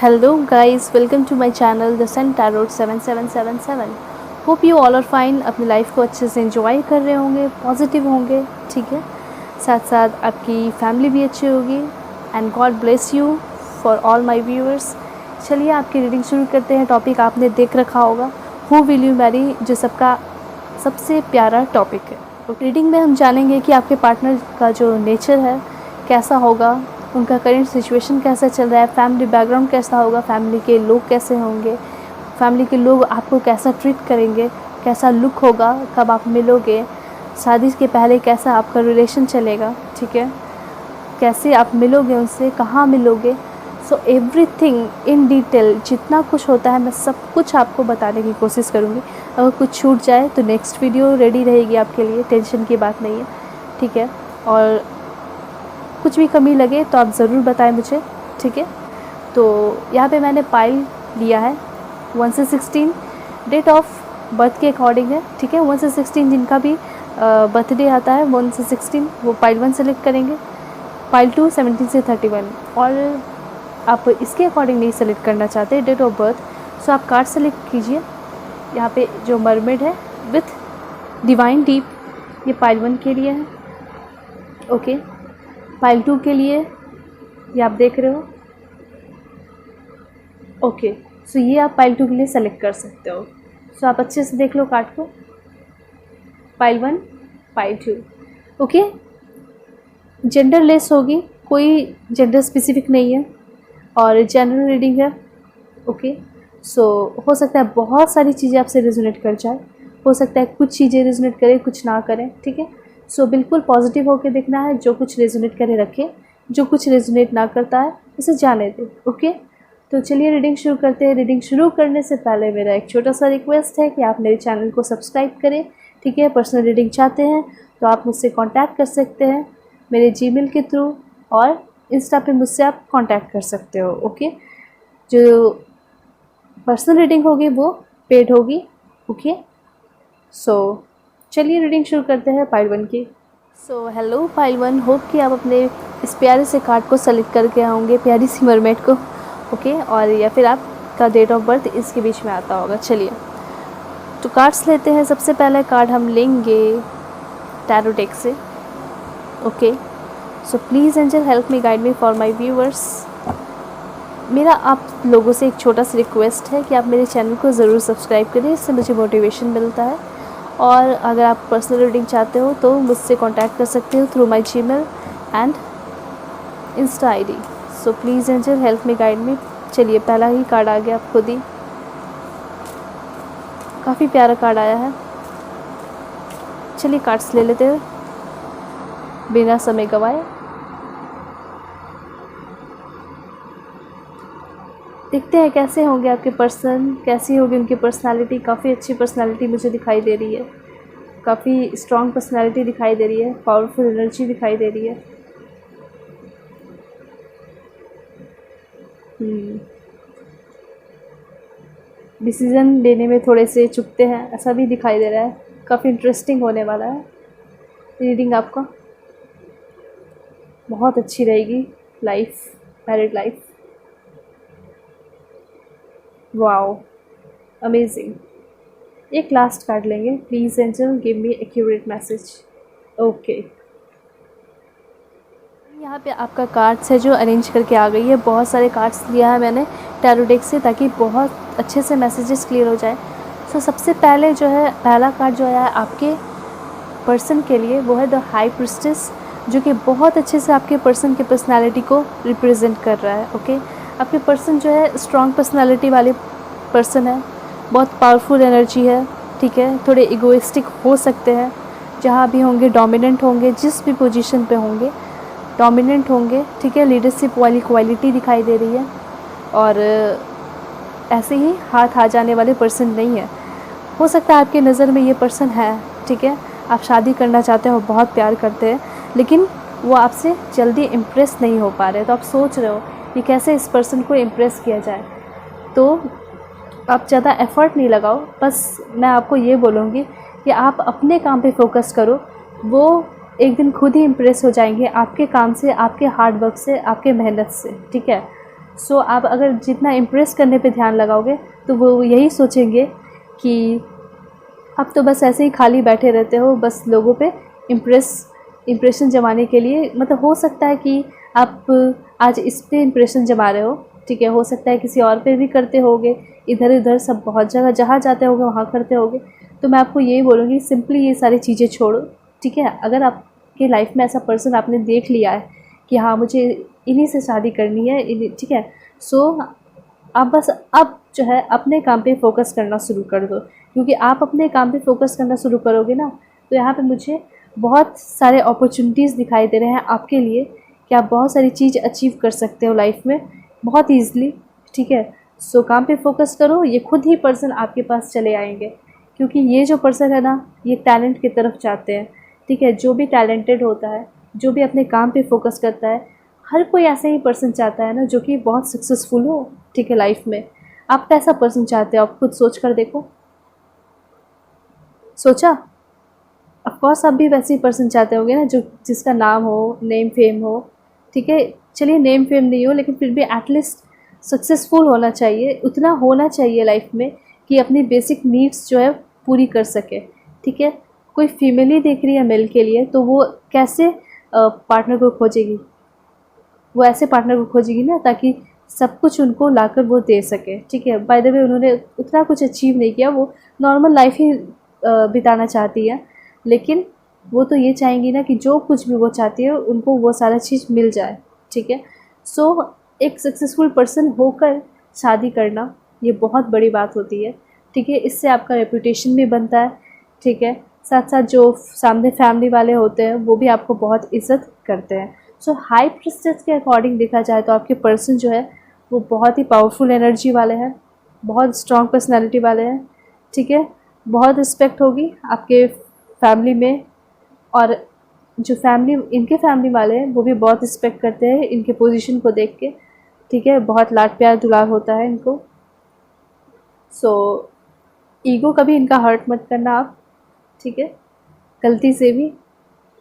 Hello guys, welcome to my channel The Sun Tarot 7777। Hope you all are fine, अपनी life को अच्छे से enjoy कर रहे होंगे, पॉजिटिव होंगे, ठीक है। साथ साथ आपकी फैमिली भी अच्छी होगी and God bless you for all my viewers. चलिए आपकी रीडिंग शुरू करते हैं। टॉपिक आपने देख रखा होगा, हु विल यू मैरी, जो सबका सबसे प्यारा टॉपिक है। रीडिंग में हम जानेंगे कि आपके पार्टनर का जो नेचर है कैसा होगा, उनका करंट सिचुएशन कैसा चल रहा है, फैमिली बैकग्राउंड कैसा होगा, फैमिली के लोग कैसे होंगे, फैमिली के लोग आपको कैसा ट्रीट करेंगे, कैसा लुक होगा, कब आप मिलोगे, शादी के पहले कैसा आपका रिलेशन चलेगा, ठीक है, कैसे आप मिलोगे उनसे, कहाँ मिलोगे। सो एवरीथिंग इन डिटेल, जितना कुछ होता है मैं सब कुछ आपको बताने की कोशिश करूँगी। अगर कुछ छूट जाए तो नेक्स्ट वीडियो रेडी रहेगी आपके लिए, टेंशन की बात नहीं है, ठीक है। और कुछ भी कमी लगे तो आप ज़रूर बताएं मुझे, ठीक है। तो यहाँ पे मैंने पाइल लिया है 1 से 16, डेट ऑफ बर्थ के अकॉर्डिंग है, ठीक है। 1 से 16 जिनका भी बर्थडे आता है 1 से 16 वो पाइल 1 सेलेक्ट करेंगे, पाइल 2 17 से 31। और आप इसके अकॉर्डिंग नहीं सेलेक्ट करना चाहते डेट ऑफ बर्थ, सो आप कार्ड सेलेक्ट कीजिए। यहाँ पे जो मरमेड है विथ डिवाइन डीप, ये पाइल 1 के लिए है, ओके। पाइल 2 के लिए ये आप देख रहे हो, ओके। सो ये आप पाइल 2 के लिए सेलेक्ट कर सकते हो। सो आप अच्छे से देख लो कार्ड को, pile 1 pile 2, okay. Gender less होगी, कोई जेंडर स्पेसिफिक नहीं है और जनरल रीडिंग है, ओके। सो हो सकता है बहुत सारी चीज़ें आपसे रेजोनेट कर जाए, हो सकता है कुछ चीज़ें रेजोनेट करें, कुछ ना करें, ठीक है। सो बिल्कुल पॉजिटिव होकर देखना है, जो कुछ रेजोनेट करे रखे, जो कुछ रेजोनेट ना करता है उसे जाने दे, ओके। तो चलिए रीडिंग शुरू करते हैं। रीडिंग शुरू करने से पहले मेरा एक छोटा सा रिक्वेस्ट है कि आप मेरे चैनल को सब्सक्राइब करें, ठीक है। पर्सनल रीडिंग चाहते हैं तो आप मुझसे कॉन्टैक्ट कर सकते हैं मेरे जीमेल के थ्रू, और इंस्टा पे मुझसे आप कॉन्टैक्ट कर सकते हो, ओके। जो पर्सनल रीडिंग होगी वो पेड होगी, ओके। सो चलिए रीडिंग शुरू करते हैं पाइल 1 की। सो हेलो पाइल 1, होप कि आप अपने इस प्यारे से कार्ड को सेलेक्ट करके आओगे, प्यारी सी मरमेड को, ओके। और या फिर आपका डेट ऑफ बर्थ इसके बीच में आता होगा। चलिए तो कार्ड्स लेते हैं। सबसे पहला कार्ड हम लेंगे टैरो डेक से, okay. So please angel help me, guide me for my viewers. मेरा आप लोगों से एक छोटा सा रिक्वेस्ट है कि आप मेरे चैनल को ज़रूर सब्सक्राइब करें, इससे मुझे मोटिवेशन मिलता है। और अगर आप पर्सनल रीडिंग चाहते हो तो मुझसे कांटेक्ट कर सकते हो through my Gmail and Insta ID. So please angel help me, guide मी। चलिए पहला ही कार्ड आ गया, आप खुद ही, काफ़ी प्यारा कार्ड आया है। चलिए कार्ड्स ले लेते हैं बिना समय गवाए। देखते हैं कैसे होंगे आपके पर्सन, कैसी होगी उनकी पर्सनालिटी। काफ़ी अच्छी पर्सनालिटी मुझे दिखाई दे रही है, काफ़ी स्ट्रॉन्ग पर्सनालिटी दिखाई दे रही है, पावरफुल एनर्जी दिखाई दे रही है। डिसीज़न लेने में थोड़े से चुकते हैं, ऐसा भी दिखाई दे रहा है। काफ़ी इंटरेस्टिंग होने वाला है रीडिंग आपका, बहुत अच्छी रहेगी life, married life. Wow amazing. एक लास्ट कार्ड लेंगे, please angel give me accurate message, okay. यहाँ पे आपका कार्ड्स है जो अरेंज करके आ गई है। बहुत सारे कार्ड्स लिया है मैंने टैरो डेक से, ताकि बहुत अच्छे से मैसेजेस क्लियर हो जाए। सो सबसे पहले जो है पहला कार्ड जो आया है आपके पर्सन के लिए, वो है द हाई प्रिस्टेस, जो कि बहुत अच्छे से आपके पर्सन की पर्सनालिटी को रिप्रेजेंट कर रहा है, ओके। आपके पर्सन जो है स्ट्रॉन्ग पर्सनालिटी वाले पर्सन है, बहुत पावरफुल एनर्जी है, ठीक है। थोड़े इगोइस्टिक हो सकते हैं, जहाँ भी होंगे डोमिनेंट होंगे, जिस भी पोजीशन पे होंगे डोमिनेंट होंगे, ठीक है। लीडरशिप वाली क्वालिटी दिखाई दे रही है, और ऐसे ही हाथ आ जाने वाले पर्सन नहीं है। हो सकता है आपके नज़र में ये पर्सन है, ठीक है, आप शादी करना चाहते हो, बहुत प्यार करते हैं, लेकिन वो आपसे जल्दी इम्प्रेस नहीं हो पा रहे। तो आप सोच रहे हो कि कैसे इस पर्सन को इम्प्रेस किया जाए, तो आप ज़्यादा एफ़र्ट नहीं लगाओ। बस मैं आपको ये बोलूँगी कि आप अपने काम पे फोकस करो, वो एक दिन खुद ही इम्प्रेस हो जाएंगे आपके काम से, आपके हार्ड वर्क से, आपके मेहनत से, ठीक है। सो आप अगर जितना इम्प्रेस करने पे ध्यान लगाओगे तो वो यही सोचेंगे कि आप तो बस ऐसे ही खाली बैठे रहते हो, बस लोगों पे इम्प्रेशन जमाने के लिए। मतलब हो सकता है कि आप आज इस पे इम्प्रेशन जमा रहे हो, ठीक है, हो सकता है किसी और पे भी करते होगे, इधर उधर सब बहुत जगह जहाँ जाते होगे वहाँ करते होगे। तो मैं आपको यही बोलूँगी सिंपली ये सारी चीज़ें छोड़ो, ठीक है। अगर आपके लाइफ में ऐसा पर्सन आपने देख लिया है कि हाँ मुझे इन्हीं से शादी करनी है, ठीक है, सो आप बस अब जो है अपने काम पे फोकस करना शुरू कर दो, क्योंकि आप अपने काम पे फोकस करना शुरू करोगे ना तो यहाँ पे मुझे बहुत सारे अपॉर्चुनिटीज़ दिखाई दे रहे हैं आपके लिए कि आप बहुत सारी चीज़ अचीव कर सकते हो लाइफ में बहुत ईज़िली, ठीक है। सो काम पे फोकस करो, ये खुद ही पर्सन आपके पास चले आएंगे, क्योंकि ये जो पर्सन है ना ये टैलेंट की तरफ जाते हैं, ठीक है। जो भी टैलेंटेड होता है, जो भी अपने काम पे फोकस करता है, हर कोई ऐसे ही पर्सन चाहता है ना जो कि बहुत सक्सेसफुल हो, ठीक है, लाइफ में। आप कैसा पर्सन चाहते हो आप खुद सोच कर देखो, सोचा? ऑफकोर्स आप भी वैसे ही पर्सन चाहते होंगे ना जो जिसका नाम हो, नेम फेम हो, ठीक है। चलिए नेम फेम नहीं हो लेकिन फिर भी एटलीस्ट सक्सेसफुल होना चाहिए, उतना होना चाहिए लाइफ में कि अपनी बेसिक नीड्स जो है पूरी कर सके, ठीक है। कोई फीमेल ही देख रही है मेल के लिए तो वो कैसे पार्टनर को खोजेगी? वो ऐसे पार्टनर को खोजेगी ना ताकि सब कुछ उनको लाकर वो दे सके, ठीक है। बाय द वे उन्होंने उतना कुछ अचीव नहीं किया, वो नॉर्मल लाइफ ही बिताना चाहती है, लेकिन वो तो ये चाहेंगी ना कि जो कुछ भी वो चाहती है उनको वो सारा चीज़ मिल जाए, ठीक है। सो एक सक्सेसफुल पर्सन होकर शादी करना ये बहुत बड़ी बात होती है, ठीक है। इससे आपका रेपुटेशन भी बनता है, ठीक है। साथ साथ जो सामने फैमिली वाले होते हैं वो भी आपको बहुत इज्जत करते हैं। सो हाई प्रिस्टेस के अकॉर्डिंग देखा जाए तो आपके पर्सन जो है वो बहुत ही पावरफुल एनर्जी वाले हैं, बहुत स्ट्रॉन्ग पर्सनैलिटी वाले हैं, ठीक है। बहुत रिस्पेक्ट होगी आपके फैमिली में, और जो फैमिली इनके फैमिली वाले हैं वो भी बहुत रिस्पेक्ट करते हैं इनके पोजीशन को देख के, ठीक है। बहुत लाड प्यार दुलार होता है इनको। सो ईगो कभी इनका हर्ट मत करना आप, ठीक है, गलती से भी।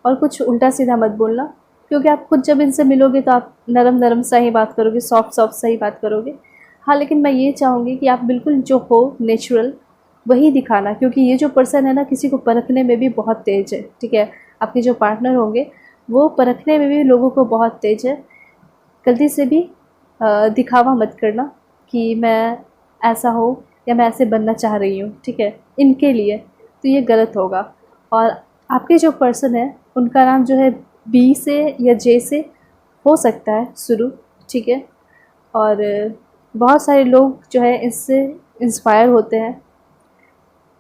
और कुछ उल्टा सीधा मत बोलना, क्योंकि आप खुद जब इनसे मिलोगे तो आप नरम नरम सा ही बात करोगे, सॉफ्ट सॉफ्ट सा ही बात करोगे। हाँ, लेकिन मैं ये चाहूँगी कि आप बिल्कुल जो हो नेचुरल वही दिखाना, क्योंकि ये जो पर्सन है ना किसी को परखने में भी बहुत तेज है, ठीक है। आपके जो पार्टनर होंगे वो परखने में भी लोगों को बहुत तेज है। गलती से भी दिखावा मत करना कि मैं ऐसा हो या मैं ऐसे बनना चाह रही हूँ, ठीक है, इनके लिए, तो ये गलत होगा। और आपके जो पर्सन है उनका नाम जो है बी से या जे से हो सकता है शुरू, ठीक है। और बहुत सारे लोग जो है इससे इंस्पायर होते हैं,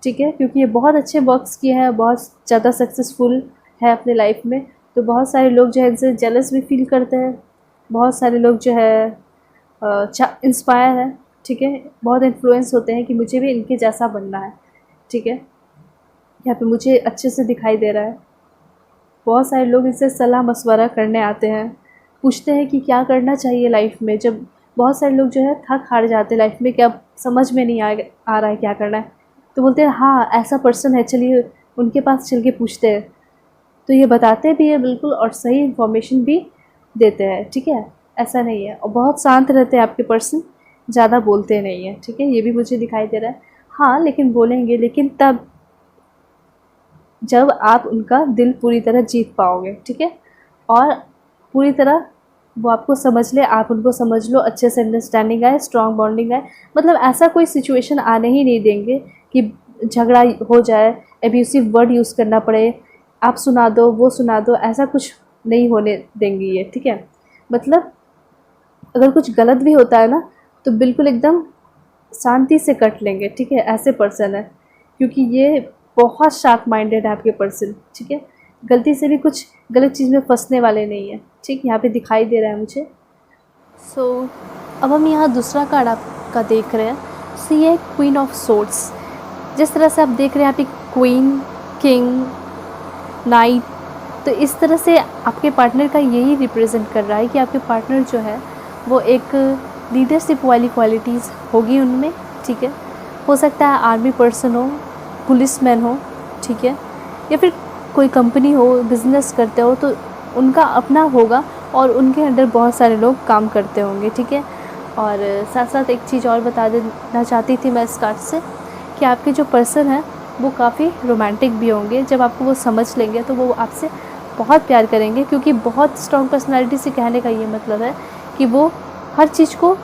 ठीक है, क्योंकि ये बहुत अच्छे वर्क्स किए हैं, बहुत ज़्यादा सक्सेसफुल है अपने लाइफ में। तो बहुत सारे लोग जो है इनसे जेलस भी फील करते हैं, बहुत सारे लोग जो है इंस्पायर है, ठीक है, बहुत इन्फ्लुएंस होते हैं कि मुझे भी इनके जैसा बनना है, ठीक है। यहाँ पे मुझे अच्छे से दिखाई दे रहा है। बहुत सारे लोग इनसे सलाह मशवरा करने आते हैं, पूछते हैं कि क्या करना चाहिए लाइफ में। जब बहुत सारे लोग जो है थक हार जाते हैं लाइफ में, क्या समझ में नहीं आ रहा है क्या करना है, तो बोलते हैं हाँ ऐसा पर्सन है, चलिए उनके पास चल के पूछते हैं। तो ये बताते भी है बिल्कुल, और सही इन्फॉर्मेशन भी देते हैं, ठीक है, ऐसा नहीं है। और बहुत शांत रहते हैं आपके पर्सन, ज़्यादा बोलते नहीं हैं, ठीक है, ये भी मुझे दिखाई दे रहा है। हाँ लेकिन बोलेंगे, लेकिन तब जब आप उनका दिल पूरी तरह जीत पाओगे, ठीक है, और पूरी तरह वो आपको समझ ले, आप उनको समझ लो, अच्छे से अंडरस्टैंडिंग आए, स्ट्रॉन्ग बॉन्डिंग आए। मतलब ऐसा कोई सिचुएशन आने ही नहीं देंगे कि झगड़ा हो जाए, एब्यूसिव वर्ड यूज़ करना पड़े, आप सुना दो वो सुना दो, ऐसा कुछ नहीं होने देंगे ये, ठीक है। मतलब अगर कुछ गलत भी होता है ना तो बिल्कुल एकदम शांति से कट लेंगे, ठीक है, ऐसे पर्सन है, क्योंकि ये बहुत शार्प माइंडेड है आपके पर्सन, ठीक है। गलती से भी कुछ गलत चीज़ में फंसने वाले नहीं है, ठीक, यहाँ पे दिखाई दे रहा है मुझे। सो अब हम यहाँ दूसरा कार्ड आपका देख रहे हैं। सो ये क्वीन ऑफ सोर्ड्स, जिस तरह से आप देख रहे हैं यहाँ पे क्वीन, किंग, नाइट, तो इस तरह से आपके पार्टनर का यही रिप्रेजेंट कर रहा है कि आपके पार्टनर जो है वो एक लीडरशिप वाली क्वालिटीज़ होगी उनमें, ठीक है। हो सकता है आर्मी पर्सन हो, पुलिसमैन हो, ठीक है, या फिर कोई कंपनी हो, बिज़नेस करते हो तो उनका अपना होगा और उनके अंडर बहुत सारे लोग काम करते होंगे, ठीक है। और साथ साथ एक चीज़ और बता देना चाहती थी मैं इस कार्ड से कि आपके जो पर्सन है वो काफ़ी रोमांटिक भी होंगे। जब आपको वो समझ लेंगे तो वो आपसे बहुत प्यार करेंगे, क्योंकि बहुत स्ट्रॉन्ग पर्सनालिटी से कहने का ये मतलब है कि वो हर चीज़ को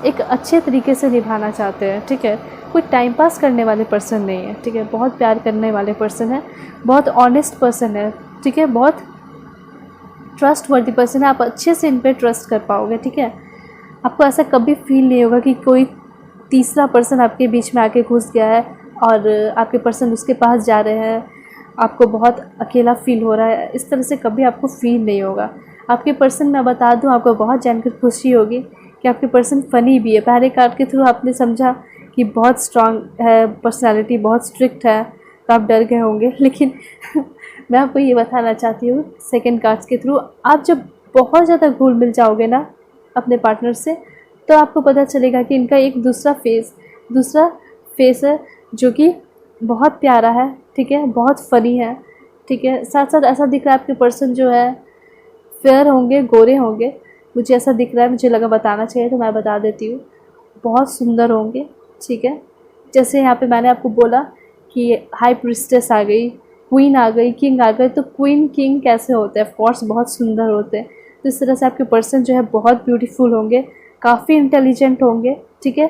एक अच्छे तरीके से निभाना चाहते हैं, ठीक है। कोई टाइम पास करने वाले पर्सन नहीं है, ठीक है। बहुत प्यार करने वाले पर्सन है, बहुत ऑनेस्ट पर्सन है, ठीक है। बहुत ट्रस्ट वर्दी पर्सन है, आप अच्छे से इन पर ट्रस्ट कर पाओगे, ठीक है। आपको ऐसा कभी फील नहीं होगा कि कोई तीसरा पर्सन आपके बीच में आके घुस गया है और आपके पर्सन उसके पास जा रहे हैं, आपको बहुत अकेला फील हो रहा है। इस तरह से कभी आपको फील नहीं होगा। आपके पर्सन, मैं बता दूं, आपको बहुत जानकर खुशी होगी कि आपके पर्सन फ़नी भी है। पहले कार्ड के थ्रू आपने समझा कि बहुत स्ट्रांग है पर्सनालिटी, बहुत स्ट्रिक्ट है, तो आप डर गए होंगे। लेकिन मैं आपको ये बताना चाहती हूँ सेकंड कार्ड्स के थ्रू, आप जब बहुत ज़्यादा घुल मिल जाओगे ना अपने पार्टनर से, तो आपको पता चलेगा कि इनका एक दूसरा फेस है जो कि बहुत प्यारा है, ठीक है, बहुत फ़नी है, ठीक है। साथ साथ ऐसा दिख रहा है आपके पर्सन जो है फेयर होंगे, गोरे होंगे, मुझे ऐसा दिख रहा है। मुझे लगा बताना चाहिए तो मैं बता देती हूँ। बहुत सुंदर होंगे, ठीक है। जैसे यहाँ पे मैंने आपको बोला कि हाई प्रिस्टेस आ गई, क्वीन आ गई, किंग आ गए, तो क्वीन किंग कैसे होते हैं? ऑफ कोर्स बहुत सुंदर होते हैं। तो इस तरह से आपके पर्सन जो है बहुत ब्यूटीफुल होंगे, काफ़ी इंटेलिजेंट होंगे, ठीक है।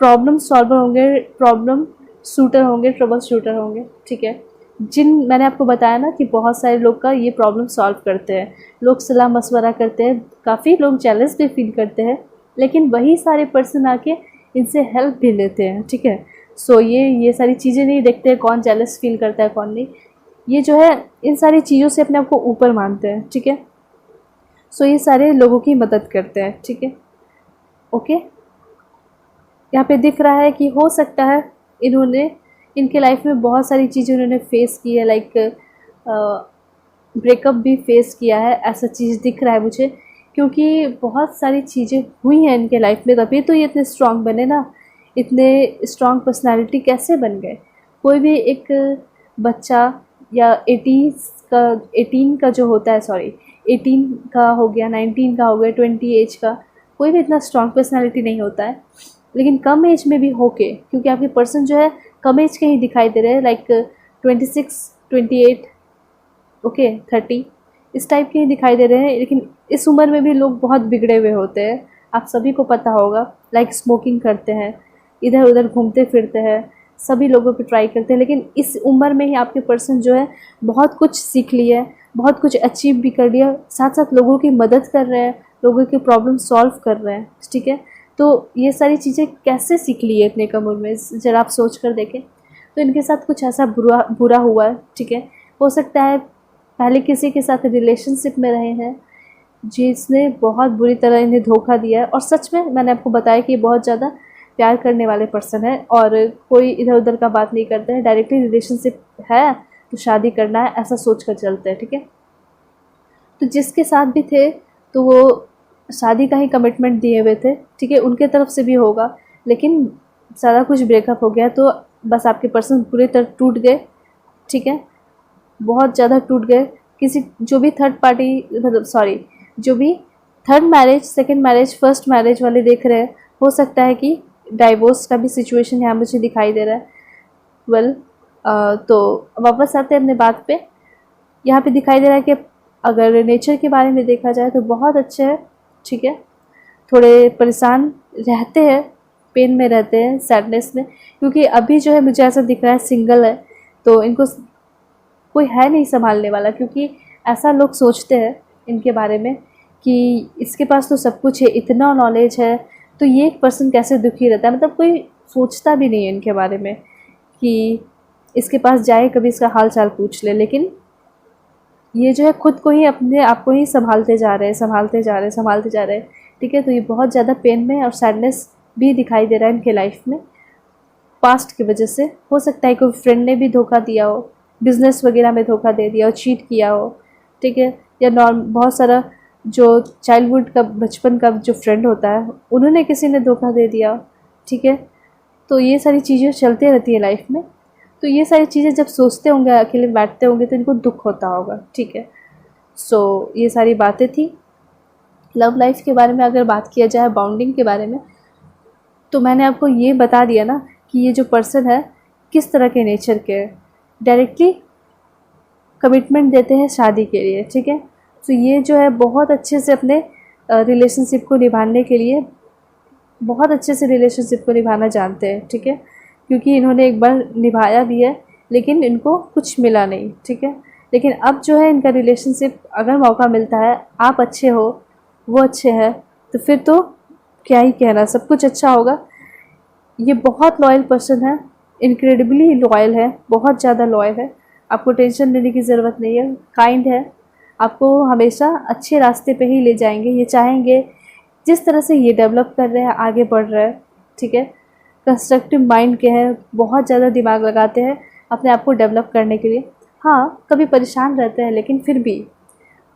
प्रॉब्लम सॉल्वर होंगे, प्रॉब्लम शूटर होंगे, ट्रबल शूटर होंगे, ठीक है। मैंने आपको बताया ना कि बहुत सारे लोग का ये प्रॉब्लम सॉल्व करते हैं, लोग सलाह मशवरा करते हैं, काफ़ी लोग जेलस भी फील करते हैं, लेकिन वही सारे पर्सन आके इनसे हेल्प भी लेते हैं, ठीक है। सो ये सारी चीज़ें नहीं देखते हैं कौन जेलस फील करता है कौन नहीं, ये जो है इन सारी चीज़ों से अपने आप को ऊपर मानते हैं, ठीक है। सो ये सारे लोगों की मदद करते हैं, ठीक है। ओके, यहाँ पे दिख रहा है कि हो सकता है इनके लाइफ में बहुत सारी चीज़ें उन्होंने फेस की है, लाइक ब्रेकअप भी फेस किया है, ऐसा चीज़ दिख रहा है मुझे, क्योंकि बहुत सारी चीज़ें हुई हैं इनके लाइफ में, तभी तो ये इतने स्ट्रांग बने ना। इतने स्ट्रांग पर्सनालिटी कैसे बन गए? कोई भी एक बच्चा या 18 का जो होता है, सॉरी 18 का हो गया, 19 का हो गया, 20 एज का, कोई भी इतना स्ट्रांग पर्सनालिटी नहीं होता है। लेकिन कम एज में भी होके, क्योंकि आपके पर्सन जो है कम एज के ही दिखाई दे रहे हैं, लाइक 26, 28, ओके 30, इस टाइप के ही दिखाई दे रहे हैं। लेकिन इस उम्र में भी लोग बहुत बिगड़े हुए होते हैं, आप सभी को पता होगा। लाइक स्मोकिंग करते हैं, इधर उधर घूमते फिरते हैं, सभी लोगों पे ट्राई करते हैं। लेकिन इस उम्र में ही आपके पर्सन जो है बहुत कुछ सीख लिया है, बहुत कुछ अचीव भी कर लिया, साथ साथ लोगों की मदद कर रहे हैं, लोगों के प्रॉब्लम सॉल्व कर रहे हैं, ठीक है। तो ये सारी चीज़ें कैसे सीख ली है इतने कम उम्र में, जरा आप सोच कर देखें। तो इनके साथ कुछ ऐसा बुरा हुआ है, ठीक है। हो सकता है पहले किसी के साथ रिलेशनशिप में रहे हैं जिसने बहुत बुरी तरह इन्हें धोखा दिया है, और सच में मैंने आपको बताया कि बहुत ज़्यादा प्यार करने वाले पर्सन है और कोई इधर उधर का बात नहीं करते हैं, डायरेक्टली रिलेशनशिप है तो शादी करना है ऐसा सोच कर चलते हैं, ठीक है। तो जिसके साथ भी थे तो वो शादी का ही कमिटमेंट दिए हुए थे, ठीक है, उनके तरफ से भी होगा। लेकिन सारा कुछ ब्रेकअप हो गया तो बस आपके पर्सन पूरी तरह टूट गए, ठीक है, बहुत ज़्यादा टूट गए। किसी जो भी थर्ड पार्टी, मतलब सॉरी, जो भी third marriage, second marriage, first marriage वाले देख रहे हैं, हो सकता है कि डाइवोर्स का भी सिचुएशन यहाँ मुझे दिखाई दे रहा है। वेल तो वापस आते हैं अपने बात पे। यहाँ पे दिखाई दे रहा है कि अगर नेचर के बारे में देखा जाए तो बहुत अच्छे है, ठीक है। थोड़े परेशान रहते हैं, पेन में रहते हैं, सैडनेस में, क्योंकि अभी जो है मुझे ऐसा दिख रहा है सिंगल है, तो इनको कोई है नहीं संभालने वाला। क्योंकि ऐसा लोग सोचते हैं इनके बारे में कि इसके पास तो सब कुछ है, इतना नॉलेज है, तो ये एक पर्सन कैसे दुखी रहता है। मतलब कोई सोचता भी नहीं है इनके बारे में कि इसके पास जाए, कभी इसका हाल चाल पूछ ले। लेकिन ये जो है खुद को ही, अपने आप को ही संभालते जा रहे हैं, ठीक है। तो ये बहुत ज़्यादा पेन में और सैडनेस भी दिखाई दे रहा है इनके लाइफ में, पास्ट की वजह से। हो सकता है कोई फ्रेंड ने भी धोखा दिया हो, बिजनेस वगैरह में धोखा दे दिया हो, चीट किया हो, ठीक है। या बहुत सारा जो चाइल्डहुड का, बचपन का जो फ्रेंड होता है, उन्होंने किसी ने धोखा दे दिया, ठीक है। तो ये सारी चीज़ें चलती रहती है लाइफ में। तो ये सारी चीज़ें जब सोचते होंगे, अकेले बैठते होंगे, तो इनको दुख होता होगा, ठीक है। सो ये सारी बातें थी। लव लाइफ के बारे में अगर बात किया जाए, बॉन्डिंग के बारे में, तो मैंने आपको ये बता दिया ना कि ये जो पर्सन है किस तरह के नेचर के है। डायरेक्टली कमिटमेंट देते हैं शादी के लिए, ठीक है। तो ये जो है बहुत अच्छे से अपने रिलेशनशिप को निभाने के लिए, बहुत अच्छे से रिलेशनशिप को निभाना जानते हैं, ठीक है। क्योंकि इन्होंने एक बार निभाया भी है लेकिन इनको कुछ मिला नहीं, ठीक है। लेकिन अब जो है इनका रिलेशनशिप, अगर मौका मिलता है, आप अच्छे हो, वो अच्छे हैं, तो फिर तो क्या ही कहना, सब कुछ अच्छा होगा। ये बहुत लॉयल पर्सन है, इनक्रेडिबली लॉयल है, बहुत ज़्यादा लॉयल है। आपको टेंशन लेने की ज़रूरत नहीं है। काइंड है, आपको हमेशा अच्छे रास्ते पे ही ले जाएंगे। ये चाहेंगे जिस तरह से ये डेवलप कर रहे हैं, आगे बढ़ रहे हैं, ठीक है। कंस्ट्रक्टिव माइंड के हैं, बहुत ज़्यादा दिमाग लगाते हैं अपने आप को डेवलप करने के लिए। हाँ, कभी परेशान रहते हैं लेकिन फिर भी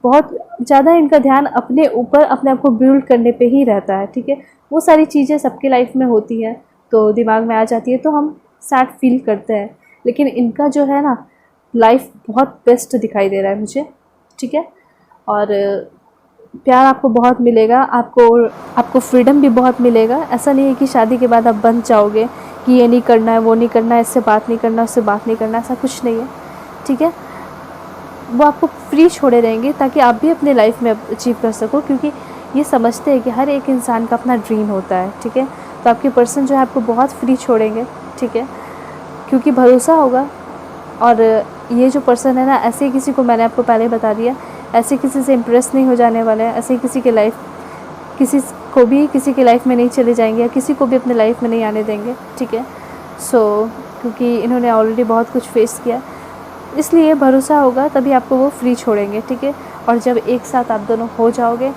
बहुत ज़्यादा इनका ध्यान अपने ऊपर, अपने आप को बिल्ड करने पे ही रहता है, ठीक है। वो सारी चीज़ें सबके लाइफ में होती हैं तो दिमाग में आ जाती है तो हम सैड फील करते हैं, लेकिन इनका जो है ना लाइफ बहुत बेस्ट दिखाई दे रहा है मुझे, ठीक है। और प्यार आपको बहुत मिलेगा, आपको फ्रीडम भी बहुत मिलेगा। ऐसा नहीं है कि शादी के बाद आप बंद जाओगे कि ये नहीं करना है, वो नहीं करना है, इससे बात नहीं करना, उससे बात नहीं करना, ऐसा कुछ नहीं है, ठीक है। वो आपको फ्री छोड़े रहेंगे ताकि आप भी अपने लाइफ में अचीव कर सको, क्योंकि ये समझते हैं कि हर एक इंसान का अपना ड्रीम होता है, ठीक है। तो आपके पर्सन जो है आपको बहुत फ्री छोड़ेंगे, ठीक है, क्योंकि भरोसा होगा। और ये जो पर्सन है ना, ऐसे किसी को, मैंने आपको पहले बता दिया, ऐसे किसी से इम्प्रेस नहीं हो जाने वाले हैं। ऐसे किसी के लाइफ, किसी को भी किसी के लाइफ में नहीं चले जाएंगे, या किसी को भी अपने लाइफ में नहीं आने देंगे, ठीक है। क्योंकि इन्होंने ऑलरेडी बहुत कुछ फेस किया, इसलिए भरोसा होगा तभी आपको वो फ्री छोड़ेंगे, ठीक है। और जब एक साथ आप दोनों हो जाओगे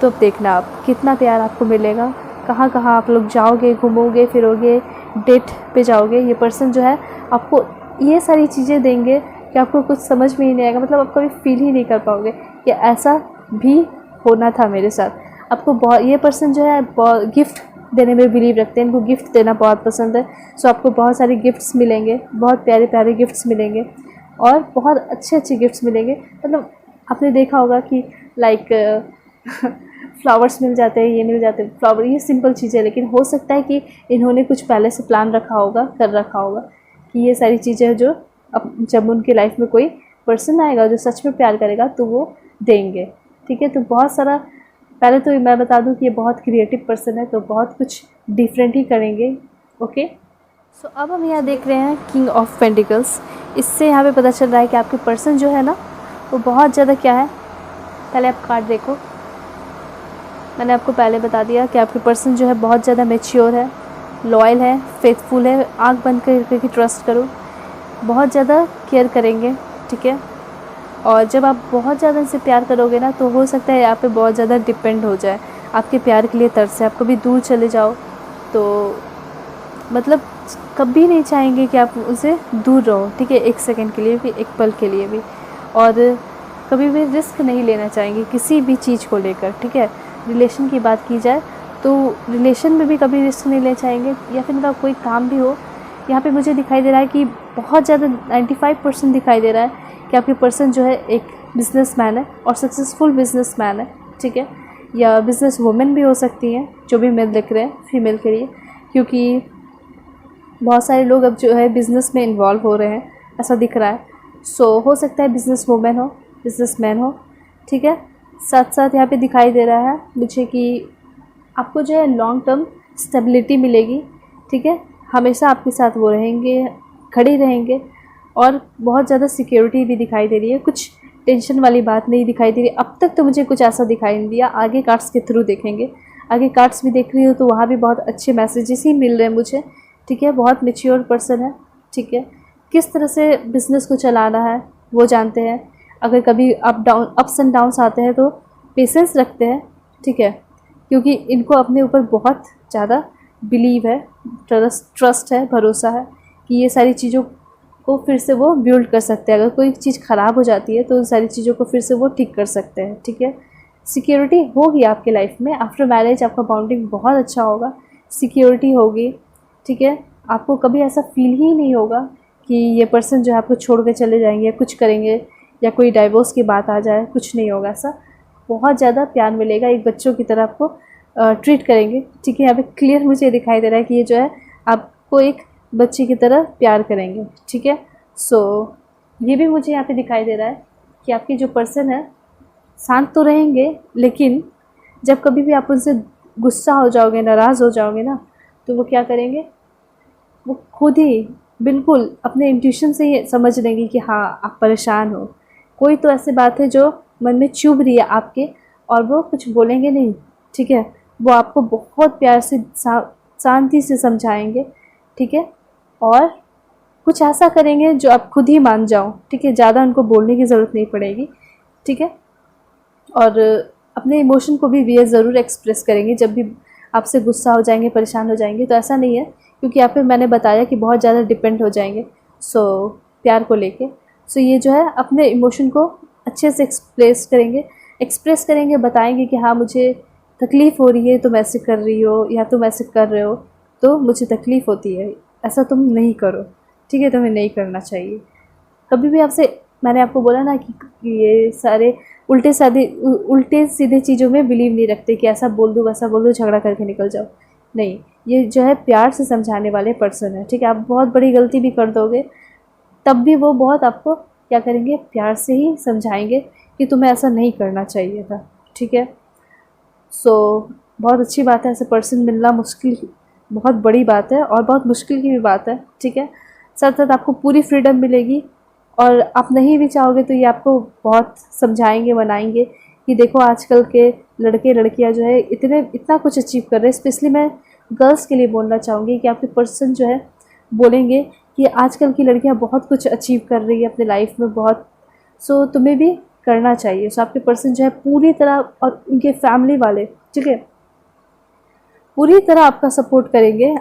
तो देखना आप कितना प्यार आपको मिलेगा, कहाँ कहाँ आप लोग जाओगे, घूमोगे फिरोगे, डेट पे जाओगे। ये पर्सन जो है आपको ये सारी चीज़ें देंगे कि आपको कुछ समझ में ही नहीं आएगा, मतलब आप कभी फील ही नहीं कर पाओगे कि ऐसा भी होना था मेरे साथ। आपको बहुत, ये पर्सन जो है गिफ्ट देने में बिलीव रखते हैं, इनको गिफ्ट देना बहुत पसंद है। सो आपको बहुत सारे गिफ्ट्स मिलेंगे, बहुत प्यारे प्यारे गिफ्ट्स मिलेंगे और बहुत अच्छे अच्छे गिफ्ट्स मिलेंगे। मतलब आपने देखा होगा कि लाइक फ्लावर्स मिल जाते हैं, ये मिल जाते हैं, फ्लावर, ये सिंपल चीज़ें, लेकिन हो सकता है कि इन्होंने कुछ पहले से प्लान रखा होगा, कर रखा होगा कि ये सारी चीज़ें जो अब जब उनके लाइफ में कोई पर्सन आएगा जो सच में प्यार करेगा तो वो देंगे, ठीक है। तो बहुत सारा, पहले तो मैं बता दूं कि ये बहुत क्रिएटिव पर्सन है, तो बहुत कुछ डिफरेंट ही करेंगे, ओके। सो अब हम यहाँ देख रहे हैं किंग ऑफ पेंटिकल्स। इससे यहाँ पे पता चल रहा है कि आपके पर्सन जो है ना वो बहुत ज़्यादा क्या है, पहले आप कार्ड देखो, मैंने आपको पहले बता दिया कि आपके पर्सन जो है बहुत ज़्यादा मैच्योर है, लॉयल है, फेथफुल है, आँख बंद करके ट्रस्ट करो, बहुत ज़्यादा केयर करेंगे, ठीक है। और जब आप बहुत ज़्यादा इनसे प्यार करोगे ना तो हो सकता है यहाँ पे बहुत ज़्यादा डिपेंड हो जाए, आपके प्यार के लिए तरसे, आप कभी दूर चले जाओ तो मतलब कभी नहीं चाहेंगे कि आप उनसे दूर रहो, ठीक है, एक सेकंड के लिए भी, एक पल के लिए भी। और कभी भी रिस्क नहीं लेना चाहेंगे किसी भी चीज़ को लेकर, ठीक है। रिलेशन की बात की जाए तो रिलेशन में भी कभी रिस्क नहीं लेना चाहेंगे, या फिर उनका कोई काम भी हो। यहाँ पे मुझे दिखाई दे रहा है कि बहुत ज़्यादा 95% दिखाई दे रहा है कि आपके पर्सन जो है एक बिजनेसमैन है और सक्सेसफुल बिजनेसमैन है, ठीक है, या बिजनेस वुमेन भी हो सकती हैं, जो भी मेल दिख रहे हैं फीमेल के लिए, क्योंकि बहुत सारे लोग अब जो है बिज़नेस में इन्वॉल्व हो रहे हैं, ऐसा दिख रहा है। सो हो सकता है बिज़नेस वुमेन हो, बिजनेसमैन हो, ठीक है। साथ साथ यहाँ पे दिखाई दे रहा है मुझे कि आपको जो है लॉन्ग टर्म स्टेबिलिटी मिलेगी, ठीक है, हमेशा आपके साथ वो रहेंगे, खड़े रहेंगे, और बहुत ज़्यादा सिक्योरिटी भी दिखाई दे रही है, कुछ टेंशन वाली बात नहीं दिखाई दे रही। अब तक तो मुझे कुछ ऐसा दिखाई नहीं दिया, आगे कार्ड्स के थ्रू देखेंगे, आगे कार्ड्स भी देख रही हूँ तो वहाँ भी बहुत अच्छे मैसेजेस ही मिल रहे हैं मुझे, ठीक है। बहुत मैच्योर पर्सन है, ठीक है, किस तरह से बिज़नेस को चलाना है वो जानते हैं। अगर कभी अप्स एंड डाउन्स आते हैं तो पेशेंस रखते हैं, ठीक है, क्योंकि इनको अपने ऊपर बहुत ज़्यादा बिलीव है, ट्रस्ट है, भरोसा है कि ये सारी चीज़ों को फिर से वो बिल्ड कर सकते हैं। अगर कोई चीज़ ख़राब हो जाती है तो उन सारी चीज़ों को फिर से वो ठीक कर सकते हैं, ठीक है। सिक्योरिटी होगी आपके लाइफ में, आफ्टर मैरिज आपका बॉन्डिंग बहुत अच्छा होगा, सिक्योरिटी होगी, ठीक है। आपको कभी ऐसा फील ही नहीं होगा कि ये पर्सन जो है आपको छोड़ के चले जाएंगे या कुछ करेंगे या कोई डाइवोर्स की बात आ जाए, कुछ नहीं होगा ऐसा। बहुत ज़्यादा प्यार मिलेगा, एक बच्चों की तरह आपको ट्रीट करेंगे। ठीक है, यहाँ पे क्लियर मुझे दिखाई दे रहा है कि ये जो है आपको एक बच्चे की तरह प्यार करेंगे। ठीक है, सो ये भी मुझे यहाँ पे दिखाई दे रहा है कि आपके जो पर्सन है शांत तो रहेंगे, लेकिन जब कभी भी आप उनसे गुस्सा हो जाओगे, नाराज़ हो जाओगे ना, तो वो क्या करेंगे, वो खुद ही बिल्कुल अपने इंट्यूशन से ही समझ लेंगे कि हाँ आप परेशान हो। कोई तो ऐसी बात है जो मन में चुभ रही है आपके, और वो कुछ बोलेंगे नहीं। ठीक है, वो आपको बहुत प्यार से शांति से समझाएंगे। ठीक है, और कुछ ऐसा करेंगे जो आप खुद ही मान जाओ। ठीक है, ज़्यादा उनको बोलने की ज़रूरत नहीं पड़ेगी। ठीक है, और अपने इमोशन को भी ये ज़रूर एक्सप्रेस करेंगे जब भी आपसे गुस्सा हो जाएंगे, परेशान हो जाएंगे। तो ऐसा नहीं है, क्योंकि यहाँ पे मैंने बताया कि बहुत ज़्यादा डिपेंड हो जाएंगे प्यार को लेके। ये जो है अपने इमोशन को अच्छे से एक्सप्रेस करेंगे, बताएंगे कि हाँ मुझे तकलीफ़ हो रही है, तुम ऐसे कर रही हो या तुम ऐसे कर रहे हो तो मुझे तकलीफ़ होती है, ऐसा तुम नहीं करो। ठीक है, तुम्हें नहीं करना चाहिए। कभी भी आपसे, मैंने आपको बोला ना कि ये सारे उल्टे सीधे चीज़ों में बिलीव नहीं रखते कि ऐसा बोल दूँ वैसा बोल दूँ, झगड़ा करके निकल जाओ। नहीं, ये जो है प्यार से समझाने वाले पर्सन है। ठीक है, आप बहुत बड़ी गलती भी कर दोगे तब भी वो बहुत आपको क्या करेंगे, प्यार से ही समझाएंगे कि तुम्हें ऐसा नहीं करना चाहिए था। ठीक है, बहुत अच्छी बात है। ऐसे पर्सन मिलना बहुत बड़ी बात है और बहुत मुश्किल की भी बात है। ठीक है, साथ साथ आपको पूरी फ्रीडम मिलेगी, और आप नहीं भी चाहोगे तो ये आपको बहुत समझाएंगे, मनाएंगे कि देखो आजकल के लड़के लड़कियां जो है इतना कुछ अचीव कर रहे हैं। स्पेशली मैं गर्ल्स के लिए बोलना चाहूँगी कि आपके पर्सन जो है बोलेंगे कि आजकल की लड़कियां बहुत कुछ अचीव कर रही है अपने लाइफ में बहुत, तुम्हें भी करना चाहिए। आपके पर्सन जो है पूरी तरह, और उनके फैमिली वाले, ठीक है, पूरी तरह आपका सपोर्ट करेंगे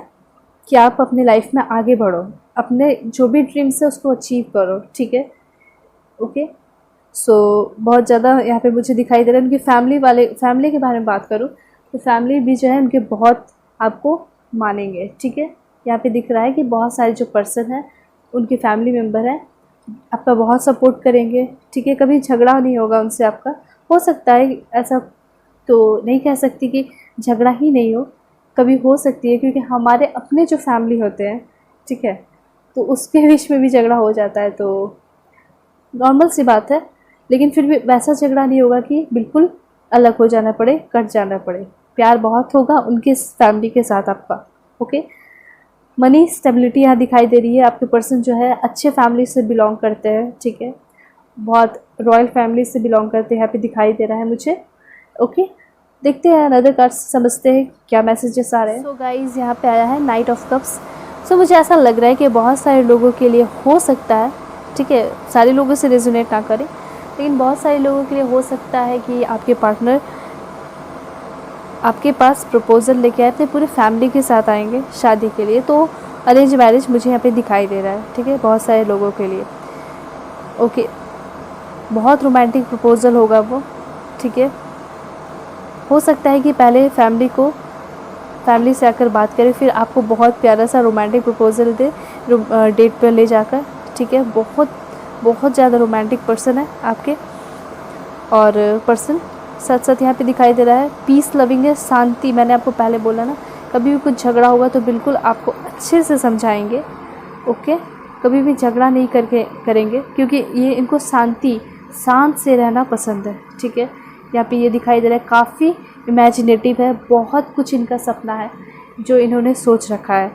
कि आप अपने लाइफ में आगे बढ़ो, अपने जो भी ड्रीम्स है उसको अचीव करो। ठीक है, ओके। बहुत ज़्यादा यहाँ पे मुझे दिखाई दे रहा है। उनकी फैमिली के बारे में बात करूँ तो फैमिली भी जो है उनके बहुत आपको मानेंगे। ठीक है, यहाँ पे दिख रहा है कि बहुत सारे जो पर्सन हैं उनके फैमिली मेम्बर हैं, आपका बहुत सपोर्ट करेंगे। ठीक है, कभी झगड़ा नहीं होगा उनसे आपका। हो सकता है ऐसा, तो नहीं कह सकती कि झगड़ा ही नहीं हो, कभी हो सकती है, क्योंकि हमारे अपने जो फैमिली होते हैं, ठीक है, तो उसके बीच में भी झगड़ा हो जाता है, तो नॉर्मल सी बात है। लेकिन फिर भी वैसा झगड़ा नहीं होगा कि बिल्कुल अलग हो जाना पड़े, कट जाना पड़े। प्यार बहुत होगा उनके फैमिली के साथ आपका। ओके, मनी स्टेबिलिटी यहाँ दिखाई दे रही है। आपके पर्सन जो है अच्छे फैमिली से बिलोंग करते हैं। ठीक है, बहुत रॉयल फैमिली से बिलोंग करते हैं, यहाँ पे दिखाई दे रहा है मुझे। ओके, देखते हैं अनदर कार्ड से समझते हैं क्या मैसेजेस आ रहे हैं। गाइज यहाँ पे आया है नाइट ऑफ कप्स। मुझे ऐसा लग रहा है कि बहुत सारे लोगों के लिए हो सकता है, ठीक है, सारे लोगों से रेजोनेट ना करें, लेकिन बहुत सारे लोगों के लिए हो सकता है कि आपके पार्टनर आपके पास प्रपोज़ल लेके आए, अपने पूरे फैमिली के साथ आएंगे शादी के लिए। तो अरेंज मैरिज मुझे यहाँ पे दिखाई दे रहा है। ठीक है, बहुत सारे लोगों के लिए। ओके, बहुत रोमांटिक प्रपोज़ल होगा वो। ठीक है, हो सकता है कि पहले फैमिली से आकर बात करें, फिर आपको बहुत प्यारा सा रोमांटिक प्रपोज़ल दे डेट पर ले जाकर। ठीक है, बहुत ज़्यादा रोमांटिक पर्सन है आपके। और पर्सन साथ साथ यहाँ पे दिखाई दे रहा है पीस लविंग है, शांति। मैंने आपको पहले बोला ना, कभी भी कुछ झगड़ा होगा तो बिल्कुल आपको अच्छे से समझाएंगे। ओके, कभी भी झगड़ा नहीं करेंगे, क्योंकि ये इनको शांत से रहना पसंद है। ठीक है, यहाँ पे ये दिखाई दे रहा है काफ़ी इमेजिनेटिव है, बहुत कुछ इनका सपना है जो इन्होंने सोच रखा है।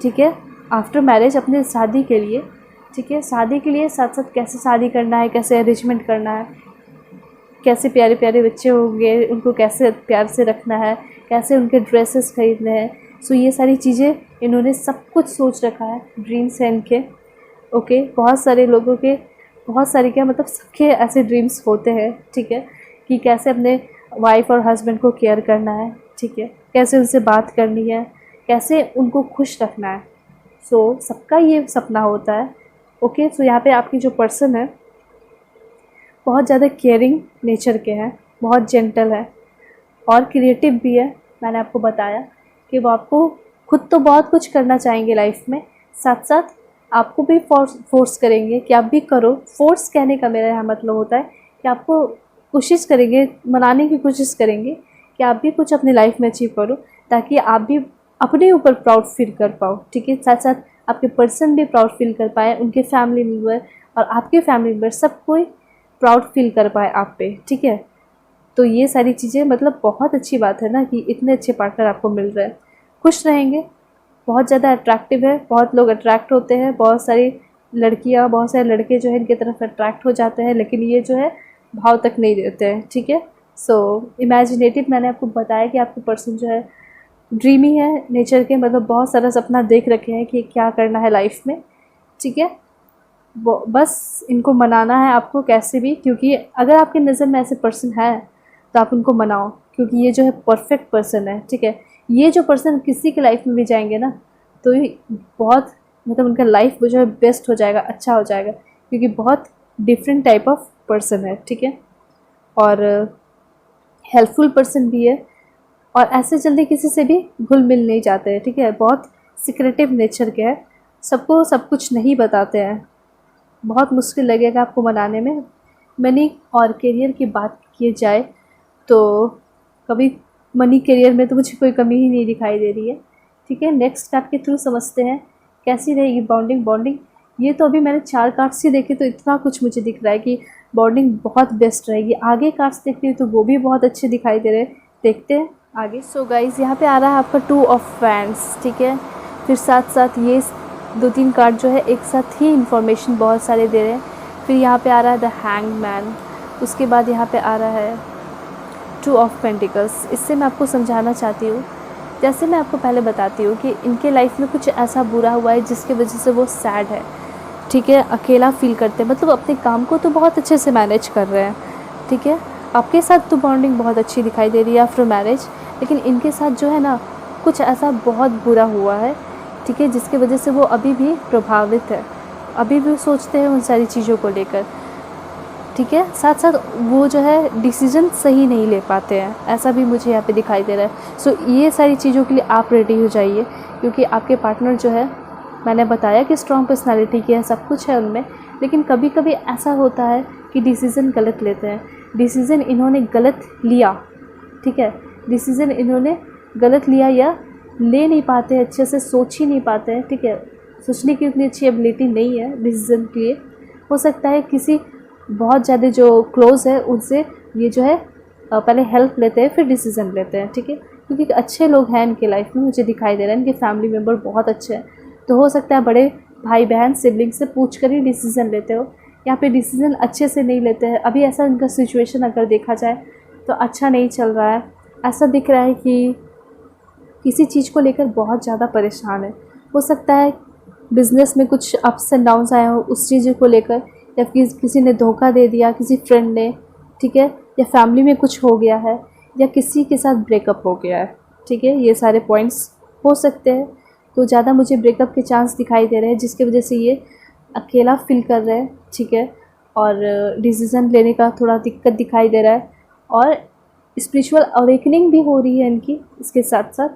ठीक है, आफ्टर मैरिज अपने शादी के लिए। ठीक है, शादी के लिए साथ साथ कैसे शादी करना है, कैसे अरेंजमेंट करना है, कैसे प्यारे प्यारे बच्चे होंगे, उनको कैसे प्यार से रखना है, कैसे उनके ड्रेसेस खरीदने हैं। ये सारी चीज़ें इन्होंने सब कुछ सोच रखा है, ड्रीम्स हैं इनके। ओके, बहुत सारे लोगों के, बहुत सारे क्या मतलब सबके ऐसे ड्रीम्स होते हैं। ठीक है, कि कैसे अपने वाइफ और हस्बैंड को केयर करना है। ठीक है, कैसे उनसे बात करनी है, कैसे उनको खुश रखना है। सबका ये सपना होता है। ओके, यहाँ पे आपकी जो पर्सन है बहुत ज़्यादा केयरिंग नेचर के हैं, बहुत जेंटल है और क्रिएटिव भी है। मैंने आपको बताया कि वो आपको खुद तो बहुत कुछ करना चाहेंगे लाइफ में, साथ साथ आपको भी फोर्स करेंगे कि आप भी करो। फोर्स कहने का मेरा यहाँ मतलब होता है कि आपको कोशिश करेंगे, मनाने की कोशिश करेंगे कि आप भी कुछ अपनी लाइफ में अचीव करो, ताकि आप भी अपने ऊपर प्राउड फील कर पाओ, ठीक है। साथ साथ आपके पर्सन भी प्राउड फील कर पाए, उनके फैमिली मेम्बर और आपके फैमिली मेम्बर सब कोई प्राउड फील कर पाए आप पे, ठीक है। तो ये सारी चीज़ें मतलब बहुत अच्छी बात है ना कि इतने अच्छे पार्टनर आपको मिल रहे हैं। खुश रहेंगे, बहुत ज़्यादा अट्रैक्टिव है, बहुत लोग अट्रैक्ट होते हैं, बहुत सारी लड़कियाँ, बहुत सारे लड़के जो है इनकी तरफ अट्रैक्ट हो जाते हैं, लेकिन ये जो है भाव तक नहीं देते हैं, ठीक है। सो इमेजिनेटिव, मैंने आपको बताया कि आपके पर्सन जो है ड्रीमी है नेचर के, मतलब बहुत सारा सपना देख रखे हैं कि क्या करना है लाइफ में, ठीक है। वो बस इनको मनाना है आपको कैसे भी, क्योंकि अगर आपकी नज़र में ऐसे पर्सन है तो आप उनको मनाओ, क्योंकि ये जो है परफेक्ट पर्सन है, ठीक है। ये जो पर्सन किसी की लाइफ में भी जाएंगे ना तो ये बहुत मतलब उनका लाइफ जो है बेस्ट हो जाएगा, अच्छा हो जाएगा, क्योंकि बहुत डिफरेंट टाइप ऑफ पर्सन है, ठीक है। और हेल्पफुल पर्सन भी है, और ऐसे जल्दी किसी से भी घुल मिल नहीं जाते हैं, ठीक है। बहुत सिक्रेटिव नेचर के हैं, सबको सब कुछ नहीं बताते हैं, बहुत मुश्किल लगेगा आपको मनाने में। मनी और करियर की बात की जाए तो कभी मनी करियर में तो मुझे कोई कमी ही नहीं दिखाई दे रही है, ठीक है। नेक्स्ट कार्ड के थ्रू समझते हैं कैसी रहेगी बॉन्डिंग। ये तो अभी मैंने 4 कार्ड्स ही देखे तो इतना कुछ मुझे दिख रहा है कि बॉन्डिंग बहुत बेस्ट रहेगी। आगे कार्ड्स देखती हूँ तो वो भी बहुत अच्छे दिखाई दे रहे हैं, देखते हैं आगे। सो गाइज़, यहाँ पे आ रहा है आपका 2 ऑफ फैंस, ठीक है। फिर साथ साथ ये 2-3 कार्ड जो है एक साथ ही इन्फॉर्मेशन बहुत सारे दे रहे हैं। फिर यहाँ पे आ रहा है द हैंगमैन, उसके बाद यहाँ पे आ रहा है 2 ऑफ पेंटिकल्स। इससे मैं आपको समझाना चाहती हूँ, जैसे मैं आपको पहले बताती हूँ कि इनके लाइफ में कुछ ऐसा बुरा हुआ है जिसकी वजह से वो सैड है, ठीक है, अकेला फील करते हैं। मतलब अपने काम को तो बहुत अच्छे से मैनेज कर रहे हैं, ठीक है। आपके साथ तो बॉन्डिंग बहुत अच्छी दिखाई दे रही है आफ्टर मैरिज, लेकिन इनके साथ जो है ना कुछ ऐसा बहुत बुरा हुआ है, ठीक है, जिसकी वजह से वो अभी भी प्रभावित है, अभी भी सोचते हैं उन सारी चीज़ों को लेकर, ठीक है। साथ साथ वो जो है डिसीजन सही नहीं ले पाते हैं, ऐसा भी मुझे यहाँ पे दिखाई दे रहा है। सो ये सारी चीज़ों के लिए आप रेडी हो जाइए, क्योंकि आपके पार्टनर जो है, मैंने बताया कि स्ट्रॉन्ग पर्सनालिटी की है, सब कुछ है उनमें, लेकिन कभी कभी ऐसा होता है कि डिसीज़न गलत लेते हैं। डिसीज़न इन्होंने गलत लिया, ठीक है, डिसीज़न इन्होंने गलत लिया या ले नहीं पाते, अच्छे से सोच ही नहीं पाते हैं, ठीक है। सोचने की उतनी अच्छी एबिलिटी नहीं है डिसीज़न के लिए। हो सकता है किसी बहुत ज़्यादा जो क्लोज़ है उनसे ये जो है पहले हेल्प लेते हैं फिर डिसीज़न लेते हैं, ठीक है, क्योंकि अच्छे लोग हैं इनके लाइफ में, मुझे दिखाई दे रहा है इनके फैमिली मेम्बर बहुत अच्छे हैं। तो हो सकता है बड़े भाई बहन सिबलिंग से पूछ कर ही डिसीज़न लेते हो, यहाँ पे डिसीज़न अच्छे से नहीं लेते हैं। अभी ऐसा इनका सिचुएशन अगर देखा जाए तो अच्छा नहीं चल रहा है, ऐसा दिख रहा है कि किसी चीज़ को लेकर बहुत ज़्यादा परेशान है। हो सकता है बिज़नेस में कुछ अप्स एंड डाउन्स आए हो उस चीज़ को लेकर, या किसी ने धोखा दे दिया, किसी फ्रेंड ने, ठीक है, या फैमिली में कुछ हो गया है, या किसी के साथ ब्रेकअप हो गया है, ठीक है। ये सारे पॉइंट्स हो सकते हैं। तो ज़्यादा मुझे ब्रेकअप के चांस दिखाई दे रहे हैं, जिसकी वजह से ये अकेला फील कर रहे हैं, ठीक है, और डिसीज़न लेने का थोड़ा दिक्कत दिखाई दे रहा है, और स्पिरिचुअल अवेकनिंग भी हो रही है इनकी इसके साथ साथ।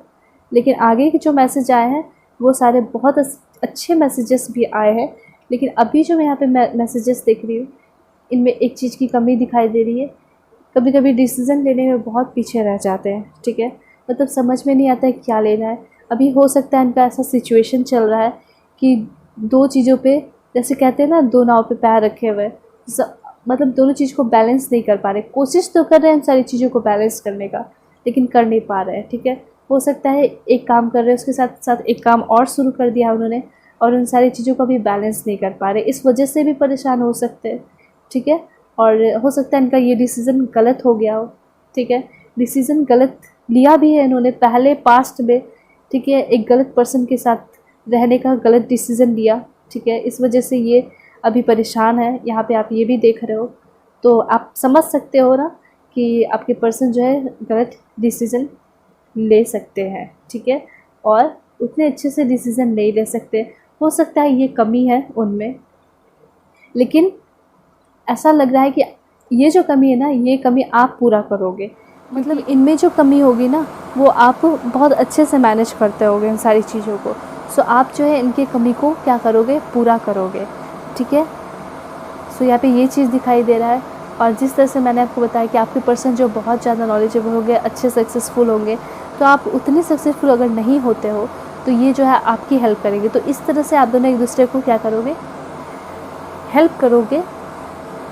लेकिन आगे के जो मैसेज आए हैं वो सारे बहुत अच्छे मैसेजेस भी आए हैं, लेकिन अभी जो मैं यहाँ पे मैसेजेस देख रही हूँ इनमें एक चीज़ की कमी दिखाई दे रही है। कभी कभी डिसीज़न लेने में बहुत पीछे रह जाते हैं, ठीक है, मतलब समझ में नहीं आता है क्या लेना है। अभी हो सकता है इनका ऐसा सिचुएशन चल रहा है कि 2 चीज़ों पे, जैसे कहते हैं ना 2 नाव पे पैर रखे हुए, मतलब दोनों चीज़ को बैलेंस नहीं कर पा रहे। कोशिश तो कर रहे हैं इन सारी चीज़ों को बैलेंस करने का, लेकिन कर नहीं पा रहे हैं, ठीक है। हो सकता है एक काम कर रहे हैं उसके साथ साथ एक काम और शुरू कर दिया उन्होंने, और उन सारी चीज़ों को भी बैलेंस नहीं कर पा रहे, इस वजह से भी परेशान हो सकते हैं, ठीक है। और हो सकता है इनका ये डिसीज़न गलत हो गया हो, ठीक है, डिसीज़न गलत लिया भी है इन्होंने पहले पास्ट में, ठीक है, एक गलत पर्सन के साथ रहने का गलत डिसीज़न लिया, ठीक है, इस वजह से ये अभी परेशान है। यहाँ पे आप ये भी देख रहे हो, तो आप समझ सकते हो ना कि आपके पर्सन जो है गलत डिसीज़न ले सकते हैं, ठीक है, और उतने अच्छे से डिसीज़न नहीं ले सकते। हो सकता है ये कमी है उनमें, लेकिन ऐसा लग रहा है कि ये जो कमी है ना, ये कमी आप पूरा करोगे। मतलब इनमें जो कमी होगी ना वो आप बहुत अच्छे से मैनेज करते होगे इन सारी चीज़ों को। सो आप जो है इनकी कमी को क्या करोगे, पूरा करोगे, ठीक है। सो यहाँ पे ये चीज़ दिखाई दे रहा है। और जिस तरह से मैंने आपको बताया कि आपके पर्सन जो बहुत ज़्यादा नॉलेजेबल होंगे, अच्छे सक्सेसफुल होंगे, तो आप उतने सक्सेसफुल अगर नहीं होते हो तो ये जो है आपकी हेल्प करेंगे। तो इस तरह से आप दोनों एक दूसरे को क्या करोगे, हेल्प करोगे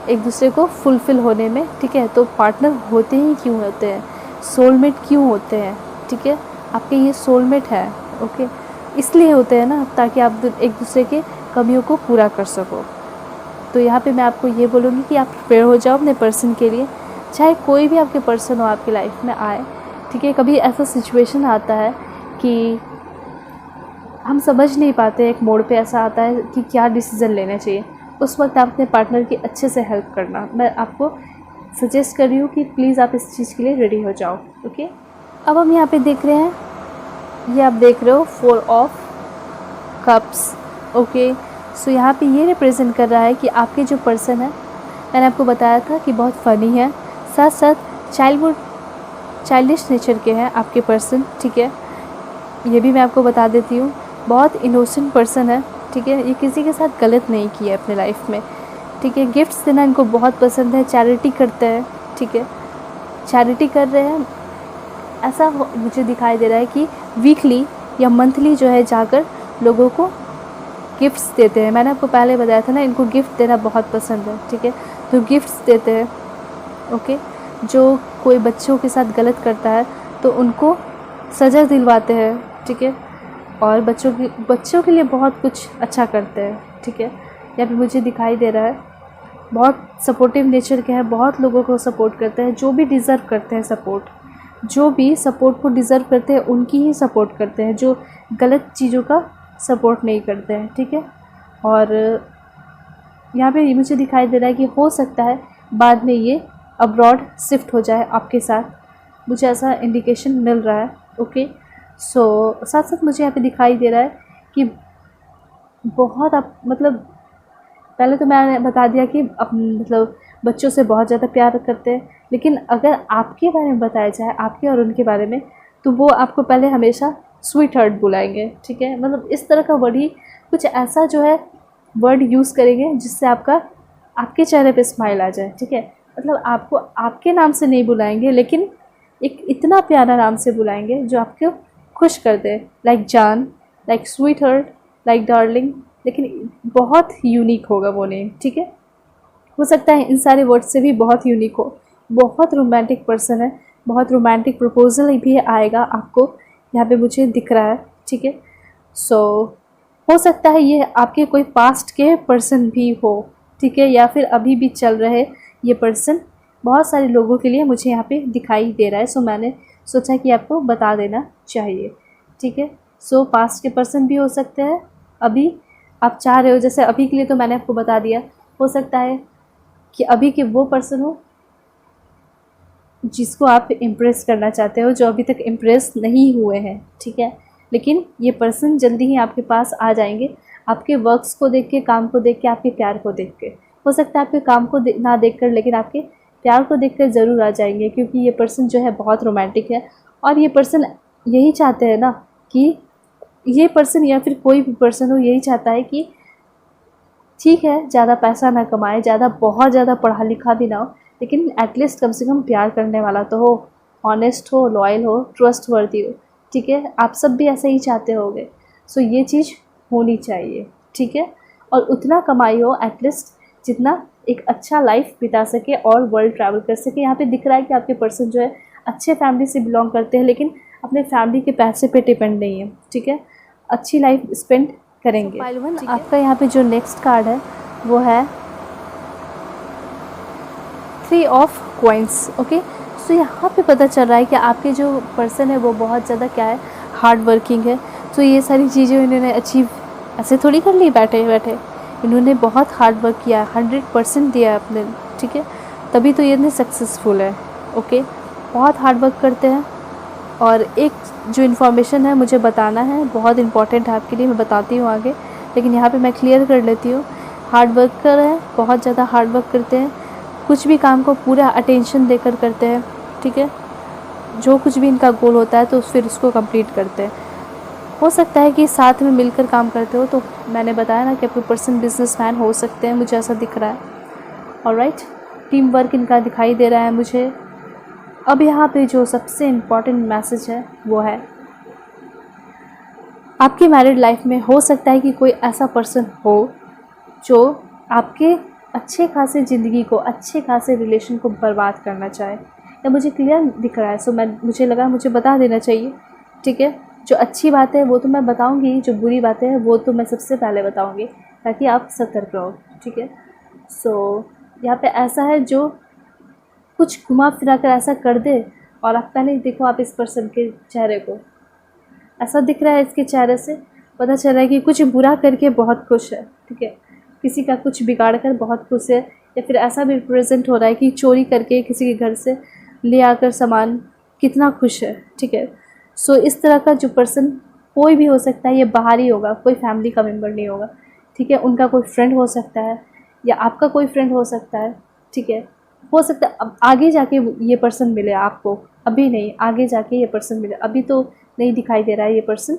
एक दूसरे को फुलफ़िल होने में, ठीक है। तो पार्टनर होते ही क्यों होते हैं, सोलमेट क्यों होते हैं, ठीक है। आपके ये सोलमेट है, ओके, इसलिए होते हैं ना, ताकि आप एक दूसरे के कमियों को पूरा कर सको। तो यहाँ पे मैं आपको ये बोलूँगी कि आप प्रिपेयर हो जाओ अपने पर्सन के लिए, चाहे कोई भी आपके पर्सन हो आपकी लाइफ में आए, ठीक है। कभी ऐसा सिचुएशन आता है कि हम समझ नहीं पाते, एक मोड़ पे ऐसा आता है कि क्या डिसीज़न लेना चाहिए, उस वक्त आप अपने पार्टनर की अच्छे से हेल्प करना। मैं आपको सजेस्ट कर रही हूँ कि प्लीज़ आप इस चीज़ के लिए रेडी हो जाओ, ओके। अब हम यहाँ पे देख रहे हैं, ये आप देख रहे हो 4 ऑफ कप्स, ओके। सो यहाँ पे ये रिप्रेजेंट कर रहा है कि आपके जो पर्सन है, मैंने आपको बताया था कि बहुत फ़नी है, साथ साथ चाइल्डिश नेचर के हैं आपके पर्सन, ठीक है। ये भी मैं आपको बता देती हूँ, बहुत इनोसेंट पर्सन है, ठीक है। ये किसी के साथ गलत नहीं किया अपने लाइफ में, ठीक है। गिफ्ट्स देना इनको बहुत पसंद है, चैरिटी करते हैं, ठीक है, चैरिटी कर रहे हैं। ऐसा मुझे दिखाई दे रहा है कि वीकली या मंथली जो है जाकर लोगों को गिफ्ट्स देते हैं। मैंने आपको पहले बताया था ना, इनको गिफ्ट देना बहुत पसंद है, ठीक है। तो गिफ्ट्स देते हैं, ओके। जो कोई बच्चों के साथ गलत करता है तो उनको सज़ा दिलवाते हैं, ठीक है। और बच्चों के लिए बहुत कुछ अच्छा करते हैं, ठीक है। यहाँ पे मुझे दिखाई दे रहा है, बहुत सपोर्टिव नेचर के हैं, बहुत लोगों को सपोर्ट करते हैं, जो भी डिज़र्व करते हैं सपोर्ट, जो भी सपोर्ट को डिज़र्व करते हैं उनकी ही सपोर्ट करते हैं, जो गलत चीज़ों का सपोर्ट नहीं करते हैं, ठीक है। और यहाँ पे मुझे दिखाई दे रहा है कि हो सकता है बाद में ये अब्रॉड शिफ्ट हो जाए आपके साथ, मुझे ऐसा इंडिकेशन मिल रहा है, ओके। सो साथ साथ मुझे यहाँ पे दिखाई दे रहा है कि बहुत आप मतलब, पहले तो मैंने बता दिया कि मतलब बच्चों से बहुत ज़्यादा प्यार करते हैं, लेकिन अगर आपके बारे में बताया जाए, आपके और उनके बारे में, तो वो आपको पहले हमेशा स्वीट हार्ट बुलाएंगे, ठीक है। मतलब इस तरह का वर्ड ही, कुछ ऐसा जो है वर्ड यूज़ करेंगे जिससे आपके चेहरे पे स्माइल आ जाए, ठीक है। मतलब आपको आपके नाम से नहीं बुलाएंगे, लेकिन एक इतना प्यारा नाम से बुलाएंगे जो आपको खुश कर दे, लाइक जान, like sweet heart, like darling, लेकिन बहुत यूनिक होगा वो नेम, ठीक है। हो सकता है इन सारे वर्ड से भी बहुत यूनिक हो, बहुत रोमांटिक पर्सन है, बहुत रोमांटिक प्रपोजल भी आएगा आपको, यहाँ पे मुझे दिख रहा है, ठीक है। सो हो सकता है ये आपके कोई पास्ट के पर्सन भी हो, ठीक है, या फिर अभी भी चल रहे ये पर्सन बहुत सारे लोगों के लिए मुझे यहाँ पे दिखाई दे रहा है। सो मैंने सोचा कि आपको बता देना चाहिए, ठीक है। सो पास्ट के पर्सन भी हो सकते हैं, अभी आप चाह रहे हो, जैसे अभी के लिए तो मैंने आपको बता दिया, हो सकता है कि अभी के वो पर्सन हो जिसको आप इम्प्रेस करना चाहते हो, जो अभी तक इम्प्रेस नहीं हुए हैं, ठीक है। लेकिन ये पर्सन जल्दी ही आपके पास आ जाएंगे, आपके वर्क्स को देख के, काम को देख के, आपके प्यार को देख के। हो सकता है आपके काम को ना देख कर, लेकिन आपके प्यार को देख कर ज़रूर आ जाएंगे, क्योंकि ये पर्सन जो है बहुत रोमांटिक है। और ये पर्सन यही चाहते हैं ना कि ये पर्सन या फिर कोई भी पर्सन हो, यही चाहता है कि ठीक है ज़्यादा पैसा ना कमाए, बहुत ज़्यादा पढ़ा लिखा भी ना हो, लेकिन एटलीस्ट कम से कम प्यार करने वाला तो हो, ऑनेस्ट हो, लॉयल हो, ट्रस्टवर्दी हो, ठीक है। आप सब भी ऐसे ही चाहते होगे। सो ये चीज़ होनी चाहिए, ठीक है। और उतना कमाई हो एटलीस्ट जितना एक अच्छा लाइफ बिता सके और वर्ल्ड ट्रैवल कर सके। यहाँ पे दिख रहा है कि आपके पर्सन जो है अच्छे फैमिली से बिलोंग करते हैं, लेकिन अपने फैमिली के पैसे पे डिपेंड नहीं है, ठीक है। अच्छी लाइफ स्पेंड करेंगे। फाइल 1 आपका यहाँ पे जो नेक्स्ट कार्ड है वो है 3 ऑफ कॉइंस, ओके। सो यहाँ पे पता चल रहा है कि आपके जो पर्सन है वो बहुत ज़्यादा क्या है, हार्ड वर्किंग है। तो ये सारी चीज़ें इन्होंने अचीव ऐसे थोड़ी कर ली बैठे बैठे, इन्होंने बहुत हार्ड वर्क किया, 100% दिया अपने, ठीक है, तभी तो ये इतने सक्सेसफुल है, ओके। बहुत हार्ड वर्क करते हैं। और एक जो इन्फॉर्मेशन है मुझे बताना है, बहुत इंपॉर्टेंट है आपके लिए, मैं बताती हूँ आगे, लेकिन यहाँ पे मैं क्लियर कर लेती हूँ। हार्ड वर्कर है, बहुत ज़्यादा हार्ड वर्क करते हैं, कुछ भी काम को पूरा अटेंशन देकर करते हैं, ठीक है। जो कुछ भी इनका गोल होता है तो फिर उसको कंप्लीट करते हैं। हो सकता है कि साथ में मिलकर काम करते हो, तो मैंने बताया ना कि आपके पर्सन बिजनेसमैन हो सकते हैं, मुझे ऐसा दिख रहा है, ऑलराइट। टीम वर्क इनका दिखाई दे रहा है मुझे। अब यहाँ पे जो सबसे इम्पॉर्टेंट मैसेज है वो है, आपकी मैरिड लाइफ में हो सकता है कि कोई ऐसा पर्सन हो जो आपके अच्छे खासे ज़िंदगी को, अच्छे खासे रिलेशन को बर्बाद करना चाहे। या मुझे क्लियर दिख रहा है, सो मुझे लगा मुझे बता देना चाहिए, ठीक है। जो अच्छी बात है वो तो मैं बताऊंगी, जो बुरी बातें हैं वो तो मैं सबसे पहले बताऊंगी, ताकि आप सतर्क रहो, ठीक है। सो यहाँ पे ऐसा है जो कुछ घुमा फिरा कर ऐसा कर दे, और आप पहले ही देखो, आप इस पर्सन के चेहरे को, ऐसा दिख रहा है इसके चेहरे से, पता चल रहा है कि कुछ बुरा करके बहुत खुश है, ठीक है। किसी का कुछ बिगाड़ कर बहुत खुश है, या फिर ऐसा भी रिप्रेजेंट हो रहा है कि चोरी करके किसी के घर से ले आकर सामान कितना खुश है, ठीक है। सो इस तरह का जो पर्सन कोई भी हो सकता है, ये बाहरी होगा, कोई फैमिली का मेम्बर नहीं होगा, ठीक है। उनका कोई फ्रेंड हो सकता है, या आपका कोई फ्रेंड हो सकता है, ठीक है। हो सकता है अब आगे जाके ये पर्सन मिले आपको, अभी नहीं, आगे जाके ये पर्सन मिले, अभी तो नहीं दिखाई दे रहा है ये पर्सन,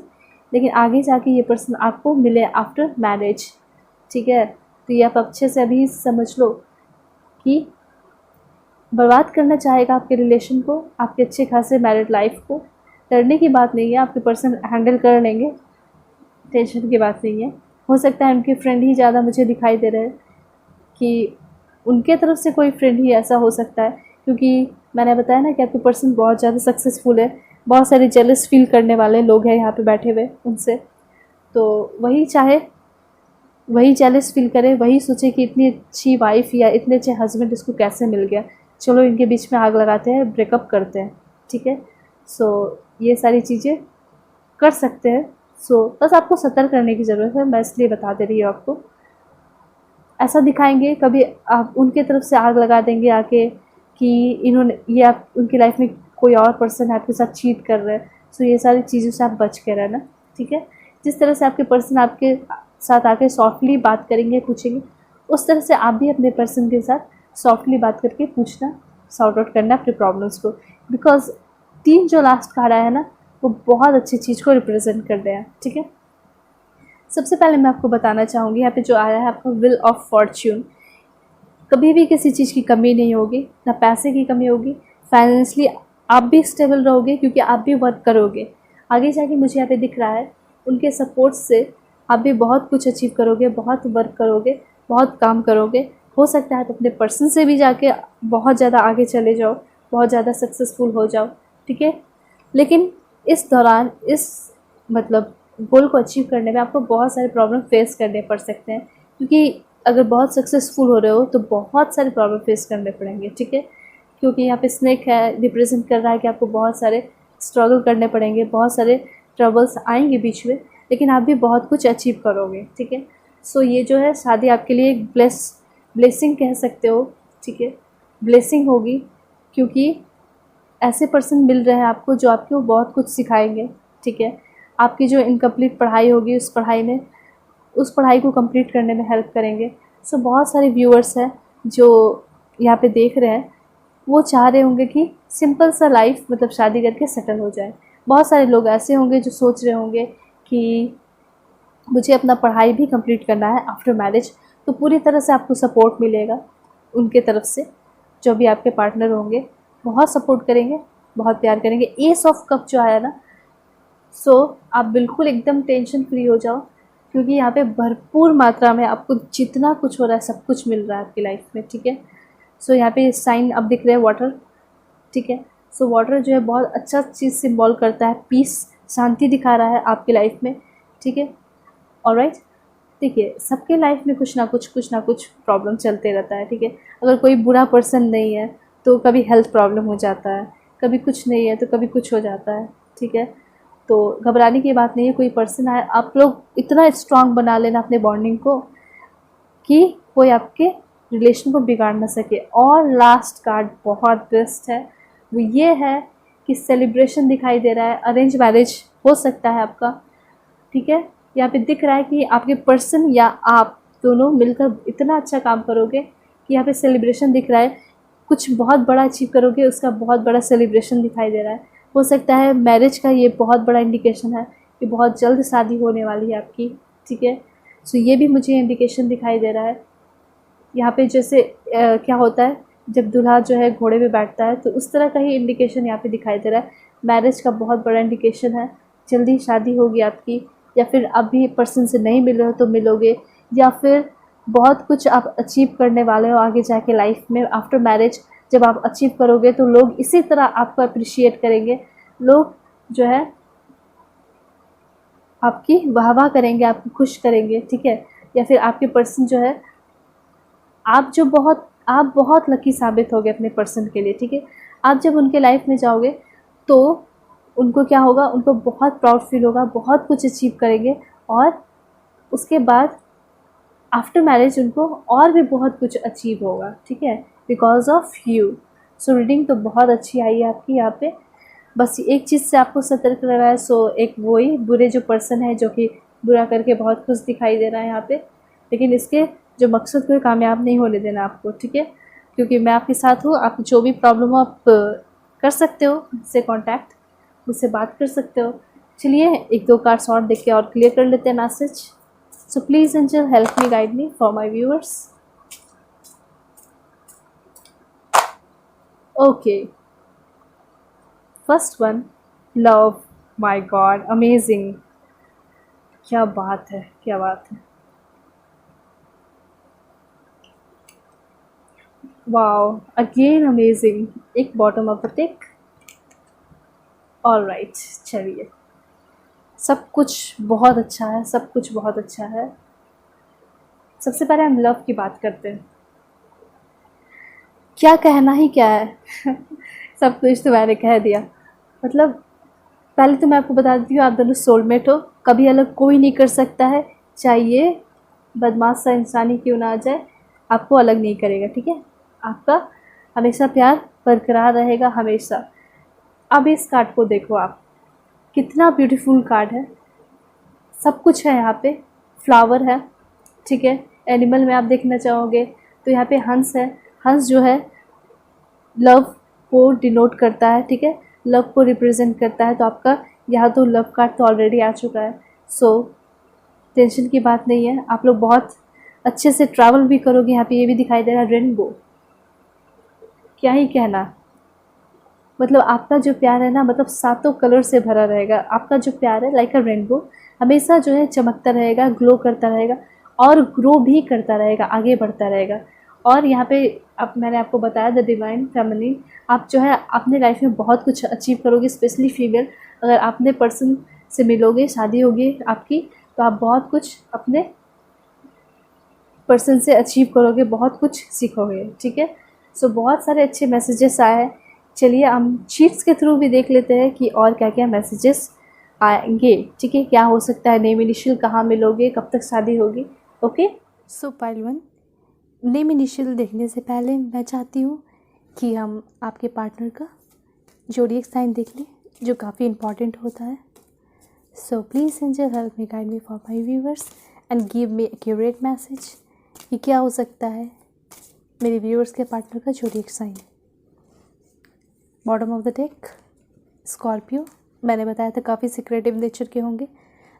लेकिन आगे जाके ये पर्सन आपको मिले आफ्टर मैरिज, ठीक है। तो ये आप अच्छे से अभी समझ लो कि बर्बाद करना चाहेगा आपके रिलेशन को, आपके अच्छे खासे मैरिड लाइफ को। डरने की बात नहीं है, आपके पर्सन हैंडल कर लेंगे, टेंशन की बात नहीं है। हो सकता है उनके फ्रेंड ही ज़्यादा मुझे दिखाई दे रहे हैं, कि उनके तरफ से कोई फ्रेंड ही ऐसा हो सकता है, क्योंकि मैंने बताया ना कि आपके पर्सन बहुत ज़्यादा सक्सेसफुल है, बहुत सारे जेलस फील करने वाले लोग हैं यहाँ पे बैठे हुए उनसे, तो वही चाहे वही जेलस फील करे, वही सोचे कि इतनी अच्छी वाइफ या इतने अच्छे हस्बैंड इसको कैसे मिल गया, चलो इनके बीच में आग लगाते हैं, ब्रेकअप करते हैं, ठीक है। सो ये सारी चीज़ें कर सकते हैं। सो बस आपको सतर्क रहने की ज़रूरत है, मैं इसलिए बता दे रही हूँ आपको। ऐसा दिखाएंगे, कभी आप उनके तरफ से आग लगा देंगे आके कि इन्होंने, ये आप उनकी लाइफ में कोई और पर्सन है आपके साथ चीट कर रहा है। सो ये सारी चीज़ों से आप बच के रहना, ठीक है। जिस तरह से आपके पर्सन आपके साथ आके सॉफ्टली बात करेंगे, पूछेंगे, उस तरह से आप भी अपने पर्सन के साथ सॉफ्टली बात करके पूछना, सॉर्ट आउट करना अपने प्रॉब्लम्स को। बिकॉज 3 जो लास्ट कार्ड आया है ना, वो बहुत अच्छी चीज़ को रिप्रेजेंट कर रहे हैं, ठीक है। सबसे पहले मैं आपको बताना चाहूँगी, यहाँ पे जो आया है आपका व्हील ऑफ फॉर्च्यून। कभी भी किसी चीज़ की कमी नहीं होगी, ना पैसे की कमी होगी, फाइनेंशियली आप भी स्टेबल रहोगे, क्योंकि आप भी वर्क करोगे। आगे जाके मुझे यहाँ पे दिख रहा है उनके सपोर्ट से आप भी बहुत कुछ अचीव करोगे, बहुत वर्क करोगे, बहुत काम करोगे। हो सकता है तो अपने पर्सन से भी जाके बहुत ज़्यादा आगे चले जाओ, बहुत ज़्यादा सक्सेसफुल हो जाओ, ठीक है। लेकिन इस दौरान इस मतलब गोल को अचीव करने में आपको बहुत सारे प्रॉब्लम फेस करने पड़ सकते हैं, क्योंकि अगर बहुत सक्सेसफुल हो रहे हो तो बहुत सारे प्रॉब्लम फेस करने पड़ेंगे, ठीक है। क्योंकि यहाँ पे स्नेक है, रिप्रेजेंट कर रहा है कि आपको बहुत सारे स्ट्रगल करने पड़ेंगे, बहुत सारे ट्रबल्स आएंगे बीच में, लेकिन आप भी बहुत कुछ अचीव करोगे, ठीक है। सो ये जो है शादी आपके लिए एक ब्लेसिंग कह सकते हो, ठीक है। ब्लेसिंग होगी, क्योंकि ऐसे पर्सन मिल रहे हैं आपको जो आपको बहुत कुछ सिखाएंगे, ठीक है। आपकी जो इनकम्प्लीट पढ़ाई होगी, उस पढ़ाई को कंप्लीट करने में हेल्प करेंगे। सो बहुत सारे व्यूअर्स हैं जो यहाँ पे देख रहे हैं, वो चाह रहे होंगे कि सिंपल सा लाइफ मतलब शादी करके सेटल हो जाए। बहुत सारे लोग ऐसे होंगे जो सोच रहे होंगे कि मुझे अपना पढ़ाई भी कंप्लीट करना है आफ्टर मैरिज, तो पूरी तरह से आपको सपोर्ट मिलेगा उनके तरफ से। जो भी आपके पार्टनर होंगे बहुत सपोर्ट करेंगे, बहुत प्यार करेंगे। एस ऑफ कप जो आया ना, सो आप बिल्कुल एकदम टेंशन फ्री हो जाओ, क्योंकि यहाँ पे भरपूर मात्रा में आपको जितना कुछ हो रहा है सब कुछ मिल रहा है आपकी लाइफ में, ठीक है। सो यहाँ पे साइन अब दिख रहे हैं वाटर, ठीक है। सो वाटर जो है बहुत अच्छा चीज़ सिम्बॉल करता है, पीस, शांति दिखा रहा है आपकी लाइफ में, ठीक है। ऑलराइट, देखिए सबके लाइफ में कुछ ना कुछ प्रॉब्लम चलते रहता है, ठीक है। अगर कोई बुरा पर्सन नहीं है तो कभी हेल्थ प्रॉब्लम हो जाता है, कभी कुछ नहीं है तो कभी कुछ हो जाता है, ठीक है। तो घबराने की बात नहीं है, कोई पर्सन आए, आप लोग इतना स्ट्रांग बना लेना अपने बॉन्डिंग को कि कोई आपके रिलेशन को बिगाड़ ना सके। और लास्ट कार्ड बहुत बेस्ट है, वो ये है कि सेलिब्रेशन दिखाई दे रहा है, अरेंज मैरिज हो सकता है आपका, ठीक है। यहाँ पे दिख रहा है कि आपके पर्सन या आप दोनों मिलकर इतना अच्छा काम करोगे कि यहाँ पे सेलिब्रेशन दिख रहा है, कुछ बहुत बड़ा अचीव करोगे, उसका बहुत बड़ा सेलिब्रेशन दिखाई दे रहा है। हो सकता है मैरिज का ये बहुत बड़ा इंडिकेशन है कि बहुत जल्द शादी होने वाली है आपकी, ठीक है। सो ये भी मुझे इंडिकेशन दिखाई दे रहा है। यहाँ पे जैसे क्या होता है जब दूल्हा जो है घोड़े पे बैठता है, तो उस तरह का ही इंडिकेशन यहाँ पे दिखाई दे रहा है। मैरिज का बहुत बड़ा इंडिकेशन है। जल्दी शादी होगी आपकी, या फिर अभी पर्सन से नहीं मिल रहे हो तो मिलोगे, या फिर बहुत कुछ आप अचीव करने वाले हो आगे जाके लाइफ में। आफ्टर मैरिज जब आप अचीव करोगे तो लोग इसी तरह आपको अप्रिशिएट करेंगे। लोग जो है आपकी वाह-वाह करेंगे, आपको खुश करेंगे, ठीक है? या फिर आपके पर्सन जो है, आप बहुत लकी साबित होगे अपने पर्सन के लिए, ठीक है? आप जब उनके लाइफ में जाओगे तो उनको क्या होगा, उनको बहुत प्राउड फील होगा, बहुत कुछ अचीव करेंगे, और उसके बाद आफ्टर मैरिज उनको और भी बहुत कुछ अचीव होगा, ठीक है? Because of you. So reading तो बहुत अच्छी आई है आपकी यहाँ पे। बस एक चीज़ से आपको सतर्क रहना है। सो एक वही बुरे जो पर्सन है जो कि बुरा करके बहुत खुश दिखाई दे रहा है यहाँ पे, लेकिन इसके जो मकसद को कामयाब नहीं होने देना आपको, ठीक है? क्योंकि मैं आपके साथ हूँ। आपकी जो भी प्रॉब्लम हो आप कर सकते हो मुझसे कांटेक्ट, मुझसे बात कर सकते हो। चलिए एक दो कार्ड्स और देख के और क्लियर कर लेते हैं message. So please angel help me, guide me for my viewers. Okay, first one, love. My God, amazing, क्या बात है, क्या बात है। वाओ, अगेन अमेजिंग, एक bottom of the tick. All right, चलिए सब कुछ बहुत अच्छा है, सब कुछ बहुत अच्छा है। सबसे पहले हम लव की बात करते हैं। क्या कहना ही क्या है सब कुछ तो मैंने कह दिया। मतलब पहले तो मैं आपको बता देती हूँ, आप दोनों सोलमेट हो, कभी अलग कोई नहीं कर सकता है। चाहे ये बदमाश सा इंसान ही क्यों ना आ जाए, आपको अलग नहीं करेगा, ठीक है? आपका हमेशा प्यार बरकरार रहेगा, हमेशा। अब इस कार्ड को देखो आप, कितना ब्यूटीफुल कार्ड है। सब कुछ है यहाँ पे, फ्लावर है, ठीक है? एनिमल में आप देखना चाहोगे तो यहाँ पे हंस है। हंस जो है लव को डिनोट करता है, ठीक है? लव को रिप्रेजेंट करता है। तो आपका यहाँ तो लव कार्ड तो ऑलरेडी आ चुका है। सो टेंशन की बात नहीं है, आप लोग बहुत अच्छे से ट्रैवल भी करोगे। यहाँ पे ये भी दिखाई दे रहा है रेनबो, क्या ही कहना। मतलब आपका जो प्यार है ना, मतलब सातों कलर से भरा रहेगा। आपका जो प्यार है लाइक अ रेनबो, हमेशा जो है चमकता रहेगा, ग्लो करता रहेगा, और ग्रो भी करता रहेगा, आगे बढ़ता रहेगा। और यहाँ पे अब मैंने आपको बताया द डिवाइन फेमिनिन, आप जो है अपने लाइफ में बहुत कुछ अचीव करोगे, स्पेशली फीमेल। अगर आपने पर्सन से मिलोगे, शादी होगी आपकी, तो आप बहुत कुछ अपने पर्सन से अचीव करोगे, बहुत कुछ सीखोगे, ठीक है? सो बहुत सारे अच्छे मैसेजेस आए हैं। चलिए हम शीट्स के थ्रू भी देख लेते हैं कि और क्या क्या मैसेजेस आएंगे, ठीक है? क्या हो सकता है, नेम इनिशियल, कहाँ मिलोगे, कब तक शादी होगी। ओके, सो पाइल वन, नेम इनिशियल देखने से पहले मैं चाहती हूँ कि हम आपके पार्टनर का ज़ोडिएक साइन देख लें, जो काफ़ी इम्पॉर्टेंट होता है। सो please angel help me, guide me for my viewers and give me accurate message कि क्या हो सकता है मेरे व्यूअर्स के पार्टनर का zodiac sign. Bottom of the deck, Scorpio. मैंने बताया था काफ़ी सिक्रेटिव नेचर के होंगे,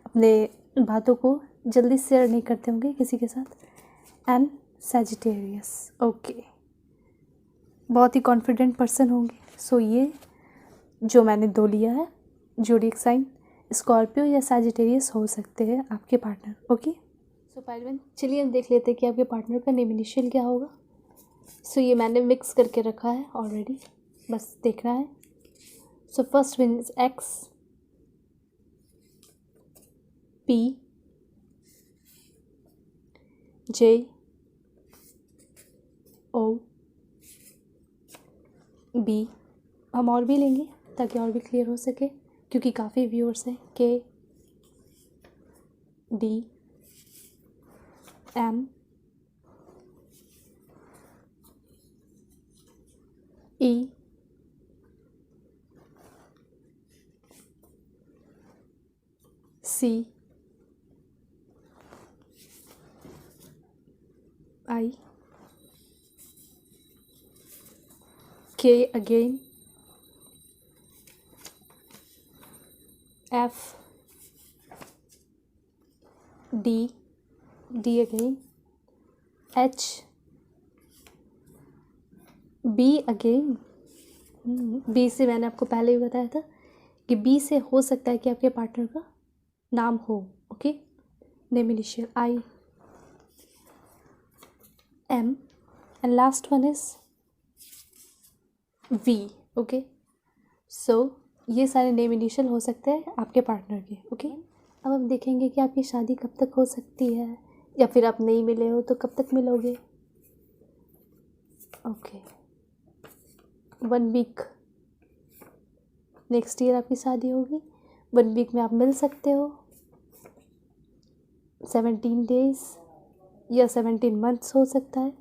अपने बातों को जल्दी शेयर नहीं करते होंगे किसी के साथ। एंड सैजिटेरियस, ओके, बहुत ही कॉन्फिडेंट पर्सन होंगे। सो ये जो मैंने दो लिया है ज़ोडिएक साइन, स्कॉर्पियो या सैजिटेरियस हो सकते हैं आपके पार्टनर। ओके, सो पाइलवन, चलिए हम देख लेते हैं कि आपके पार्टनर का नेम इनिशियल क्या होगा। सो ये मैंने मिक्स करके रखा है ऑलरेडी, बस देखना है। So first one is X, P, J, O, B. हम और भी लेंगे ताकि और भी क्लियर हो सके, क्योंकि काफ़ी व्यूअर्स हैं। के, D, M, E, C, I, K again, F, D, D again, H, B again, B से मैंने आपको पहले भी बताया था कि बी से हो सकता है कि आपके पार्टनर का नाम हो। Okay, name initial I M and last one is V. Okay, so ये सारे नेम इनिशियल हो सकते हैं आपके पार्टनर के। ओके, अब हम देखेंगे कि आपकी शादी कब तक हो सकती है, या फिर आप नहीं मिले हो तो कब तक मिलोगे। ओके, 1 वीक नेक्स्ट ईयर आपकी शादी होगी। 1 वीक में आप मिल सकते हो। 17 डेज या 17 मंथ्स हो सकता है।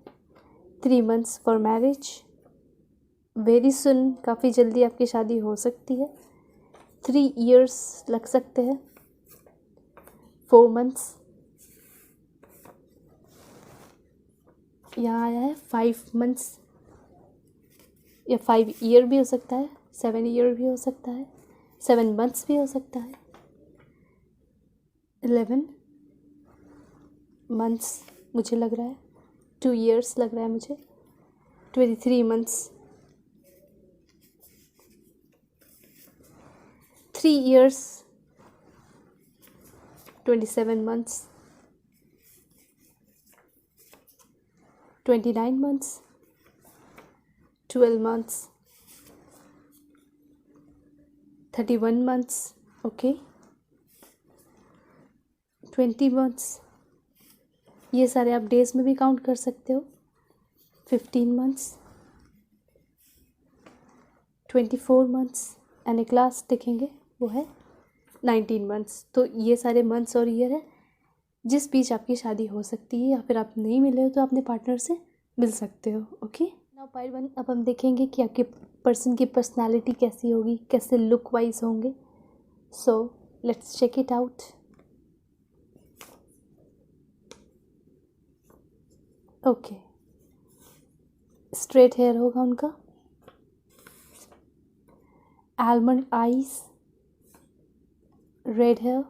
3 months for marriage. Very soon, काफ़ी जल्दी आपकी शादी हो सकती है। 3 इयर्स लग सकते हैं। 4 मंथ्स, यहाँ आया है 5 मंथ्स या 5 ईयर भी हो सकता है, 7 ईयर भी हो सकता है, 7 मंथ्स भी हो सकता है, 11 मंथ्स मुझे लग रहा है, 2 इयर्स लग रहा है मुझे, 23 months, 3 years, 27 months, 29 months, 12 months, 31 months, okay, 20 months, ये सारे आप डेज में भी काउंट कर सकते हो। 15 months, 24 months एंड एक लास्ट देखेंगे वो है 19 months। तो ये सारे मंथ्स और ईयर है जिस बीच आपकी शादी हो सकती है, या फिर आप नहीं मिले हो तो अपने पार्टनर से मिल सकते हो। ओके, नाउ पार्ट 1, अब हम देखेंगे कि आपके पर्सन की पर्सनालिटी कैसी होगी, कैसे लुक वाइज होंगे। So let's check it out. Okay, straight hair होगा उनका, almond eyes, red hair,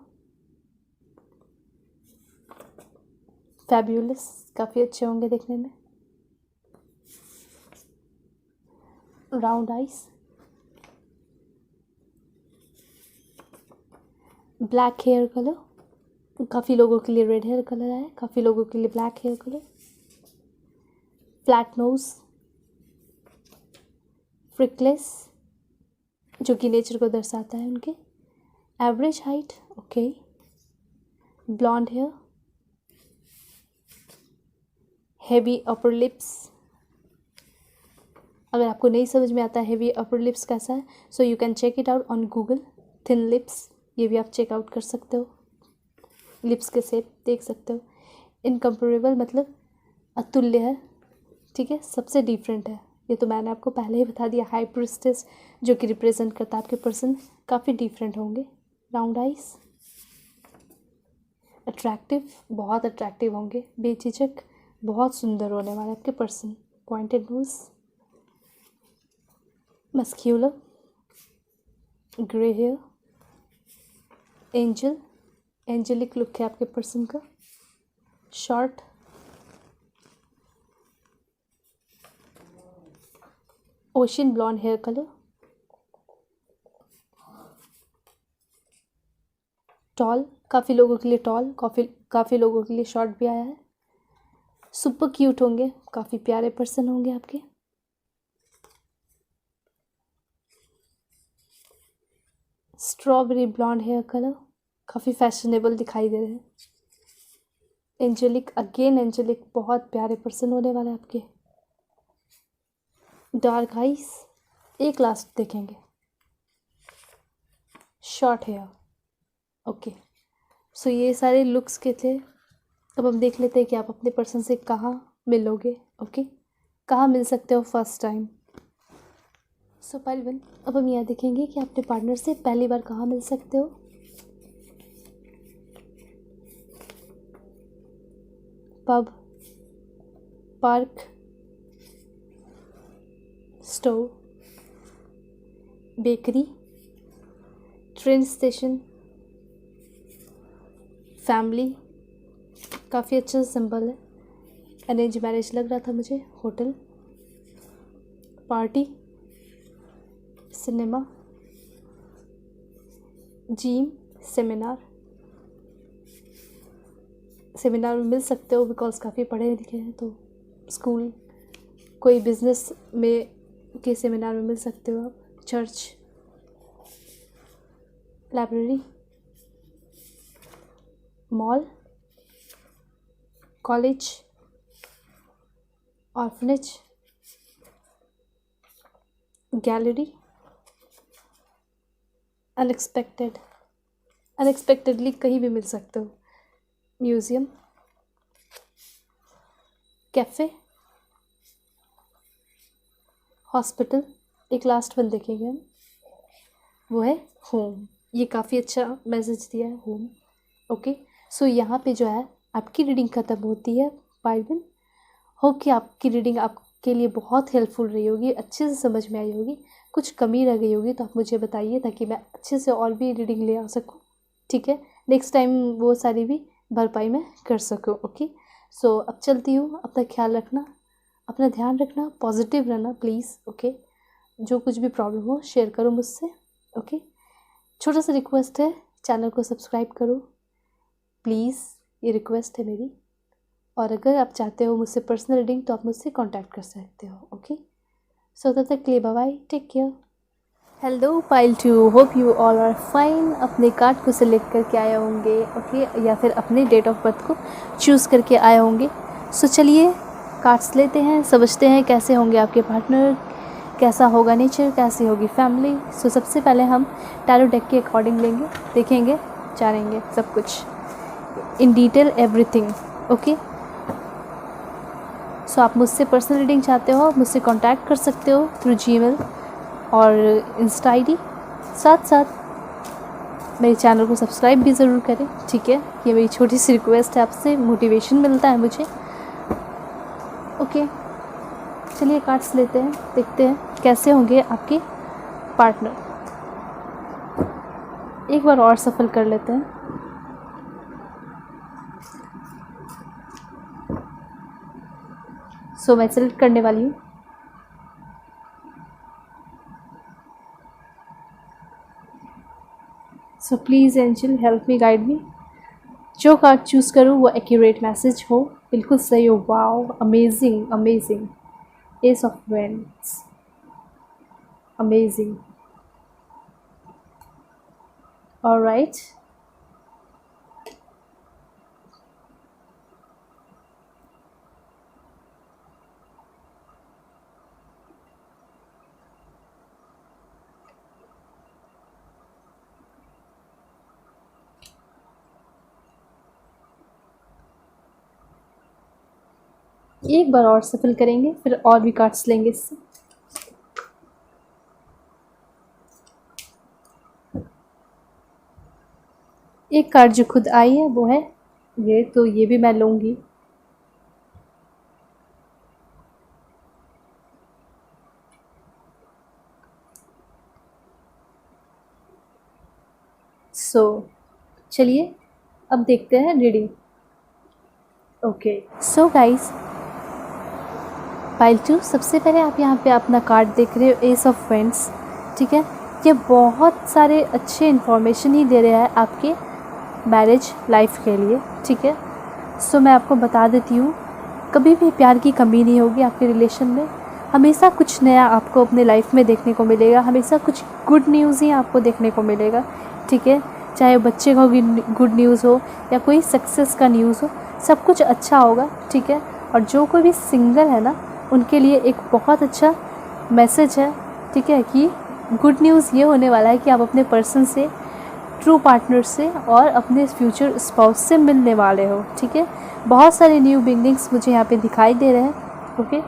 fabulous, काफ़ी अच्छे होंगे देखने में, round eyes, black hair colour, काफ़ी लोगों के लिए रेड हेयर कलर है, काफ़ी लोगों के लिए black hair colour, flat nose, freckles जो कि नेचर को दर्शाता है उनके, average height, okay, blonde hair, heavy upper lips. अगर आपको नहीं समझ में आता है हेवी अपर लिप्स कैसा है, so you can check it out on Google. Thin lips, ये भी आप चेक आउट कर सकते हो, लिप्स के शेप देख सकते हो। इनकम्पेरेबल मतलब अतुल्य है, ठीक है, सबसे डिफरेंट है। ये तो मैंने आपको पहले ही बता दिया। हाई प्रिस्टेस जो कि रिप्रेजेंट करता है आपके पर्सन, काफ़ी डिफरेंट होंगे। राउंड आइज, अट्रैक्टिव, बहुत अट्रैक्टिव होंगे, बेझिझक बहुत सुंदर होने वाले आपके person. Pointed nose, muscular, grey hair, angel, angelic look है आपके पर्सन का, short, ocean blonde hair colour, tall, काफ़ी लोगों के लिए टॉल, काफ़ी लोगों के लिए शॉर्ट भी आया है। सुपर क्यूट होंगे, काफ़ी प्यारे पर्सन होंगे आपके। स्ट्रॉबेरी ब्लॉन्ड हेयर कलर, काफ़ी फैशनेबल दिखाई दे रहे हैं। एंजेलिक, अगेन एंजेलिक, बहुत प्यारे पर्सन होने वाले आपके। डार्क आइज, एक लास्ट देखेंगे, शॉर्ट हेयर, ओके। सो ये सारे लुक्स के थे। अब हम देख लेते हैं कि आप अपने पर्सन से कहाँ मिलोगे। ओके, कहाँ मिल सकते हो फर्स्ट टाइम। सो पार्ट 1, अब हम यहाँ देखेंगे कि अपने पार्टनर से पहली बार कहाँ मिल सकते हो। Pub, park, stove, bakery, train station, family, काफ़ी अच्छा सिंबल है। अरेंज मैरिज लग रहा था मुझे, hotel, party, cinema, gym, seminar. Seminar में मिल सकते हो बिकॉज काफ़ी पढ़े लिखे हैं, तो स्कूल, कोई बिजनेस में के सेमिनार में मिल सकते हो आप। Church, library, mall, college, orphanage, gallery, unexpectedly कहीं भी मिल सकते हो। म्यूज़ियम, कैफ़े, हॉस्पिटल, एक लास्ट वन देखेंगे हम, वो है होम। ये काफ़ी अच्छा मैसेज दिया है, होम। ओके, सो यहाँ पे जो है आपकी रीडिंग ख़त्म होती है पाइल वन। होप कि आपकी रीडिंग आपके लिए बहुत हेल्पफुल रही होगी, अच्छे से समझ में आई होगी। कुछ कमी रह गई होगी तो आप मुझे बताइए ताकि मैं अच्छे से और भी रीडिंग ले आ सकूँ, ठीक है। नेक्स्ट टाइम वो सारी भी भरपाई मैं कर सकूँ। ओके, सो अब चलती हूँ। अपना ख्याल रखना, अपना ध्यान रखना, पॉजिटिव रहना प्लीज़। ओके, जो कुछ भी प्रॉब्लम हो शेयर करो मुझसे। ओके, छोटा सा रिक्वेस्ट है, चैनल को सब्सक्राइब करो प्लीज़, ये रिक्वेस्ट है मेरी। और अगर आप चाहते हो मुझसे पर्सनल रीडिंग तो आप मुझसे कांटेक्ट कर सकते हो। ओके, सो तब तक के लिए bye bye, take care. Hello pile 2, hope you all are fine. अपने कार्ड को सिलेक्ट करके आए होंगे, ओके, या फिर अपने डेट ऑफ बर्थ को चूज़ करके आए होंगे। सो चलिए कार्ड्स लेते हैं, समझते हैं कैसे होंगे आपके पार्टनर, कैसा होगा नेचर, कैसी होगी फैमिली। सो सबसे पहले हम टैरो डेक के अकॉर्डिंग लेंगे, देखेंगे, जानेंगे सब कुछ इन डिटेल, एवरीथिंग। ओके, सो आप मुझसे पर्सनल रीडिंग चाहते हो, मुझसे कांटेक्ट कर सकते हो थ्रू जीमेल और इंस्टा आईडी। साथ साथ मेरे चैनल को सब्सक्राइब भी ज़रूर करें, ठीक है। ये मेरी छोटी सी रिक्वेस्ट है आपसे, मोटिवेशन मिलता है मुझे। ओके, चलिए कार्ड्स लेते हैं, देखते हैं कैसे होंगे आपके पार्टनर। एक बार और सफल कर लेते हैं। सो मैं सेलेक्ट करने वाली हूँ। सो please angel help me, guide मी। जो कार्ड चूज़ करूँ वो एक्यूरेट मैसेज हो, बिल्कुल सही हो। Wow, amazing amazing. S of vends, amazing. Alright, एक बार और सफल करेंगे, फिर और भी कार्ड्स लेंगे इससे। एक कार्ड जो खुद आई है वो है ये, तो ये भी मैं लूँगी। सो चलिए अब देखते हैं reading. Okay, so guys, pile 2, सबसे पहले आप यहाँ पे अपना कार्ड देख रहे हो, एस ऑफ वेंड्स, ठीक है। ये बहुत सारे अच्छे इन्फॉर्मेशन ही दे रहा है आपके मैरिज लाइफ के लिए, ठीक है। सो मैं आपको बता देती हूँ, कभी भी प्यार की कमी नहीं होगी आपके रिलेशन में। हमेशा कुछ नया आपको अपने लाइफ में देखने को मिलेगा, हमेशा कुछ गुड न्यूज़ ही आपको देखने को मिलेगा, ठीक है। चाहे बच्चे का गुड न्यूज़ हो या कोई सक्सेस का न्यूज़ हो, सब कुछ अच्छा होगा, ठीक है। और जो कोई भी सिंगल है ना, उनके लिए एक बहुत अच्छा मैसेज है, ठीक है, कि गुड न्यूज़ ये होने वाला है कि आप अपने पर्सन से, ट्रू पार्टनर से और अपने फ्यूचर स्पाउस से मिलने वाले हो, ठीक है। बहुत सारे न्यू बिगनिंग्स मुझे यहाँ पे दिखाई दे रहे हैं। ओके,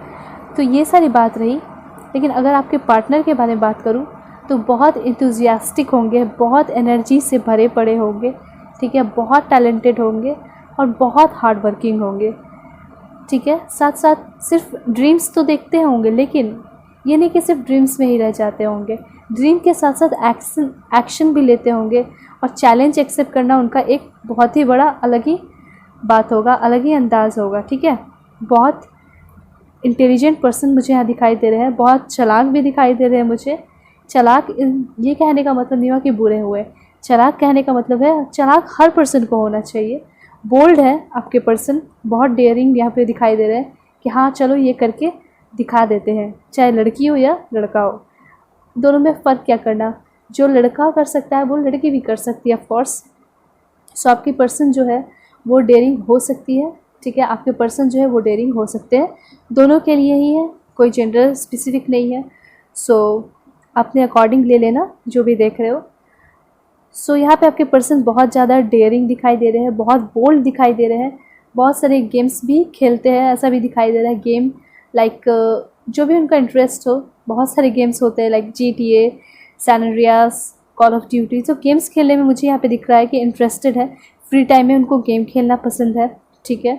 तो ये सारी बात रही। लेकिन अगर आपके पार्टनर के बारे में बात करूँ तो बहुत इंथुजियास्टिक होंगे, बहुत एनर्जी से भरे पड़े होंगे, ठीक है, बहुत टैलेंटेड होंगे और बहुत हार्ड वर्किंग होंगे, ठीक है। साथ साथ सिर्फ ड्रीम्स तो देखते होंगे, लेकिन ये नहीं कि सिर्फ ड्रीम्स में ही रह जाते होंगे। ड्रीम के साथ साथ एक्शन भी लेते होंगे और चैलेंज एक्सेप्ट करना उनका एक बहुत ही बड़ा अलग ही बात होगा, अलग ही अंदाज़ होगा, ठीक है। बहुत इंटेलिजेंट पर्सन मुझे यहाँ दिखाई दे रहे हैं, बहुत चालाक भी दिखाई दे रहे हैं मुझे। चालाक ये कहने का मतलब नहीं हुआ कि बुरे हुए, चालाक कहने का मतलब है चालाक हर पर्सन को होना चाहिए। बोल्ड है आपके पर्सन, बहुत डेयरिंग यहाँ पे दिखाई दे रहे हैं कि हाँ चलो ये करके दिखा देते हैं, चाहे लड़की हो या लड़का हो, दोनों में फ़र्क क्या करना। जो लड़का कर सकता है वो लड़की भी कर सकती है ऑफ कोर्स। सो आपकी पर्सन जो है वो डेयरिंग हो सकती है, ठीक है, आपके पर्सन जो है वो डेयरिंग हो सकते हैं, दोनों के लिए ही है, कोई जेंडर स्पेसिफिक नहीं है। सो अपने अकॉर्डिंग ले लेना जो भी देख रहे हो। सो यहाँ पे आपके पर्सन बहुत ज़्यादा डेयरिंग दिखाई दे रहे हैं, बहुत बोल्ड दिखाई दे रहे हैं, बहुत सारे गेम्स भी खेलते हैं ऐसा भी दिखाई दे रहा है। गेम लाइक जो भी उनका इंटरेस्ट हो, बहुत सारे गेम्स होते हैं like GTA, San Andreas, Call of Duty. तो गेम्स खेलने में मुझे यहाँ पे दिख रहा है कि इंटरेस्टेड है, फ्री टाइम में उनको गेम खेलना पसंद है, ठीक है।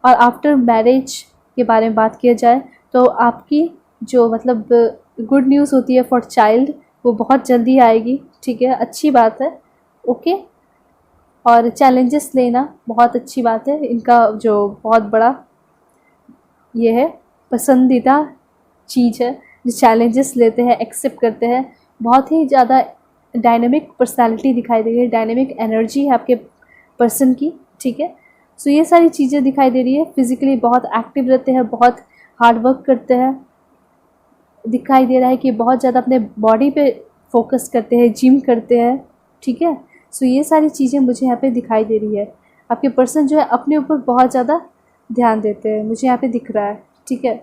और आफ्टर मैरिज के बारे में बात किया जाए तो आपकी जो मतलब गुड न्यूज़ होती है फॉर चाइल्ड वो बहुत जल्दी आएगी, ठीक है, अच्छी बात है, ओके। और चैलेंजेस लेना बहुत अच्छी बात है, इनका जो बहुत बड़ा ये है पसंदीदा चीज़ है, जो चैलेंजेस लेते हैं, एक्सेप्ट करते हैं। बहुत ही ज़्यादा डायनेमिक पर्सनालिटी दिखाई दे रही है, डायनेमिक एनर्जी है आपके पर्सन की, ठीक है। सो ये सारी चीज़ें दिखाई दे रही है। फिज़िकली बहुत एक्टिव रहते हैं, बहुत हार्ड वर्क करते हैं, दिखाई दे रहा है कि बहुत ज़्यादा अपने बॉडी पे फोकस करते हैं, जिम करते हैं, ठीक है। सो ये सारी चीज़ें मुझे यहाँ पे दिखाई दे रही है। आपके पर्सन जो है अपने ऊपर बहुत ज़्यादा ध्यान देते हैं, मुझे यहाँ पे दिख रहा है, ठीक है,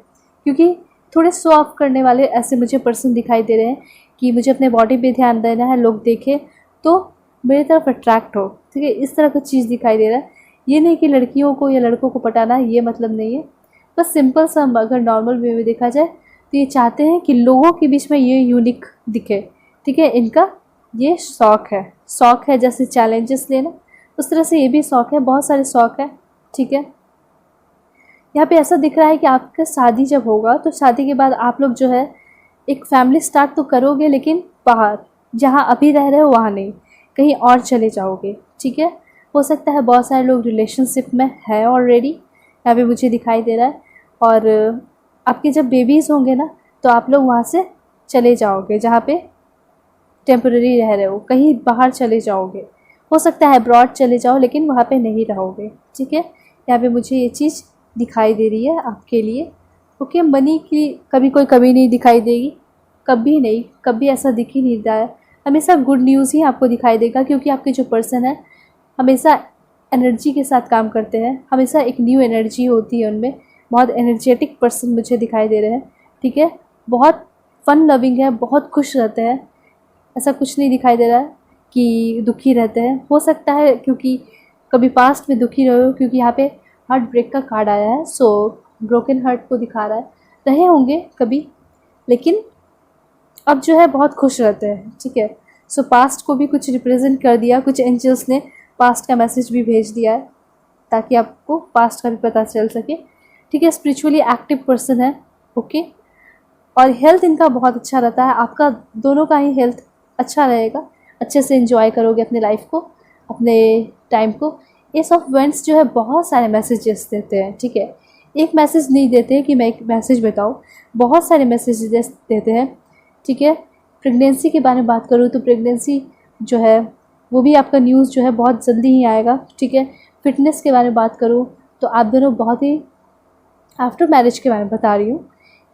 क्योंकि थोड़े शो ऑफ करने वाले ऐसे मुझे पर्सन दिखाई दे रहे हैं कि मुझे अपने बॉडी पे ध्यान देना है, लोग देखें तो मेरी तरफ अट्रैक्ट हो, ठीक है, इस तरह का चीज़ दिखाई दे रहा है। ये नहीं कि लड़कियों को या लड़कों को पटाना है, ये मतलब नहीं है, बस सिंपल सा अगर नॉर्मल वे में देखा जाए तो ये चाहते हैं कि लोगों के बीच में ये यूनिक दिखे, ठीक है। इनका ये शौक़ है जैसे चैलेंजेस लेना, उस तरह से ये भी शौक़ है, बहुत सारे शौक़ है, ठीक है। यहाँ पे ऐसा दिख रहा है कि आपका शादी जब होगा तो शादी के बाद आप लोग जो है एक फैमिली स्टार्ट तो करोगे, लेकिन बाहर जहाँ अभी रह रहे हो वहाँ नहीं, कहीं और चले जाओगे, ठीक है। हो सकता है बहुत सारे लोग रिलेशनशिप में है ऑलरेडी, यहाँ पे मुझे दिखाई दे रहा है। और आपके जब बेबीज़ होंगे ना तो आप लोग वहाँ से चले जाओगे, जहाँ पे टेम्परेरी रह रहे हो, कहीं बाहर चले जाओगे, हो सकता है अब्रॉड चले जाओ, लेकिन वहाँ पे नहीं रहोगे, ठीक है। यहाँ पे मुझे ये चीज़ दिखाई दे रही है आपके लिए, ओके। मनी की कभी कोई कमी नहीं दिखाई देगी, कभी नहीं, कभी ऐसा दिख ही नहीं रहा है, हमेशा गुड न्यूज़ ही आपको दिखाई देगा, क्योंकि आपके जो पर्सन है हमेशा एनर्जी के साथ काम करते हैं, हमेशा एक न्यू एनर्जी होती है उनमें, बहुत एनर्जेटिक पर्सन मुझे दिखाई दे रहे हैं, ठीक है। बहुत फन लविंग है, बहुत खुश रहते हैं, ऐसा कुछ नहीं दिखाई दे रहा है कि दुखी रहते हैं। हो सकता है क्योंकि कभी पास्ट में दुखी रहे हो, क्योंकि यहाँ पे हार्ट ब्रेक का कार्ड आया है, सो ब्रोकन हार्ट को दिखा रहा है, रहे होंगे कभी, लेकिन अब जो है बहुत खुश रहते हैं, ठीक है। सो पास्ट को भी कुछ रिप्रेजेंट कर दिया, कुछ एंजल्स ने पास्ट का मैसेज भी भेज दिया है ताकि आपको पास्ट का भी पता चल सके, ठीक है। स्पिरिचुअली एक्टिव पर्सन है, ओके। और हेल्थ इनका बहुत अच्छा रहता है, आपका दोनों का ही हेल्थ अच्छा रहेगा, अच्छे से एंजॉय करोगे अपने लाइफ को, अपने टाइम को। एस ऑफ वेंट्स जो है बहुत सारे मैसेजेस देते हैं, ठीक है, एक मैसेज नहीं देते कि मैं एक मैसेज बताऊँ, बहुत सारे मैसेजेस देते हैं, ठीक है। प्रेगनेंसी के बारे में बात करूँ तो प्रेगनेंसी जो है वो भी आपका न्यूज़ जो है बहुत जल्दी ही आएगा, ठीक है। फिटनेस के बारे में बात करूँ तो आप दोनों बहुत ही आफ्टर मैरिज के बारे में बता रही हूँ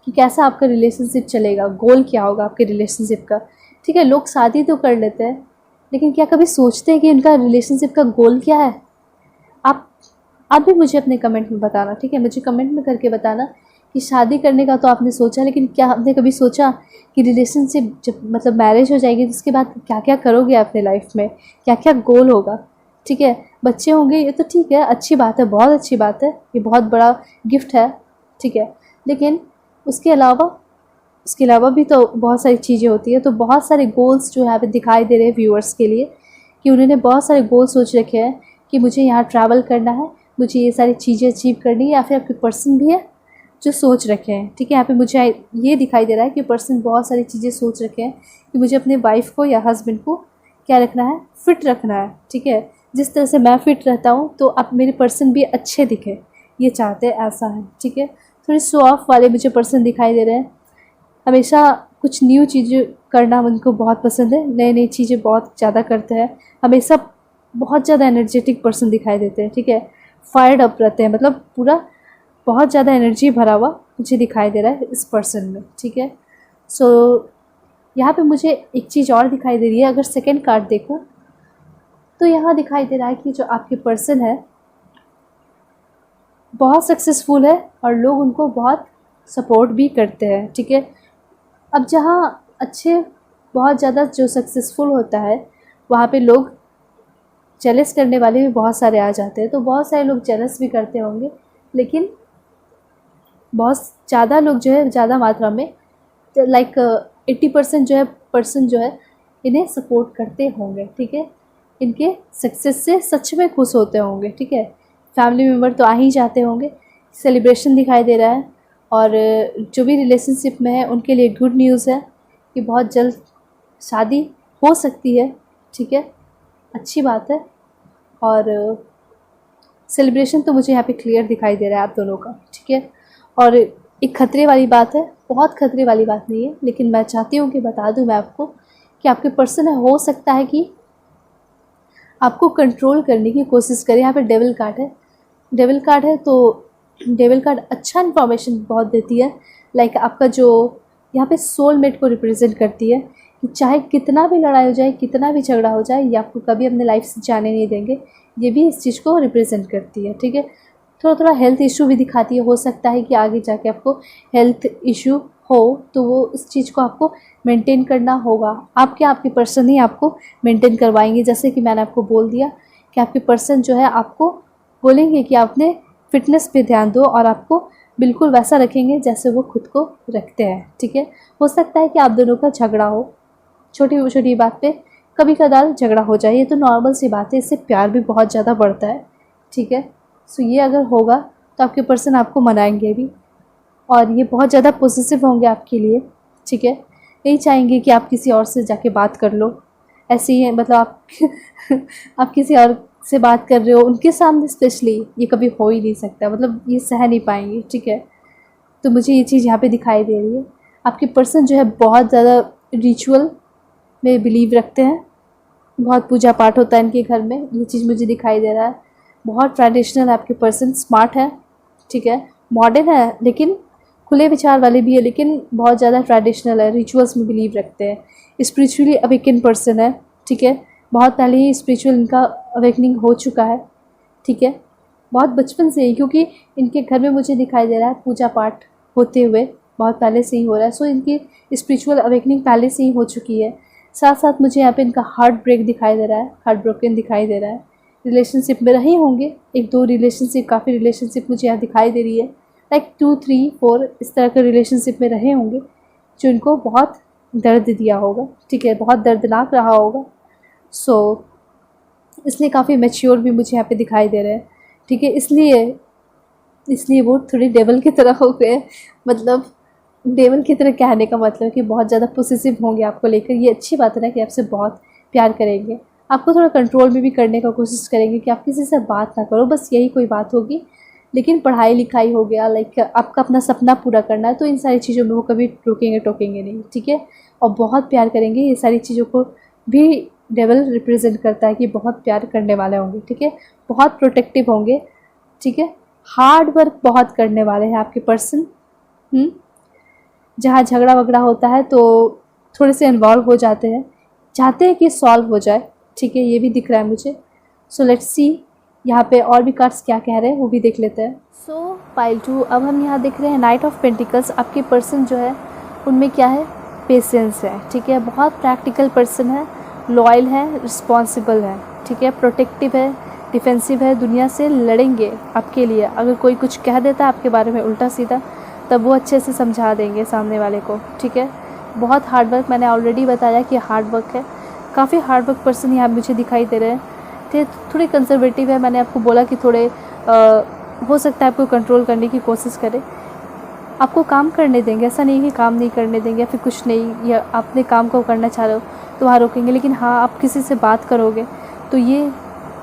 कि कैसा आपका रिलेशनशिप चलेगा, गोल क्या होगा आपके रिलेशनशिप का, ठीक है। लोग शादी तो कर लेते हैं, लेकिन क्या कभी सोचते हैं कि उनका रिलेशनशिप का गोल क्या है? आप भी मुझे अपने कमेंट में बताना, ठीक है, मुझे कमेंट में करके बताना कि शादी करने का तो आपने सोचा, लेकिन क्या आपने कभी सोचा कि रिलेशनशिप जब मतलब मैरिज हो जाएगी तो उसके बाद क्या क्या करोगे अपने लाइफ में, क्या क्या गोल होगा, ठीक है। बच्चे होंगे ये तो ठीक है, अच्छी बात है, बहुत अच्छी बात है, ये बहुत बड़ा गिफ्ट है, ठीक है। लेकिन उसके अलावा भी तो बहुत सारी चीज़ें होती है। तो बहुत सारे गोल्स जो यहाँ पे दिखाई दे रहे हैं व्यूअर्स के लिए कि उन्होंने बहुत सारे गोल सोच रखे हैं कि मुझे यहाँ ट्रैवल करना है, मुझे ये सारी चीज़ें अचीव करनी है, या फिर आपके पर्सन भी है जो सोच रखे हैं, ठीक है। यहाँ पे मुझे ये दिखाई दे रहा है कि पर्सन बहुत सारी चीज़ें सोच रखे हैं कि मुझे अपने वाइफ को या हस्बैंड को क्या रखना है, फिट रखना है, ठीक है। जिस तरह से मैं फिट रहता हूँ तो अब मेरे पर्सन भी अच्छे दिखे, ये चाहते हैं, ऐसा है, ठीक है। थोड़े शो ऑफ वाले मुझे पर्सन दिखाई दे रहे हैं। हमेशा कुछ न्यू चीज़ें करना उनको बहुत पसंद है, नई नई चीज़ें बहुत ज़्यादा करते हैं। हमेशा बहुत ज़्यादा एनर्जेटिक पर्सन दिखाई देते हैं, ठीक है। फायर्ड अप रहते हैं, मतलब पूरा बहुत ज़्यादा एनर्जी भरा हुआ मुझे दिखाई दे रहा है इस पर्सन में, ठीक है। सो यहाँ पे मुझे एक चीज़ और दिखाई दे रही है। अगर सेकंड कार्ड देखो तो यहाँ दिखाई दे रहा है कि जो आपके पर्सन है बहुत सक्सेसफुल है और लोग उनको बहुत सपोर्ट भी करते हैं, ठीक है। अब जहाँ अच्छे बहुत ज़्यादा जो सक्सेसफुल होता है वहाँ पे लोग जेलस करने वाले भी बहुत सारे आ जाते हैं, तो बहुत सारे लोग जेलस भी करते होंगे, लेकिन बहुत ज़्यादा लोग जो है ज़्यादा मात्रा में लाइक 80% जो है पर्सन जो है इन्हें सपोर्ट करते होंगे, ठीक है। इनके सक्सेस से सच में खुश होते होंगे, ठीक है। फैमिली मेम्बर तो आ ही जाते होंगे। सेलिब्रेशन दिखाई दे रहा है और जो भी रिलेशनशिप में है उनके लिए गुड न्यूज़ है कि बहुत जल्द शादी हो सकती है, ठीक है, अच्छी बात है। और सेलिब्रेशन तो मुझे यहाँ पे क्लियर दिखाई दे रहा है आप दोनों का, ठीक है। और एक खतरे वाली बात है, बहुत खतरे वाली बात नहीं है, लेकिन मैं चाहती हूँ कि बता दूँ मैं आपको कि आपके पर्सन हो सकता है कि आपको कंट्रोल करने की कोशिश करे। यहाँ पे डेविल कार्ड है, डेविल कार्ड है तो डेविल कार्ड अच्छा इन्फॉर्मेशन बहुत देती है। लाइक आपका जो यहाँ पे सोलमेट को रिप्रेजेंट करती है कि चाहे कितना भी लड़ाई हो जाए, कितना भी झगड़ा हो जाए, ये आपको कभी अपने लाइफ से जाने नहीं देंगे। ये भी इस चीज़ को रिप्रेजेंट करती है, ठीक है। थोड़ा थोड़ा हेल्थ इशू भी दिखाती है। हो सकता है कि आगे जाके आपको हेल्थ इशू हो तो वो इस चीज़ को आपको मेंटेन करना होगा। आपके पर्सन ही आपको मेंटेन करवाएंगे। जैसे कि मैंने आपको बोल दिया कि आपके पर्सन जो है आपको बोलेंगे कि आपने फिटनेस पे ध्यान दो और आपको बिल्कुल वैसा रखेंगे जैसे वो खुद को रखते हैं, ठीक है। हो सकता है कि आप दोनों का झगड़ा हो, छोटी छोटी बात पे कभी कदार झगड़ा हो जाए, ये तो नॉर्मल सी बात है। इससे प्यार भी बहुत ज़्यादा बढ़ता है, ठीक है। सो ये अगर होगा तो आपके पर्सन आपको मनाएंगे भी और ये बहुत ज़्यादा पॉजिटिव होंगे आपके लिए, ठीक है। यही चाहेंगे कि आप किसी और से जाके बात कर लो। ऐसे ही मतलब आप किसी और से बात कर रहे हो उनके सामने, स्पेशली ये कभी हो ही नहीं सकता, मतलब ये सह नहीं पाएंगे, ठीक है। तो मुझे ये चीज़ यहाँ पे दिखाई दे रही है। आपके पर्सन जो है बहुत ज़्यादा रिचुअल में बिलीव रखते हैं, बहुत पूजा पाठ होता है इनके घर में, ये चीज़ मुझे दिखाई दे रहा है। बहुत ट्रेडिशनल है आपके पर्सन, स्मार्ट है, ठीक है, मॉडर्न है, लेकिन खुले विचार वाले भी है, लेकिन बहुत ज़्यादा ट्रेडिशनल है, रिचुअल्स में बिलीव रखते हैं। स्पिरिचुअली अवेकन पर्सन है, ठीक है। बहुत पहले ही स्पिरिचुअल इनका अवेकनिंग हो चुका है, ठीक है, बहुत बचपन से ही, क्योंकि इनके घर में मुझे दिखाई दे रहा है पूजा पाठ होते हुए बहुत पहले से ही हो रहा है। सो इनकी स्पिरिचुअल अवेकनिंग पहले से ही हो चुकी है। साथ साथ मुझे यहाँ पे इनका हार्ट ब्रेक दिखाई दे रहा है, हार्ट ब्रोकन दिखाई दे रहा है। रिलेशनशिप में रहे होंगे, 1-2 रिलेशनशिप, काफ़ी रिलेशनशिप मुझे यहाँ दिखाई दे रही है, लाइक 2, 3, 4 इस तरह के रिलेशनशिप में रहे होंगे जो इनको बहुत दर्द दिया होगा, ठीक है, बहुत दर्दनाक रहा होगा। सो इसलिए काफ़ी मैच्योर भी मुझे यहाँ पे दिखाई दे रहे हैं, ठीक है। इसलिए वो थोड़े डेवल की तरह हो गए, मतलब डेवल की तरह कहने का मतलब कि बहुत ज़्यादा पॉसेसिव होंगे आपको लेकर। ये अच्छी बात है ना कि आपसे बहुत प्यार करेंगे, आपको थोड़ा कंट्रोल में भी करने का कोशिश करेंगे कि आप किसी से बात ना करो, बस यही कोई बात होगी। लेकिन पढ़ाई लिखाई हो गया, लाइक आपका अपना सपना पूरा करना है, तो इन सारी चीज़ों में वो कभी रोकेंगे टोकेंगे नहीं, ठीक है। और बहुत प्यार करेंगे, ये सारी चीज़ों को भी डेवल रिप्रेजेंट करता है कि बहुत प्यार करने वाले होंगे, ठीक है। बहुत प्रोटेक्टिव होंगे, ठीक है। हार्ड वर्क बहुत करने वाले हैं आपके पर्सन। जहाँ झगड़ा वगड़ा होता है तो थोड़े से इन्वॉल्व हो जाते हैं, चाहते हैं कि सॉल्व हो जाए, ठीक है, ये भी दिख रहा है मुझे। सो लेट्स सी यहाँ पे और भी कार्ड्स क्या कह रहे हैं वो भी देख लेते हैं। सो पाइल 2, अब हम यहाँ देख रहे हैं नाइट ऑफ पेंटिकल्स। आपके पर्सन जो है उनमें क्या है, पेशेंस है, ठीक है। बहुत प्रैक्टिकल पर्सन है, लॉयल है, रिस्पॉन्सिबल है, ठीक है, प्रोटेक्टिव है, डिफेंसिव है, दुनिया से लड़ेंगे आपके लिए। अगर कोई कुछ कह देता है आपके बारे में उल्टा सीधा, तब वो अच्छे से समझा देंगे सामने वाले को, ठीक है। बहुत हार्ड वर्क, मैंने ऑलरेडी बताया कि हार्ड वर्क है, काफ़ी हार्ड वर्क पर्सन यहाँ मुझे दिखाई दे रहे हैं। थोड़े कंजर्वेटिव है, मैंने आपको बोला कि थोड़े हो सकता है आपको कंट्रोल करने की कोशिश करें। आपको काम करने देंगे, ऐसा नहीं कि काम नहीं करने देंगे या फिर कुछ नहीं, या अपने काम को करना चाह रहे हो तो वहाँ रोकेंगे। लेकिन हाँ, आप किसी से बात करोगे तो ये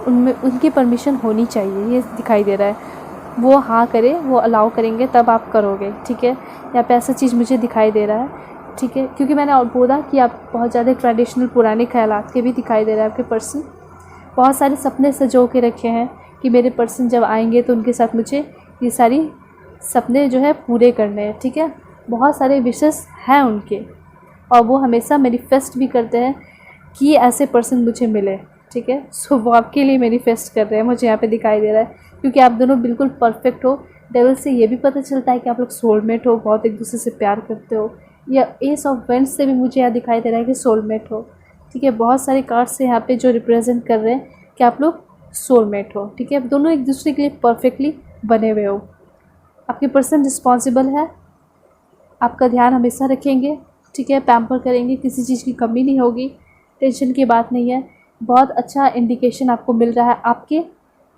उनमें उनकी परमिशन होनी चाहिए, ये दिखाई दे रहा है। वो हाँ करे, वो अलाउ करेंगे तब आप करोगे, ठीक है। यहाँ पे ऐसा चीज़ मुझे दिखाई दे रहा है, ठीक है, क्योंकि मैंने और बोला कि आप बहुत ज़्यादा ट्रेडिशनल पुराने ख्यालात के भी दिखाई दे रहा है आपके पर्सन। बहुत सारे सपने सजो के रखे हैं कि मेरे पर्सन जब आएंगे तो उनके साथ मुझे ये सारी सपने जो है पूरे करने हैं, ठीक है। बहुत सारे विशेस हैं उनके, और वो हमेशा मैनिफेस्ट भी करते हैं कि ऐसे पर्सन मुझे मिले, ठीक है। सो वो आपके लिए मैनिफेस्ट कर रहे हैं, मुझे यहाँ पे दिखाई दे रहा है, क्योंकि आप दोनों बिल्कुल परफेक्ट हो। डेविल से ये भी पता चलता है कि आप लोग सोलमेट हो, बहुत एक दूसरे से प्यार करते हो। या एस ऑफ वेंट्स से भी मुझे यहाँ दिखाई दे रहा है कि सोलमेट हो, ठीक है। बहुत सारे कार्ड्स हैं यहाँ पे जो रिप्रेजेंट कर रहे हैं कि आप लोग सोलमेट हो, ठीक है। दोनों एक दूसरे के लिए परफेक्टली बने हुए हो। आपके पर्सन रिस्पॉन्सिबल है, आपका ध्यान हमेशा रखेंगे, ठीक है। पैम्पर करेंगे, किसी चीज़ की कमी नहीं होगी, टेंशन की बात नहीं है। बहुत अच्छा इंडिकेशन आपको मिल रहा है आपके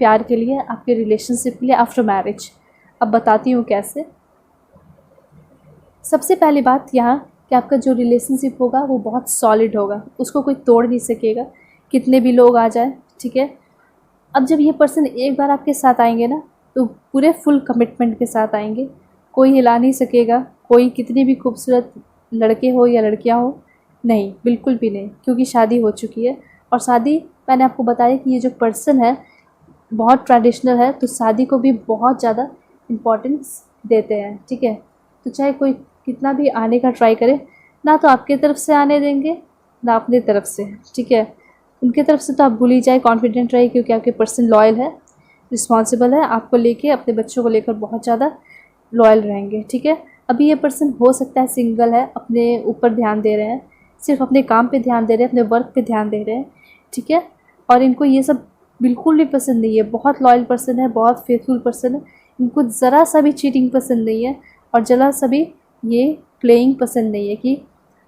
प्यार के लिए, आपके रिलेशनशिप के लिए आफ्टर मैरिज। अब बताती हूँ कैसे। सबसे पहली बात यहाँ कि आपका जो रिलेशनशिप होगा वो बहुत सॉलिड होगा, उसको कोई तोड़ नहीं सकेगा, कितने भी लोग आ जाए, ठीक है। अब जब ये पर्सन एक बार आपके साथ आएंगे ना, तो पूरे फुल कमिटमेंट के साथ आएंगे, कोई हिला नहीं सकेगा। कोई कितनी भी खूबसूरत लड़के हो या लड़कियां हो, नहीं, बिल्कुल भी नहीं, क्योंकि शादी हो चुकी है। और शादी, मैंने आपको बताया कि ये जो पर्सन है बहुत ट्रेडिशनल है, तो शादी को भी बहुत ज़्यादा इम्पोर्टेंस देते हैं, ठीक है। तो चाहे कोई कितना भी आने का ट्राई करे, ना तो आपके तरफ से आने देंगे ना अपने तरफ से, ठीक है। उनके तरफ से तो आप भूल ही जाए, कॉन्फिडेंट रहिए, क्योंकि आपके पर्सन लॉयल है, रिस्पॉन्सिबल है, आपको लेके, अपने बच्चों को लेकर बहुत ज़्यादा लॉयल रहेंगे, ठीक है। अभी ये पर्सन हो सकता है सिंगल है, अपने ऊपर ध्यान दे रहे हैं, सिर्फ अपने काम पे ध्यान दे रहे हैं, अपने वर्क पे ध्यान दे रहे हैं, ठीक है। और इनको ये सब बिल्कुल भी पसंद नहीं है। बहुत लॉयल पर्सन है, बहुत फेथफुल पर्सन है, इनको ज़रा सा भी चीटिंग पसंद नहीं है, और ज़रा सा भी ये प्लेइंग पसंद नहीं है कि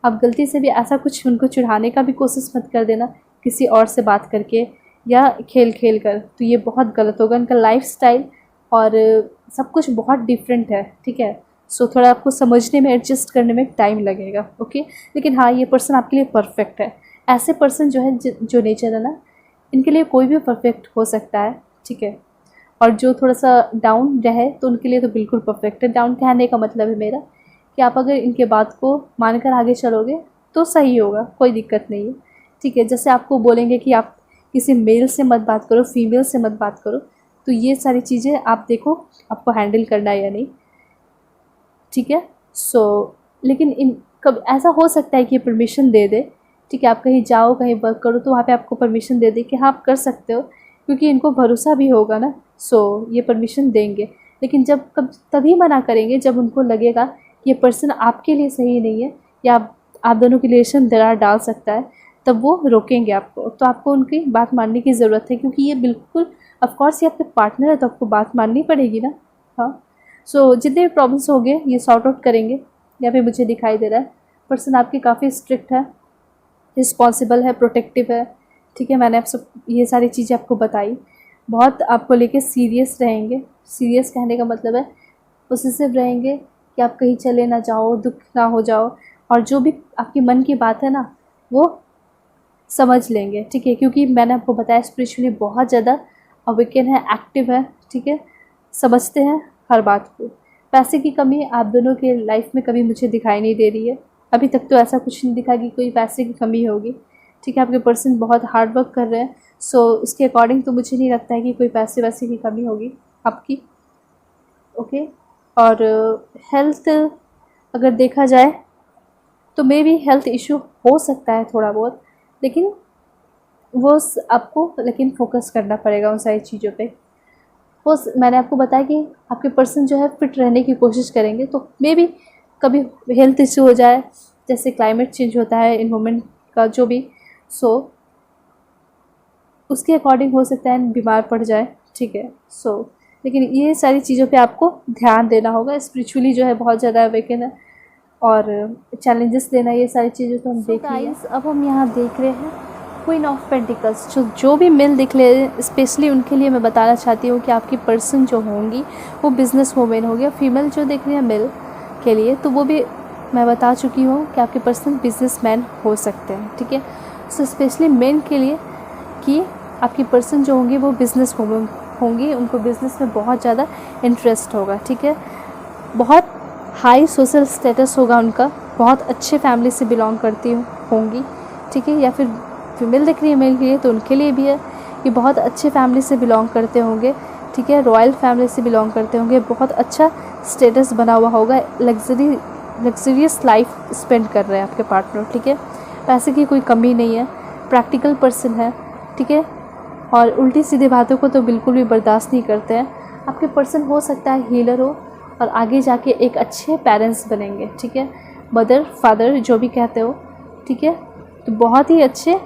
आप गलती से भी ऐसा कुछ उनको चिढ़ाने का भी कोशिश मत कर देना किसी और से बात करके या खेल खेल कर, तो ये बहुत गलत होगा। इनका लाइफस्टाइल और सब कुछ बहुत डिफरेंट है, ठीक है। सो थोड़ा आपको समझने में, एडजस्ट करने में टाइम लगेगा, ओके। लेकिन हाँ, ये पर्सन आपके लिए परफेक्ट है। ऐसे पर्सन जो है, जो नेचर है ना, इनके लिए कोई भी परफेक्ट हो सकता है, ठीक है। और जो थोड़ा सा डाउन रहे तो उनके लिए तो बिल्कुल परफेक्ट है। डाउन कहने का मतलब है मेरा कि आप अगर इनके बात को मानकर आगे चलोगे तो सही होगा, कोई दिक्कत नहीं है, ठीक है। जैसे आपको बोलेंगे कि आप किसी मेल से मत बात करो, फीमेल से मत बात करो, तो ये सारी चीज़ें आप देखो आपको हैंडल करना है या नहीं, ठीक है। लेकिन इन कब ऐसा हो सकता है कि ये परमिशन दे दे, ठीक है। आप कहीं जाओ, कहीं वर्क करो, तो वहाँ पे आपको परमिशन दे दे कि हाँ आप कर सकते हो, क्योंकि इनको भरोसा भी होगा ना, ये परमिशन देंगे। लेकिन जब कब तभी मना करेंगे जब उनको लगेगा कि ये पर्सन आपके लिए सही नहीं है, या आप दोनों की रिलेशन दरार डाल सकता है, तब वो रोकेंगे आपको। तो आपको उनकी बात मानने की ज़रूरत है, क्योंकि ये बिल्कुल, ऑफकोर्स ये आपके पार्टनर है, तो आपको बात माननी पड़ेगी ना। हाँ, जितने भी प्रॉब्लम्स हो गए ये सॉर्ट आउट करेंगे। यहाँ पे मुझे दिखाई दे रहा है पर्सन आपकी काफ़ी स्ट्रिक्ट है, रिस्पॉन्सिबल है, प्रोटेक्टिव है, ठीक है। मैंने आप सब ये सारी चीज़ें आपको बताई। बहुत आपको लेके सीरियस रहेंगे। सीरियस कहने का मतलब है पॉजिटिव रहेंगे कि आप कहीं चले ना जाओ, दुख ना हो जाओ, और जो भी आपकी मन की बात है ना वो समझ लेंगे, ठीक है। क्योंकि मैंने आपको बताया स्पिरिचुअली बहुत ज़्यादा अवेकन है, एक्टिव है, ठीक है। समझते हैं हर बात को। पैसे की कमी आप दोनों के लाइफ में कभी मुझे दिखाई नहीं दे रही है, अभी तक तो ऐसा कुछ नहीं दिखा कि कोई पैसे की कमी होगी, ठीक है। आपके पर्सन बहुत हार्ड वर्क कर रहे हैं, उसके अकॉर्डिंग तो मुझे नहीं लगता है कि कोई पैसे वैसे की कमी होगी आपकी, ओके। और हेल्थ अगर देखा जाए तो मे भी हेल्थ इशू हो सकता है थोड़ा बहुत, लेकिन वो आपको फोकस करना पड़ेगा उन सारी चीज़ों पे। वो मैंने आपको बताया कि आपके पर्सन जो है फिट रहने की कोशिश करेंगे, तो मे भी कभी हेल्थ इशू हो जाए, जैसे क्लाइमेट चेंज होता है, इन्वायरमेंट का जो भी, उसके अकॉर्डिंग हो सकता है बीमार पड़ जाए, ठीक है। लेकिन ये सारी चीज़ों पे आपको ध्यान देना होगा। स्पिरिचुअली जो है बहुत ज़्यादा अवेकन है, और चैलेंजेस देना, ये सारी चीज़ें तो हम देख रहे हैं। अब हम यहाँ देख रहे हैं क्वीन ऑफ पेंटिकल्स। जो भी मेल दिख रहे हैं, स्पेशली उनके लिए मैं बताना चाहती हूँ कि आपकी पर्सन जो होंगी वो बिजनेस वूमेन होगी। फीमेल जो देख रही है मेल के लिए, तो वो भी मैं बता चुकी हूँ कि आपके पर्सन बिजनेसमैन हो सकते हैं, ठीक है। स्पेशली मेन के लिए कि आपकी पर्सन जो होंगी वो बिजनेस वूमेन होंगी, उनको बिज़नेस में बहुत ज़्यादा इंटरेस्ट होगा, ठीक है। बहुत हाई सोशल स्टेटस होगा उनका, बहुत अच्छे फैमिली से बिलोंग करती होंगी, ठीक है। या फिर फीमेल दिख रही है मेल के लिए तो उनके लिए भी है कि बहुत अच्छे फैमिली से बिलोंग करते होंगे, ठीक है। रॉयल फैमिली से बिलोंग करते होंगे, बहुत अच्छा स्टेटस बना हुआ होगा, लग्जरियस लाइफ स्पेंड कर रहे हैं आपके पार्टनर, ठीक है। पैसे की कोई कमी नहीं है, प्रैक्टिकल पर्सन है, ठीक है। और उल्टी सीधी बातों को तो बिल्कुल भी बर्दाश्त नहीं करते हैं। आपके पर्सन हो सकता है हीलर हो और आगे जाके एक अच्छे पेरेंट्स बनेंगे, ठीक है। मदर फादर जो भी कहते हो, ठीक है। तो बहुत ही अच्छे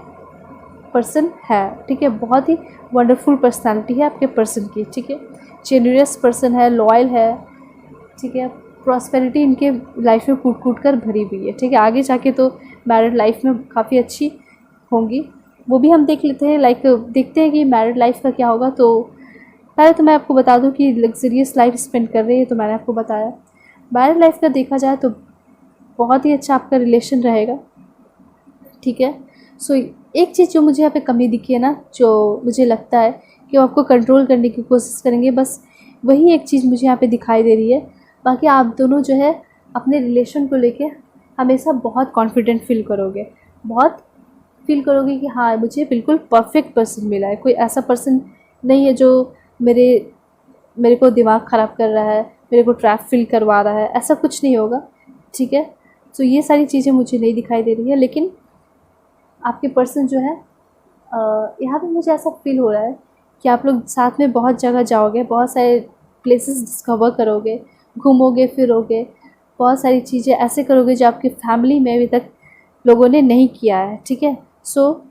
पर्सन है, ठीक है। बहुत ही वंडरफुल पर्सनालिटी है आपके पर्सन की, ठीक है। जेन्युइनस पर्सन है, लॉयल है, ठीक है। प्रॉस्पेरिटी इनके लाइफ में कूट कूट कर भरी हुई है, ठीक है। आगे जाके तो मैरिड लाइफ में काफ़ी अच्छी होंगी, वो भी हम देख लेते हैं। देखते हैं कि मैरिड लाइफ का क्या होगा। तो पहले तो मैं आपको बता दूं कि लग्जरियस लाइफ स्पेंड कर रही है, तो मैंने आपको बताया। मैरिड लाइफ का देखा जाए तो बहुत ही अच्छा आपका रिलेशन रहेगा, ठीक है। सो एक चीज़ जो मुझे यहाँ पे कमी दिखी है ना, जो मुझे लगता है कि वो आपको कंट्रोल करने की कोशिश करेंगे, बस वही एक चीज़ मुझे यहाँ पे दिखाई दे रही है। बाकी आप दोनों जो है अपने रिलेशन को लेके हमेशा बहुत कॉन्फिडेंट फील करोगे, बहुत फील करोगे कि हाँ मुझे बिल्कुल परफेक्ट पर्सन मिला है। कोई ऐसा पर्सन नहीं है जो मेरे को दिमाग ख़राब कर रहा है, मेरे को ट्रैप फील करवा रहा है, ऐसा कुछ नहीं होगा, ठीक है। तो ये सारी चीज़ें मुझे नहीं दिखाई दे रही है। लेकिन आपके पर्सन जो है यहाँ पे मुझे ऐसा फील हो रहा है कि आप लोग साथ में बहुत जगह जाओगे, बहुत सारे प्लेसेस डिस्कवर करोगे, घूमोगे फिरोगे, बहुत सारी चीज़ें ऐसे करोगे जो आपकी फैमिली में अभी तक लोगों ने नहीं किया है, ठीक है। सो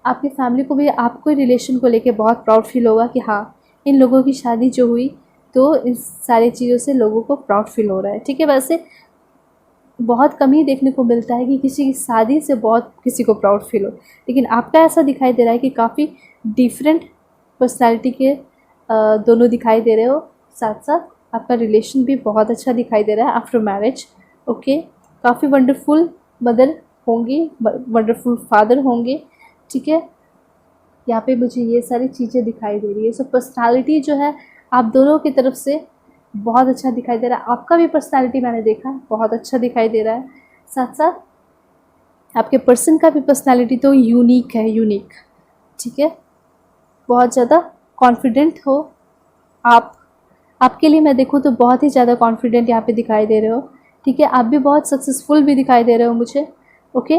आपकी फैमिली को भी आपको रिलेशन को लेके बहुत प्राउड फील होगा कि हाँ इन लोगों की शादी जो हुई तो इन सारी चीज़ों से लोगों को प्राउड फील हो रहा है, ठीक है। वैसे बहुत कम ही देखने को मिलता है कि किसी की शादी से बहुत किसी को प्राउड फील हो, लेकिन आपका ऐसा दिखाई दे रहा है कि काफ़ी डिफरेंट पर्सनैलिटी के दोनों दिखाई दे रहे हो। साथ साथ आपका रिलेशन भी बहुत अच्छा दिखाई दे रहा है आफ्टर मैरिज, ओके। काफ़ी वंडरफुल मदर होंगी, वंडरफुल फादर होंगे, ठीक है। यहाँ पे मुझे ये सारी चीज़ें दिखाई दे रही है। सो पर्सनालिटी जो है आप दोनों की तरफ से बहुत अच्छा दिखाई दे रहा है। आपका भी पर्सनालिटी मैंने देखा बहुत अच्छा दिखाई दे रहा है। साथ साथ आपके पर्सन का भी पर्सनालिटी तो यूनिक है, यूनिक, ठीक है। बहुत ज़्यादा कॉन्फिडेंट हो आप, आपके लिए मैं देखूँ तो बहुत ही ज़्यादा कॉन्फिडेंट यहाँ पे दिखाई दे रहे हो, ठीक है। आप भी बहुत सक्सेसफुल भी दिखाई दे रहे हो मुझे, ओके।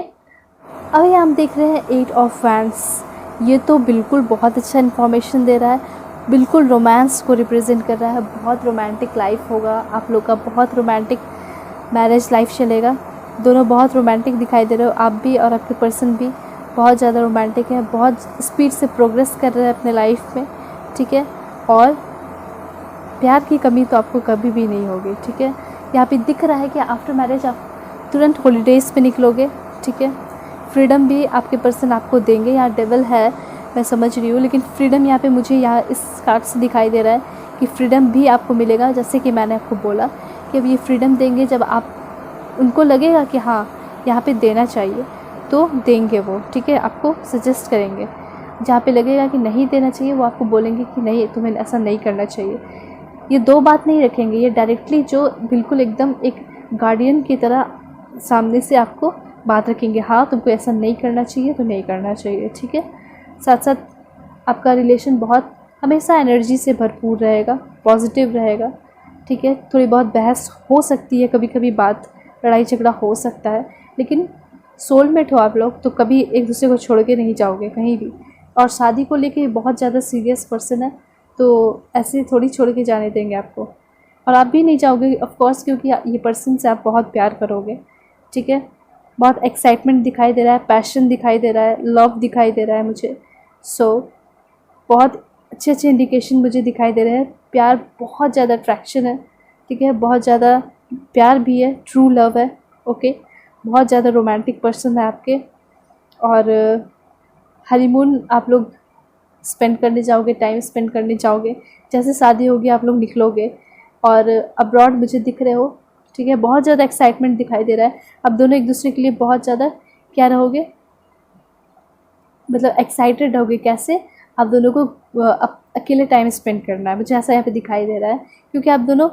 अभी हम देख रहे हैं 8 ऑफ वैंड्स। ये तो बिल्कुल बहुत अच्छा इन्फॉर्मेशन दे रहा है, बिल्कुल रोमांस को रिप्रेजेंट कर रहा है। बहुत रोमांटिक लाइफ होगा आप लोग का, बहुत रोमांटिक मैरिज लाइफ चलेगा। दोनों बहुत रोमांटिक दिखाई दे रहे हो, आप भी और आपके पर्सन भी बहुत ज़्यादा रोमांटिक है, बहुत स्पीड से प्रोग्रेस कर रहे हैं अपने लाइफ में, ठीक है। और प्यार की कमी तो आपको कभी भी नहीं होगी, ठीक है। यहाँ पे दिख रहा है कि आफ्टर मैरिज आप तुरंत हॉलीडेज़ पे निकलोगे, ठीक है। फ्रीडम भी आपके पर्सन आपको देंगे। यहाँ डेविल है मैं समझ रही हूँ, लेकिन फ्रीडम यहाँ पे मुझे यहाँ इस कार्ड से दिखाई दे रहा है कि फ्रीडम भी आपको मिलेगा। जैसे कि मैंने आपको बोला कि अब ये फ्रीडम देंगे जब आप उनको लगेगा कि हाँ यहाँ पे देना चाहिए तो देंगे वो, ठीक है। आपको सजेस्ट करेंगे। जहाँ पे लगेगा कि नहीं देना चाहिए वो आपको बोलेंगे कि नहीं तुम्हें ऐसा नहीं करना चाहिए। ये दो बात नहीं रखेंगे, ये डायरेक्टली जो बिल्कुल एकदम एक गार्डियन की तरह सामने से आपको बात रखेंगे, हाँ तुमको ऐसा नहीं करना चाहिए तो नहीं करना चाहिए, ठीक है। साथ साथ आपका रिलेशन बहुत हमेशा एनर्जी से भरपूर रहेगा, पॉजिटिव रहेगा, ठीक है। थोड़ी बहुत बहस हो सकती है, कभी कभी बात लड़ाई झगड़ा हो सकता है, लेकिन सोलमेट हो आप लोग तो कभी एक दूसरे को छोड़ के नहीं जाओगे कहीं भी। और शादी को लेके बहुत ज़्यादा सीरियस पर्सन है तो ऐसे थोड़ी छोड़ के जाने देंगे आपको, और आप भी नहीं जाओगे ऑफ कोर्स, क्योंकि ये पर्सन से आप बहुत प्यार करोगे, ठीक है। बहुत एक्साइटमेंट दिखाई दे रहा है, पैशन दिखाई दे रहा है, लव दिखाई दे रहा है मुझे। सो बहुत अच्छे अच्छे इंडिकेशन मुझे दिखाई दे रहे हैं। प्यार बहुत ज़्यादा अट्रैक्शन है, ठीक है। बहुत ज़्यादा प्यार भी है, ट्रू लव है, ओके। बहुत ज़्यादा रोमांटिक पर्सन है आपके। और हनीमून आप लोग स्पेंड करने जाओगे, टाइम स्पेंड करने जाओगे। जैसे शादी होगी आप लोग निकलोगे और अब्रॉड मुझे दिख रहे हो, ठीक है। बहुत ज़्यादा एक्साइटमेंट दिखाई दे रहा है। अब दोनों एक दूसरे के लिए बहुत ज़्यादा क्या रहोगे, मतलब एक्साइटेड रहोगे। कैसे आप दोनों को अकेले टाइम स्पेंड करना है, मुझे ऐसा यहाँ पे दिखाई दे रहा है, क्योंकि आप दोनों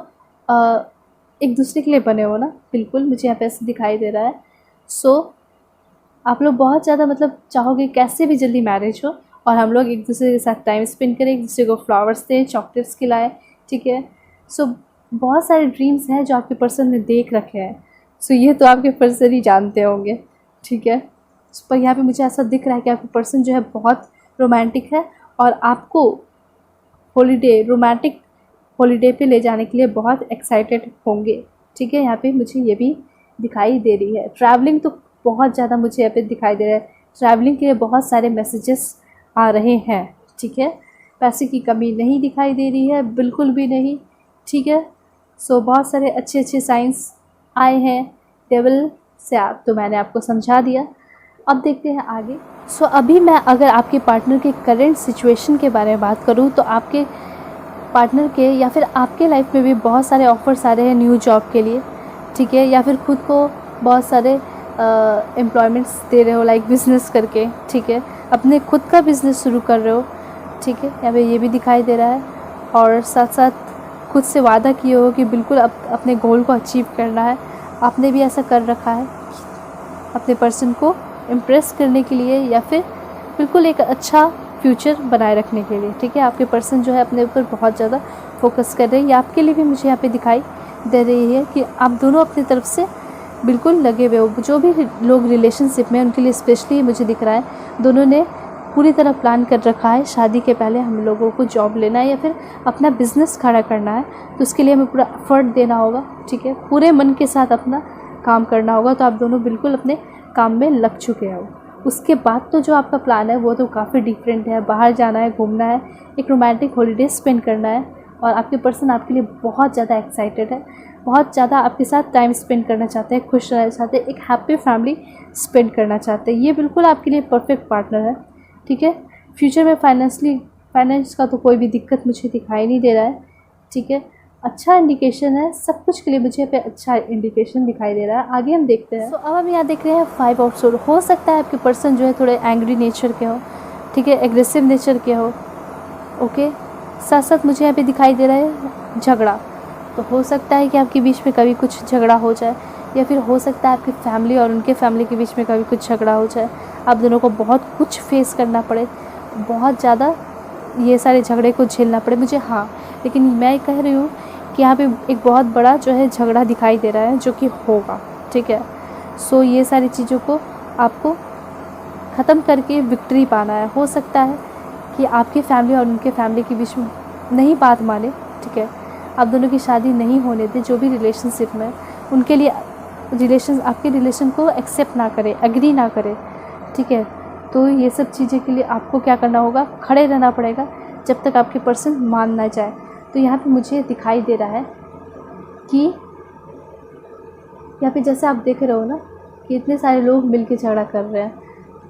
एक दूसरे के लिए बने हो ना, बिल्कुल मुझे यहाँ पे ऐसा दिखाई दे रहा है। सो आप लोग बहुत ज़्यादा मतलब चाहोगे कैसे भी जल्दी मैरिज हो और हम लोग एक दूसरे के साथ टाइम स्पेंड करें, एक दूसरे को फ्लावर्स दें, चॉकलेट्स खिलाएं, ठीक है। सो बहुत सारे ड्रीम्स हैं जो आपके पर्सन ने देख रखे हैं। सो ये तो आपके पर्सन ही जानते होंगे, ठीक है। पर यहाँ पे मुझे ऐसा दिख रहा है कि आपके पर्सन जो है बहुत रोमांटिक है और आपको रोमांटिक हॉलीडे पे ले जाने के लिए बहुत एक्साइटेड होंगे, ठीक है। यहाँ पे मुझे ये भी दिखाई दे रही है। ट्रैवलिंग तो बहुत ज़्यादा मुझे यहाँ पे दिखाई दे रहा है। ट्रैवलिंग के लिए बहुत सारे मैसेजेस आ रहे हैं, ठीक है। पैसे की कमी नहीं दिखाई दे रही है, बिल्कुल भी नहीं, ठीक है। सो बहुत सारे अच्छे अच्छे साइंस आए हैं डेविल से। आप तो मैंने आपको समझा दिया, अब देखते हैं आगे। सो अभी मैं अगर आपके पार्टनर के करेंट सिचुएशन के बारे में बात करूँ तो आपके पार्टनर के या फिर आपके लाइफ में भी बहुत सारे ऑफ़र्स आ रहे हैं न्यू जॉब के लिए, ठीक है। या फिर खुद को बहुत सारे एम्प्लॉयमेंट्स दे रहे हो, लाइक बिज़नेस करके, ठीक है। अपने खुद का बिज़नेस शुरू कर रहे हो, ठीक है। यहाँ पे ये भी दिखाई दे रहा है। और साथ साथ खुद से वादा किए हो कि बिल्कुल अपने गोल को अचीव करना है। आपने भी ऐसा कर रखा है अपने पर्सन को इम्प्रेस करने के लिए या फिर बिल्कुल एक अच्छा फ्यूचर बनाए रखने के लिए, ठीक है। आपके पर्सन जो है अपने ऊपर बहुत ज़्यादा फोकस कर रहे हैं। या आपके लिए भी मुझे यहाँ पे दिखाई दे रही है कि आप दोनों अपनी तरफ से बिल्कुल लगे हुए हो। जो भी लोग रिलेशनशिप में, उनके लिए स्पेशली मुझे दिख रहा है दोनों ने पूरी तरह प्लान कर रखा है शादी के पहले हम लोगों को जॉब लेना है या फिर अपना बिज़नेस खड़ा करना है, तो उसके लिए हमें पूरा एफर्ट देना होगा, ठीक है। पूरे मन के साथ अपना काम करना होगा। तो आप दोनों बिल्कुल अपने काम में लग चुके हो। उसके बाद तो जो आपका प्लान है वो तो काफ़ी डिफरेंट है। बाहर जाना है, घूमना है, एक रोमांटिक हॉलीडे स्पेंड करना है और आपके पर्सन आपके लिए बहुत ज़्यादा एक्साइटेड है, बहुत ज़्यादा आपके साथ टाइम स्पेंड करना चाहते हैं, खुश रहना चाहते हैं, एक हैप्पी फैमिली स्पेंड करना चाहते हैं। ये बिल्कुल आपके लिए परफेक्ट पार्टनर है, ठीक है। फ्यूचर में फाइनेंस का तो कोई भी दिक्कत मुझे दिखाई नहीं दे रहा है, ठीक है। अच्छा इंडिकेशन है, सब कुछ के लिए मुझे पे अच्छा इंडिकेशन दिखाई दे रहा है। आगे हम देखते हैं। तो अब हम यहाँ देख रहे हैं 5 ऑफ सोर्ड। हो सकता है आपके पर्सन जो है थोड़े एंग्री नेचर के हो, ठीक है, एग्रेसिव नेचर के हो, ओके। साथ साथ मुझे यहाँ पे दिखाई दे रहा है झगड़ा। तो हो सकता है कि आपके बीच में कभी कुछ झगड़ा हो जाए या फिर हो सकता है आपकी फैमिली और उनके फैमिली के बीच में कभी कुछ झगड़ा हो जाए। आप दोनों को बहुत कुछ फेस करना पड़े, बहुत ज़्यादा ये सारे झगड़े को झेलना पड़े मुझे, हाँ। लेकिन मैं कह रही हूँ कि यहाँ पे एक बहुत बड़ा जो है झगड़ा दिखाई दे रहा है जो कि होगा, ठीक है। सो ये सारी चीज़ों को आपको ख़त्म करके विक्ट्री पाना है। हो सकता है कि आपकी फैमिली और उनके फैमिली के बीच में नहीं बात माने, ठीक है। आप दोनों की शादी नहीं होने दें, जो भी रिलेशनशिप में उनके लिए आपके रिलेशन को एक्सेप्ट ना करे, एग्री ना करे, ठीक है। तो ये सब चीज़ें के लिए आपको क्या करना होगा, खड़े रहना पड़ेगा जब तक आपके पर्सन मान ना जाए। तो यहाँ पे मुझे दिखाई दे रहा है कि यहाँ पे जैसे आप देख रहे हो ना कि इतने सारे लोग मिलके झगड़ा कर रहे हैं,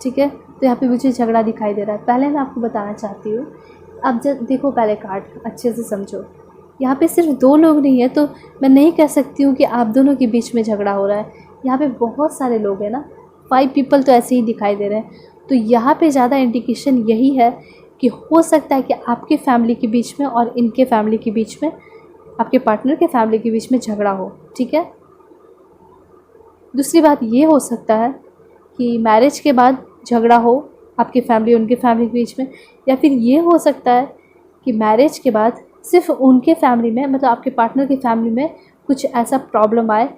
ठीक है। तो यहाँ पे मुझे झगड़ा दिखाई दे रहा है। पहले मैं आपको बताना चाहती हूँ, अब जब देखो पहले कार्ड अच्छे से समझो। यहाँ पे सिर्फ 2 लोग नहीं है, तो मैं नहीं कह सकती हूँ कि आप दोनों के बीच में झगड़ा हो रहा है। यहाँ पे बहुत सारे लोग हैं ना, 5 पीपल तो ऐसे ही दिखाई दे रहे हैं। तो यहाँ पे ज़्यादा इंडिकेशन यही है कि हो सकता है कि आपके फैमिली के बीच में और इनके फैमिली के बीच में, आपके पार्टनर के फैमिली के बीच में झगड़ा हो, ठीक है। दूसरी बात ये हो सकता है कि मैरिज के बाद झगड़ा हो आपकी फैमिली उनके फैमिली के बीच में, या फिर ये हो सकता है कि मैरिज के बाद सिर्फ उनके फैमिली में, मतलब आपके पार्टनर की फैमिली में कुछ ऐसा प्रॉब्लम आए,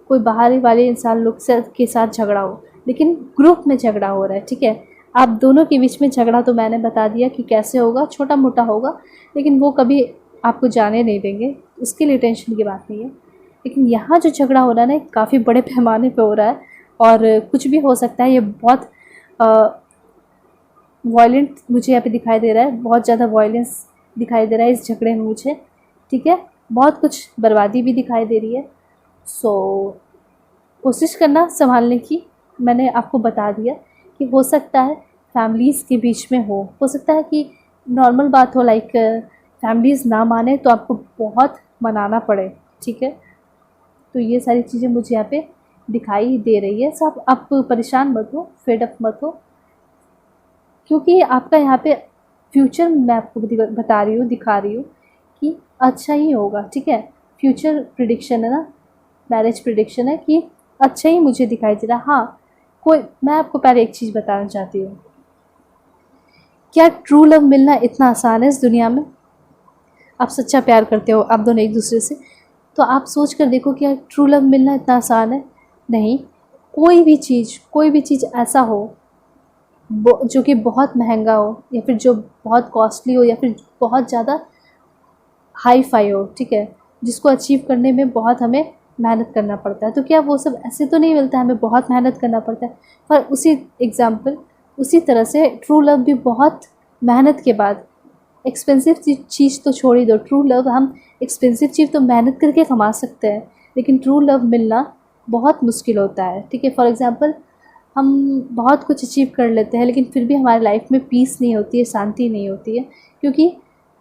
कोई बाहरी वाले इंसान लोग के साथ झगड़ा हो, लेकिन ग्रुप में झगड़ा हो रहा है, ठीक है। आप दोनों के बीच में झगड़ा तो मैंने बता दिया कि कैसे होगा, छोटा मोटा होगा, लेकिन वो कभी आपको जाने नहीं देंगे, उसके लिए टेंशन की बात नहीं है। लेकिन यहाँ जो झगड़ा हो रहा है ना, काफ़ी बड़े पैमाने पे हो रहा है और कुछ भी हो सकता है। ये बहुत वायलेंट मुझे यहाँ पे दिखाई दे रहा है, बहुत ज़्यादा वायलेंस दिखाई दे रहा है इस झगड़े में मुझे, ठीक है। बहुत कुछ बर्बादी भी दिखाई दे रही है। सो कोशिश करना संभालने की, मैंने आपको बता दिया कि हो सकता है फैमिलीज़ के बीच में हो सकता है कि नॉर्मल बात हो, लाइक फैमिलीज़ ना माने तो आपको बहुत मनाना पड़े, ठीक है। तो ये सारी चीज़ें मुझे यहाँ पे दिखाई दे रही है। सब आप परेशान मत हो, फेड अप मत हो, क्योंकि आपका यहाँ पे फ्यूचर मैं आपको बता रही हूँ, दिखा रही हूँ कि अच्छा ही होगा, ठीक है। फ्यूचर प्रिडिक्शन है ना, मैरिज प्रिडिक्शन है कि अच्छा ही मुझे दिखाई दे रहा। हाँ, कोई, मैं आपको पहले एक चीज़ बताना चाहती हूँ, क्या ट्रू लव मिलना इतना आसान है इस दुनिया में? आप सच्चा प्यार करते हो आप दोनों एक दूसरे से, तो आप सोच कर देखो क्या ट्रू लव मिलना इतना आसान है? नहीं। कोई भी चीज़ ऐसा हो जो कि बहुत महंगा हो, या फिर जो बहुत कॉस्टली हो, या फिर बहुत ज़्यादा हाई फाई हो, ठीक है, जिसको अचीव करने में बहुत हमें मेहनत करना पड़ता है, तो क्या वो सब ऐसे तो नहीं मिलता है, हमें बहुत मेहनत करना पड़ता है। पर उसी तरह से ट्रू लव भी बहुत मेहनत के बाद, एक्सपेंसिव चीज़ तो छोड़ ही दो, ट्रू लव हम एक्सपेंसिव चीज़ तो मेहनत करके कमा सकते हैं, लेकिन ट्रू लव मिलना बहुत मुश्किल होता है, ठीक है। फॉर एग्ज़ाम्पल, हम बहुत कुछ अचीव कर लेते हैं लेकिन फिर भी हमारी लाइफ में पीस नहीं होती है, शांति नहीं होती है, क्योंकि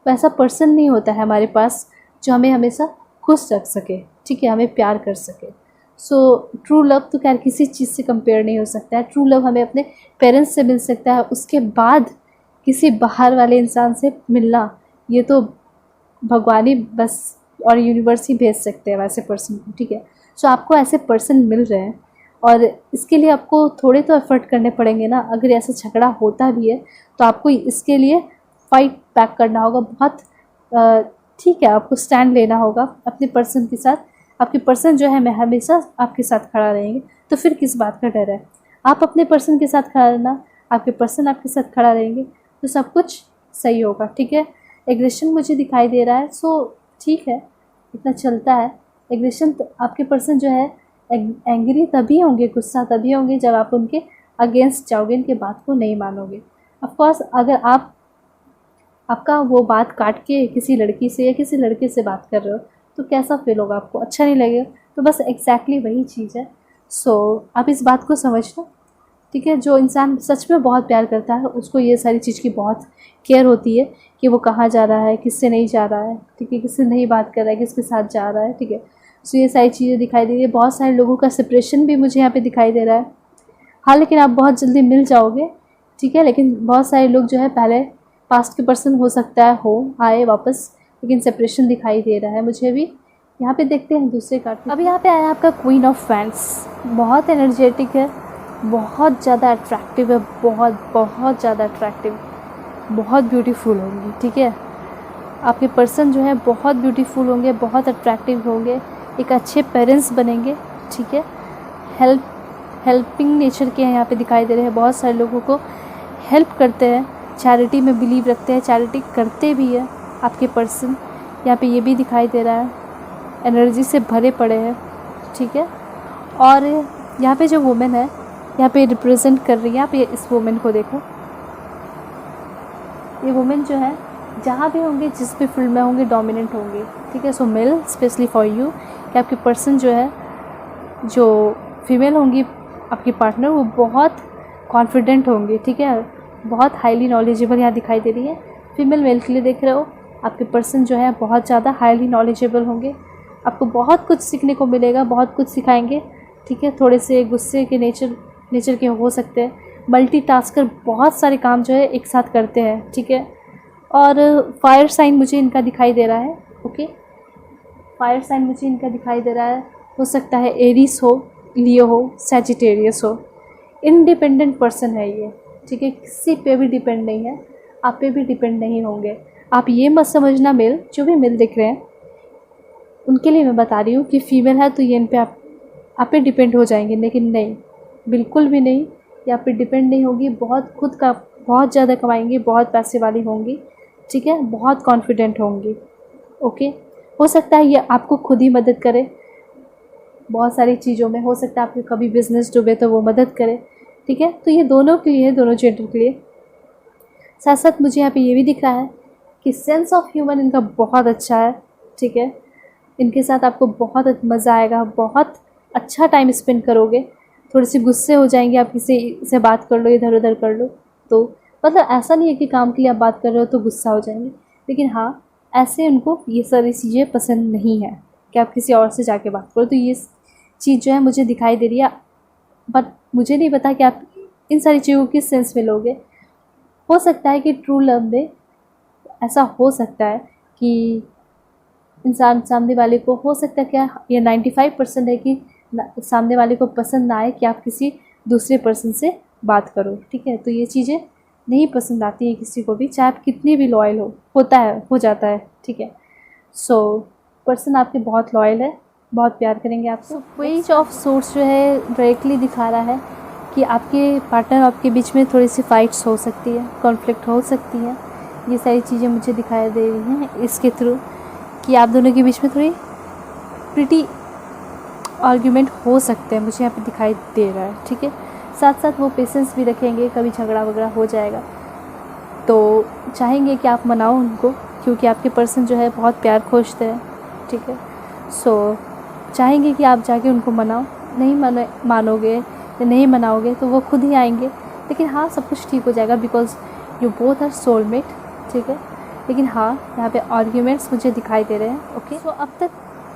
वैसा पर्सन नहीं होता है हमारे पास जो हमें हमेशा खुश रख सके, ठीक है, हमें प्यार कर सके। सो ट्रू लव तो खैर किसी चीज़ से कंपेयर नहीं हो सकता है। ट्रू लव हमें अपने पेरेंट्स से मिल सकता है, उसके बाद किसी बाहर वाले इंसान से मिलना, ये तो भगवान ही बस और यूनिवर्स ही भेज सकते हैं वैसे पर्सन को, ठीक है। सो आपको ऐसे पर्सन मिल रहे हैं, और इसके लिए आपको थोड़े तो एफर्ट करने पड़ेंगे ना। अगर ऐसा झगड़ा होता भी है तो आपको इसके लिए फाइट बैक करना होगा, बहुत ठीक है, आपको स्टैंड लेना होगा अपने पर्सन के साथ। आपके पर्सन जो है मैं हमेशा आपके साथ खड़ा रहेंगे, तो फिर किस बात का डर है? आप अपने पर्सन के साथ खड़ा रहना, आपके पर्सन आपके साथ खड़ा रहेंगे, तो सब कुछ सही होगा, ठीक है। एग्रेशन मुझे दिखाई दे रहा है, सो ठीक है, इतना चलता है। एग्रेशन तो आपके पर्सन जो है एंग्री तभी होंगे, गुस्सा तभी होंगे जब आप उनके अगेंस्ट जाओगे, उनके बात को नहीं मानोगे। ऑफकोर्स अगर आपका वो बात काट के किसी लड़की से या किसी लड़के से बात कर रहे हो तो कैसा फील होगा? आपको अच्छा नहीं लगेगा। तो बस एग्जैक्टली वही चीज़ है। सो आप इस बात को समझना, ठीक है। जो इंसान सच में बहुत प्यार करता है उसको ये सारी चीज़ की बहुत केयर होती है कि वो कहाँ जा रहा है, किससे नहीं जा रहा है, ठीक है, किससे नहीं बात कर रहा है, किसके साथ जा रहा है, ठीक है। सो ये सारी चीज़ें दिखाई दे रही है। बहुत सारे लोगों का सेपरेशन भी मुझे यहाँ पे दिखाई दे रहा है। हाँ, लेकिन आप बहुत जल्दी मिल जाओगे, ठीक है। लेकिन बहुत सारे लोग जो है पहले पास्ट के पर्सन हो सकता है हो आए वापस, लेकिन सेपरेशन दिखाई दे रहा है मुझे भी। यहाँ पे देखते हैं दूसरे कार्ड। अब यहाँ पे आया आपका क्वीन ऑफ फैंस, बहुत एनर्जेटिक है, बहुत ज़्यादा अट्रैक्टिव है, बहुत ज़्यादा अट्रैक्टिव, बहुत ब्यूटीफुल होंगी, ठीक है। आपके पर्सन जो है बहुत ब्यूटीफुल होंगे, बहुत अट्रैक्टिव होंगे, एक अच्छे पेरेंट्स बनेंगे, ठीक है। हेल्पिंग नेचर के हैं यहाँ पे दिखाई दे रहे हैं, बहुत सारे लोगों को हेल्प करते हैं, चैरिटी में बिलीव रखते हैं, चैरिटी करते भी है आपके पर्सन। यहाँ पे ये भी दिखाई दे रहा है, एनर्जी से भरे पड़े हैं, ठीक है। और यहाँ पे जो वुमेन है यहाँ पे रिप्रेजेंट कर रही है, आप ये इस वुमेन को देखो, ये वुमेन जो है जहाँ भी होंगे, जिस भी फील्ड में होंगे, डोमिनेंट होंगे, ठीक है। सो मेल स्पेशली फॉर यू, कि आपके पर्सन जो है, जो फीमेल होंगी आपकी पार्टनर, वो बहुत कॉन्फिडेंट होंगे, ठीक है, बहुत हाईली नॉलेजेबल यहाँ दिखाई दे रही है। फीमेल मेल के लिए देख रहे हो, आपके पर्सन जो है बहुत ज़्यादा हाईली नॉलेजेबल होंगे, आपको बहुत कुछ सीखने को मिलेगा, बहुत कुछ सिखाएंगे, ठीक है। थोड़े से गुस्से के नेचर के हो सकते हैं, मल्टीटास्कर, बहुत सारे काम जो है एक साथ करते हैं, ठीक है। और फायर साइन मुझे इनका दिखाई दे रहा है, ओके, फायर साइन मुझे इनका दिखाई दे रहा है। हो सकता है एरीज हो, लियो हो, सैजिटेरियस हो। इंडिपेंडेंट पर्सन है ये, ठीक है, किसी पे भी डिपेंड नहीं है, आप पे भी डिपेंड नहीं होंगे। आप ये मत समझना, मेल जो भी मेल दिख रहे हैं उनके लिए मैं बता रही हूँ कि फीमेल है तो ये इन पे आप पे डिपेंड हो जाएंगे, लेकिन नहीं, बिल्कुल भी नहीं, ये आप पे डिपेंड नहीं होगी। बहुत खुद का बहुत ज़्यादा कमाएंगी, बहुत पैसे वाली होंगी, ठीक है, बहुत कॉन्फिडेंट होंगी, ओके। हो सकता है ये आपको खुद ही मदद करे बहुत सारी चीज़ों में, हो सकता है आपके कभी बिजनेस डूबे तो वो मदद करे, ठीक है। तो ये दोनों के लिए, दोनों जेंडर के लिए। साथ साथ मुझे यहाँ पे ये भी दिख रहा है कि सेंस ऑफ ह्यूमर इनका बहुत अच्छा है, ठीक है। इनके साथ आपको बहुत मज़ा आएगा, बहुत अच्छा टाइम स्पेंड करोगे। थोड़ी सी गुस्से हो जाएंगे, आप किसी से बात कर लो, इधर उधर कर लो, तो मतलब ऐसा नहीं है कि काम के लिए आप बात कर रहे हो तो गुस्सा हो जाएंगे, लेकिन हाँ, ऐसे उनको ये सारी चीज़ें पसंद नहीं है कि आप किसी और से जाके बात करो। तो ये चीज़ जो है मुझे दिखाई दे रही है, बट मुझे नहीं पता कि आप इन सारी चीज़ों को किस सेंस में लोगे। हो सकता है कि ट्रू लव में ऐसा हो सकता है कि इंसान सामने वाले को, हो सकता है क्या ये 95% है कि सामने वाले को पसंद ना आए कि आप किसी दूसरे पर्सन से बात करो, ठीक है। तो ये चीज़ें नहीं पसंद आती है किसी को भी, चाहे आप कितनी भी लॉयल होता है, हो जाता है, ठीक है। सो पर्सन आपके बहुत लॉयल है, बहुत प्यार करेंगे आपको। पेज ऑफ सोर्स जो है डायरेक्टली दिखा रहा है कि आपके पार्टनर आपके बीच में थोड़ी सी फाइट्स हो सकती है, कॉन्फ्लिक्ट हो सकती है। ये सारी चीज़ें मुझे दिखाई दे रही हैं इसके थ्रू कि आप दोनों के बीच में थोड़ी प्रिटी आर्ग्यूमेंट हो सकते हैं, मुझे यहाँ पे दिखाई दे रहा है, ठीक है। साथ साथ वो पेशेंस भी रखेंगे, कभी झगड़ा वगड़ा हो जाएगा तो चाहेंगे कि आप मनाओ उनको, क्योंकि आपके पर्सन जो है बहुत प्यार खोजते हैं, ठीक है। सो चाहेंगे कि आप जाके उनको मनाओ, नहीं मानोगे या नहीं मनाओगे तो वो खुद ही आएंगे, लेकिन हाँ सब कुछ ठीक हो जाएगा because you both are soulmate, ठीक है। लेकिन हाँ यहाँ पे आर्ग्यूमेंट्स मुझे दिखाई दे रहे हैं, ओके। सो अब तक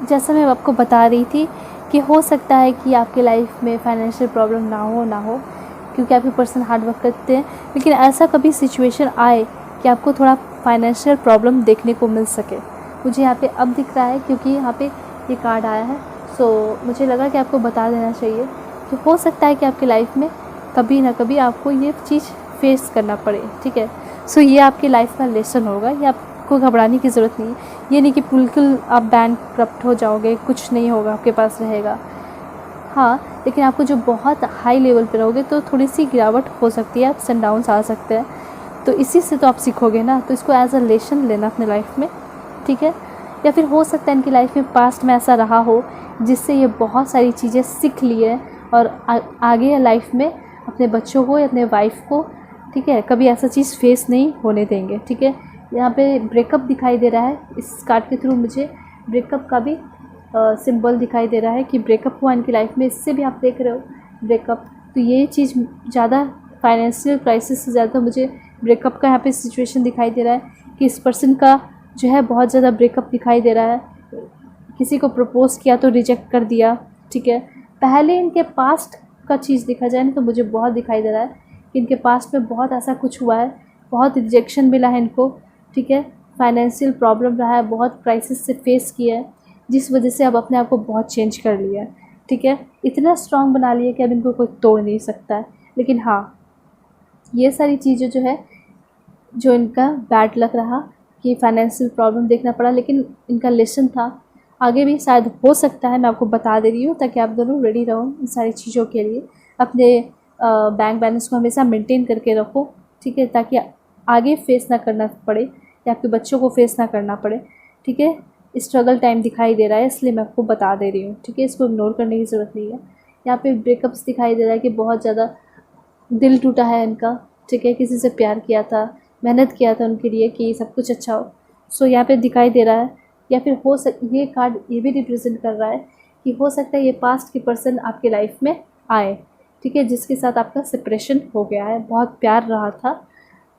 जैसा मैं आपको बता रही थी कि हो सकता है कि आपके लाइफ में फाइनेंशियल प्रॉब्लम ना हो क्योंकि आपके पर्सन हार्ड वर्क करते हैं, लेकिन ऐसा कभी सिचुएशन आए कि आपको थोड़ा फाइनेंशियल प्रॉब्लम देखने को मिल सके, मुझे यहाँ पे अब दिख रहा है क्योंकि यहाँ पे ये कार्ड आया है। सो मुझे लगा कि आपको बता देना चाहिए कि हो सकता है कि आपकी लाइफ में कभी ना कभी आपको ये चीज़ फेस करना पड़े, ठीक है। सो ये आपकी लाइफ का लेसन होगा, ये आपको घबराने की ज़रूरत नहीं है। ये नहीं कि बिल्कुल आप बैंकक्रप्ट हो जाओगे, कुछ नहीं होगा, आपके पास रहेगा, हाँ, लेकिन आपको जो बहुत हाई लेवल पे रहोगे तो थोड़ी सी गिरावट हो सकती है, अप्स एंड डाउन्स आ सकते हैं। तो इसी से तो आप सीखोगे ना, तो इसको एज अ लेसन लेना अपने लाइफ में, ठीक है। या फिर हो सकता है इनकी लाइफ में पास्ट में ऐसा रहा हो जिससे ये बहुत सारी चीज़ें सीख लिए और आगे लाइफ में अपने बच्चों को या अपने वाइफ को, ठीक है, कभी ऐसा चीज़ फेस नहीं होने देंगे, ठीक है। यहाँ पे ब्रेकअप दिखाई दे रहा है, इस कार्ड के थ्रू मुझे ब्रेकअप का भी सिंबल दिखाई दे रहा है कि ब्रेकअप हुआ इनकी लाइफ में, इससे भी आप देख रहे हो ब्रेकअप। तो ये चीज़ ज़्यादा फाइनेंशियल क्राइसिस से ज़्यादा मुझे ब्रेकअप का यहाँ पे सिचुएशन दिखाई दे रहा है कि इस पर्सन का जो है बहुत ज़्यादा ब्रेकअप दिखाई दे रहा है। किसी को प्रपोज़ किया तो रिजेक्ट कर दिया, ठीक है। पहले इनके पास्ट का चीज़ देखा जाए ना तो मुझे बहुत दिखाई दे रहा है कि इनके पास्ट में बहुत ऐसा कुछ हुआ है, बहुत रिजेक्शन मिला है इनको, ठीक है। फाइनेंशियल प्रॉब्लम रहा है, बहुत क्राइसिस से फेस किया है, जिस वजह से अब अपने आप को बहुत चेंज कर लिया है, ठीक है। इतना स्ट्रांग बना लिया कि अब इनको कोई तोड़ नहीं सकता है। लेकिन हाँ, ये सारी चीज़ें जो है, जो इनका बैड लग रहा कि फाइनेंशियल प्रॉब्लम देखना पड़ा, लेकिन इनका लेसन था, आगे भी शायद हो सकता है। मैं आपको बता दे रही हूँ ताकि आप दोनों रेडी रहो इन सारी चीज़ों के लिए। अपने बैंक बैलेंस को हमेशा मेंटेन करके रखो, ठीक है, ताकि आगे फेस ना करना पड़े या आपके बच्चों को फेस ना करना पड़े, ठीक है। स्ट्रगल टाइम दिखाई दे रहा है, इसलिए मैं आपको बता दे रही हूँ, ठीक है। इसको इग्नोर करने की ज़रूरत नहीं है। यहाँ पे ब्रेकअप्स दिखाई दे रहा है कि बहुत ज़्यादा दिल टूटा है इनका, ठीक है। किसी से प्यार किया था, मेहनत किया था उनके लिए कि सब कुछ अच्छा हो। सो यहाँ पे दिखाई दे रहा है, या फिर ये कार्ड ये भी रिप्रेजेंट कर रहा है कि हो सकता है ये पास्ट के पर्सन आपके लाइफ में आए, ठीक है, जिसके साथ आपका सेपरेशन हो गया है, बहुत प्यार रहा था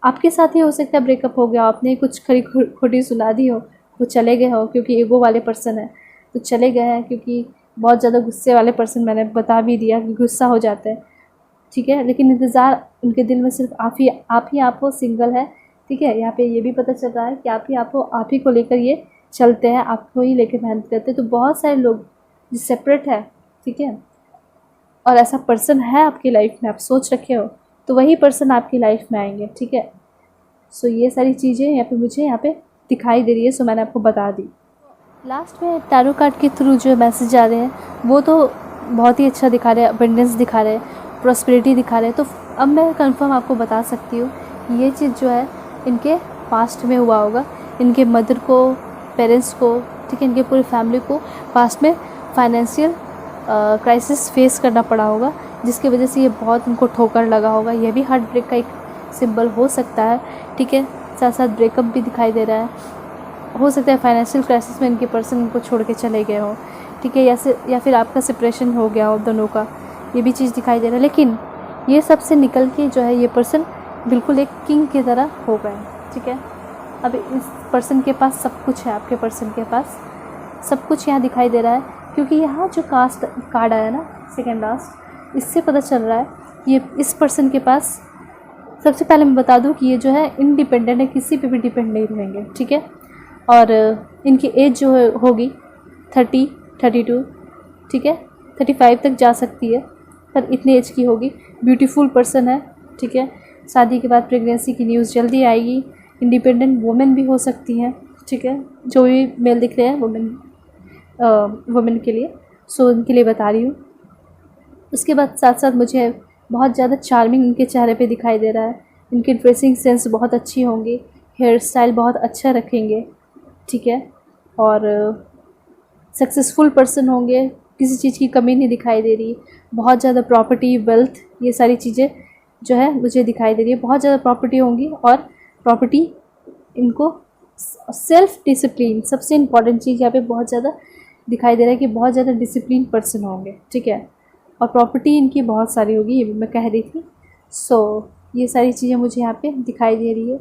आपके साथ ही, हो सकता है ब्रेकअप हो गया, आपने कुछ खरी खोटी सुला दी हो, वो चले गए हो क्योंकि ईगो वाले पर्सन है तो चले गए हैं, क्योंकि बहुत ज़्यादा गुस्से वाले पर्सन, मैंने बता भी दिया कि गुस्सा हो जाते हैं, ठीक है। लेकिन इंतज़ार उनके दिल में सिर्फ आप हो, सिंगल है, ठीक है। यहाँ पे ये भी पता चल रहा है कि आप ही को लेकर ये चलते हैं, आपको ही लेकर मेहनत करते हैं। तो बहुत सारे लोग जो सेपरेट है, ठीक है, और ऐसा पर्सन है आपकी लाइफ में, आप सोच रखे हो, तो वही पर्सन आपकी लाइफ में आएंगे, ठीक है। सो ये सारी चीज़ें यहाँ पे दिखाई दे रही है, सो मैंने आपको बता दी। लास्ट में टैरो कार्ड के थ्रू जो मैसेज आ रहे हैं वो तो बहुत ही अच्छा दिखा रहे हैं, अबंडेंस दिखा रहे हैं, प्रॉस्पेरिटी दिखा रहे हैं। तो अब मैं कंफर्म आपको बता सकती हूँ ये चीज़ जो है इनके पास्ट में हुआ होगा, इनके मदर को, पेरेंट्स को, ठीक है, इनके पूरी फैमिली को पास्ट में फाइनेंशियल क्राइसिस फेस करना पड़ा होगा, जिसकी वजह से ये बहुत उनको ठोकर लगा होगा। यह भी हार्ट ब्रेक का एक सिंबल हो सकता है, ठीक है। साथ साथ ब्रेकअप भी दिखाई दे रहा है, हो सकता है फाइनेंशियल क्राइसिस में इनके पर्सन उनको छोड़ के चले गए हो, ठीक है, या फिर आपका सेपरेशन हो गया हो दोनों का, ये भी चीज़ दिखाई दे रहा है। लेकिन ये सब से निकल के जो है ये पर्सन बिल्कुल एक किंग की तरह हो गए, ठीक है। अब इस पर्सन के पास सब कुछ है, आपके पर्सन के पास सब कुछ यहाँ दिखाई दे रहा है, क्योंकि यहाँ जो कास्ट कार्ड आया ना, सेकेंड लास्ट, इससे पता चल रहा है ये इस पर्सन के पास सबसे पहले मैं बता दूं कि ये जो है इंडिपेंडेंट है, किसी पे भी डिपेंड नहीं रहेंगे, ठीक है। और इनकी एज जो होगी 30, 32, ठीक है, 35 तक जा सकती है, पर इतनी एज की होगी। ब्यूटीफुल पर्सन है, ठीक है। शादी के बाद प्रेगनेंसी की न्यूज़ जल्दी आएगी। इंडिपेंडेंट वुमेन भी हो सकती हैं, ठीक है, जो भी मेल दिख रहे हैं वुमेन के लिए, सो उनके लिए बता रही हूँ। उसके बाद साथ साथ मुझे बहुत ज़्यादा चार्मिंग इनके चेहरे पे दिखाई दे रहा है। इनकी ड्रेसिंग सेंस बहुत अच्छी होंगी, हेयर स्टाइल बहुत अच्छा रखेंगे, ठीक है। और सक्सेसफुल पर्सन होंगे, किसी चीज़ की कमी नहीं दिखाई दे रही। बहुत ज़्यादा प्रॉपर्टी, वेल्थ, ये सारी चीज़ें जो है मुझे दिखाई दे रही है। बहुत ज़्यादा प्रॉपर्टी होंगी, और प्रॉपर्टी इनको सेल्फ डिसिप्लिन, सबसे इम्पॉर्टेंट चीज़ यहाँ पे बहुत ज़्यादा दिखाई दे रहा है कि बहुत ज़्यादा डिसिप्लिन पर्सन होंगे, ठीक है। और प्रॉपर्टी इनकी बहुत सारी होगी, ये भी मैं कह रही थी। सो ये सारी चीज़ें मुझे यहाँ पे दिखाई दे रही है।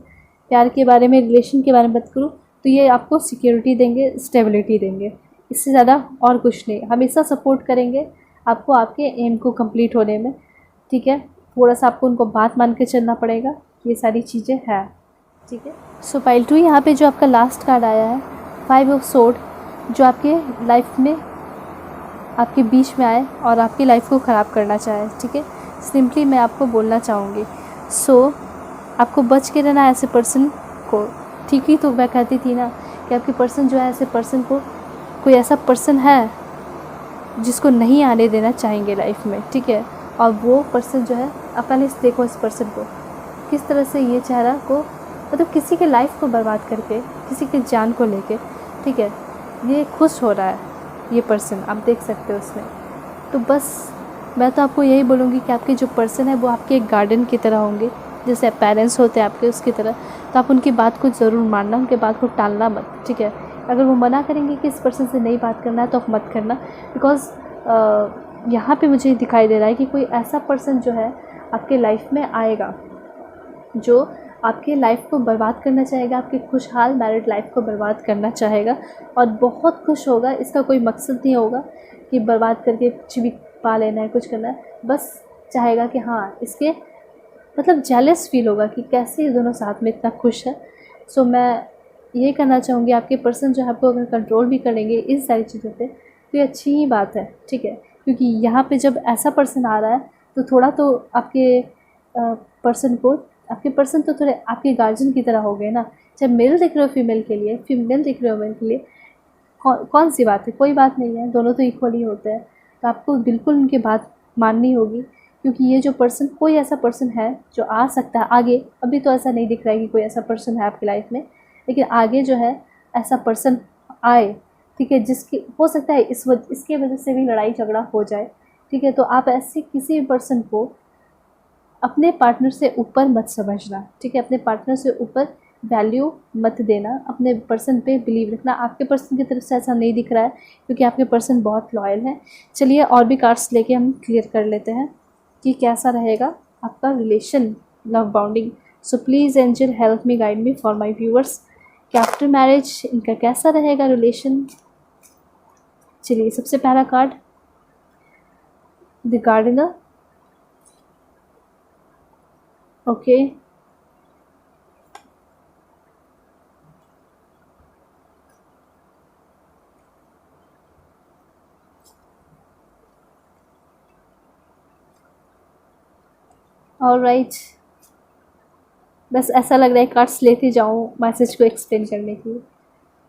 प्यार के बारे में, रिलेशन के बारे में बात करूँ तो ये आपको सिक्योरिटी देंगे, स्टेबिलिटी देंगे, इससे ज़्यादा और कुछ नहीं। हमेशा सपोर्ट करेंगे आपको आपके एम को कंप्लीट होने में, ठीक है। थोड़ा सा आपको उनको बात मान के चलना पड़ेगा, ये सारी चीज़ें हैं, ठीक है। सो पाइल 2, यहाँ पे जो आपका लास्ट कार्ड आया है 5 ऑफ सोर्ड, जो आपके लाइफ में, आपके बीच में आए और आपकी लाइफ को ख़राब करना चाहे, ठीक है। सिंपली मैं आपको बोलना चाहूँगी, सो आपको बच के रहना ऐसे पर्सन को, ठीक ही तो मैं कहती थी ना कि आपके पर्सन जो है, ऐसे पर्सन को, कोई ऐसा पर्सन है जिसको नहीं आने देना चाहेंगे लाइफ में, ठीक है। और वो पर्सन जो है, आप पहले देखो इस पर्सन को किस तरह से, ये चेहरा को, मतलब किसी के लाइफ को बर्बाद करके, किसी के जान को लेके, ठीक है, ये खुश हो रहा है ये पर्सन, आप देख सकते हो उसमें। तो बस मैं तो आपको यही बोलूँगी कि आपके जो पर्सन है वो आपके एक गार्डन की तरह होंगे, जैसे पेरेंट्स होते हैं आपके, उसकी तरह। तो आप उनकी बात को ज़रूर मानना, उनके बात को टालना मत, ठीक है। अगर वो मना करेंगे कि इस पर्सन से नहीं बात करना है तो आप मत करना, बिकॉज़ यहाँ पे मुझे दिखाई दे रहा है कि कोई ऐसा पर्सन जो है आपके लाइफ में आएगा जो आपके लाइफ को बर्बाद करना चाहेगा, आपकी खुशहाल मैरिड लाइफ को बर्बाद करना चाहेगा, और बहुत खुश होगा। इसका कोई मकसद नहीं होगा कि बर्बाद करके कुछ भी पा लेना है, कुछ करना है, बस चाहेगा कि हाँ, इसके मतलब जेलस फील होगा कि कैसे ये दोनों साथ में इतना खुश है। सो मैं ये कहना चाहूँगी, आपके पर्सन जो है आपको अगर कंट्रोल भी करेंगे इन सारी चीज़ों पे, तो ये अच्छी ही बात है, ठीक है। क्योंकि यहाँ पे जब ऐसा पर्सन आ रहा है तो थोड़ा तो आपके पर्सन को, आपके पर्सन तो थोड़े आपके गार्जियन की तरह हो गए ना। चाहे मेल दिख रहे हो फीमेल के लिए, फीमेल दिख रहे हो मेल के लिए, कौन सी बात है, कोई बात नहीं है, दोनों तो इक्वली होते हैं। तो आपको बिल्कुल उनकी बात माननी होगी, क्योंकि ये जो पर्सन, कोई ऐसा पर्सन है जो आ सकता है आगे। अभी तो ऐसा नहीं दिख रहा है कि कोई ऐसा पर्सन है आपकी लाइफ में, लेकिन आगे जो है ऐसा पर्सन आए, ठीक है, जिसकी हो सकता है इसके वजह से भी लड़ाई झगड़ा हो जाए, ठीक है। तो आप ऐसे किसी भी पर्सन को अपने पार्टनर से ऊपर मत समझना, ठीक है। अपने पार्टनर से ऊपर वैल्यू मत देना, अपने पर्सन पे बिलीव रखना। आपके पर्सन की तरफ से ऐसा नहीं दिख रहा है, क्योंकि आपके पर्सन बहुत लॉयल है। चलिए और भी कार्ड्स लेके हम क्लियर कर लेते हैं कि कैसा रहेगा आपका relation, love bonding. So please angel help me, guide me for my viewers कि आफ्टर मैरिज इनका कैसा रहेगा रिलेशन। चलिए सबसे पहला card, the gardener, okay. Alright, बस ऐसा लग रहा है कार्ड्स लेते जाऊँ मैसेज को एक्सप्लेन करने के लिए।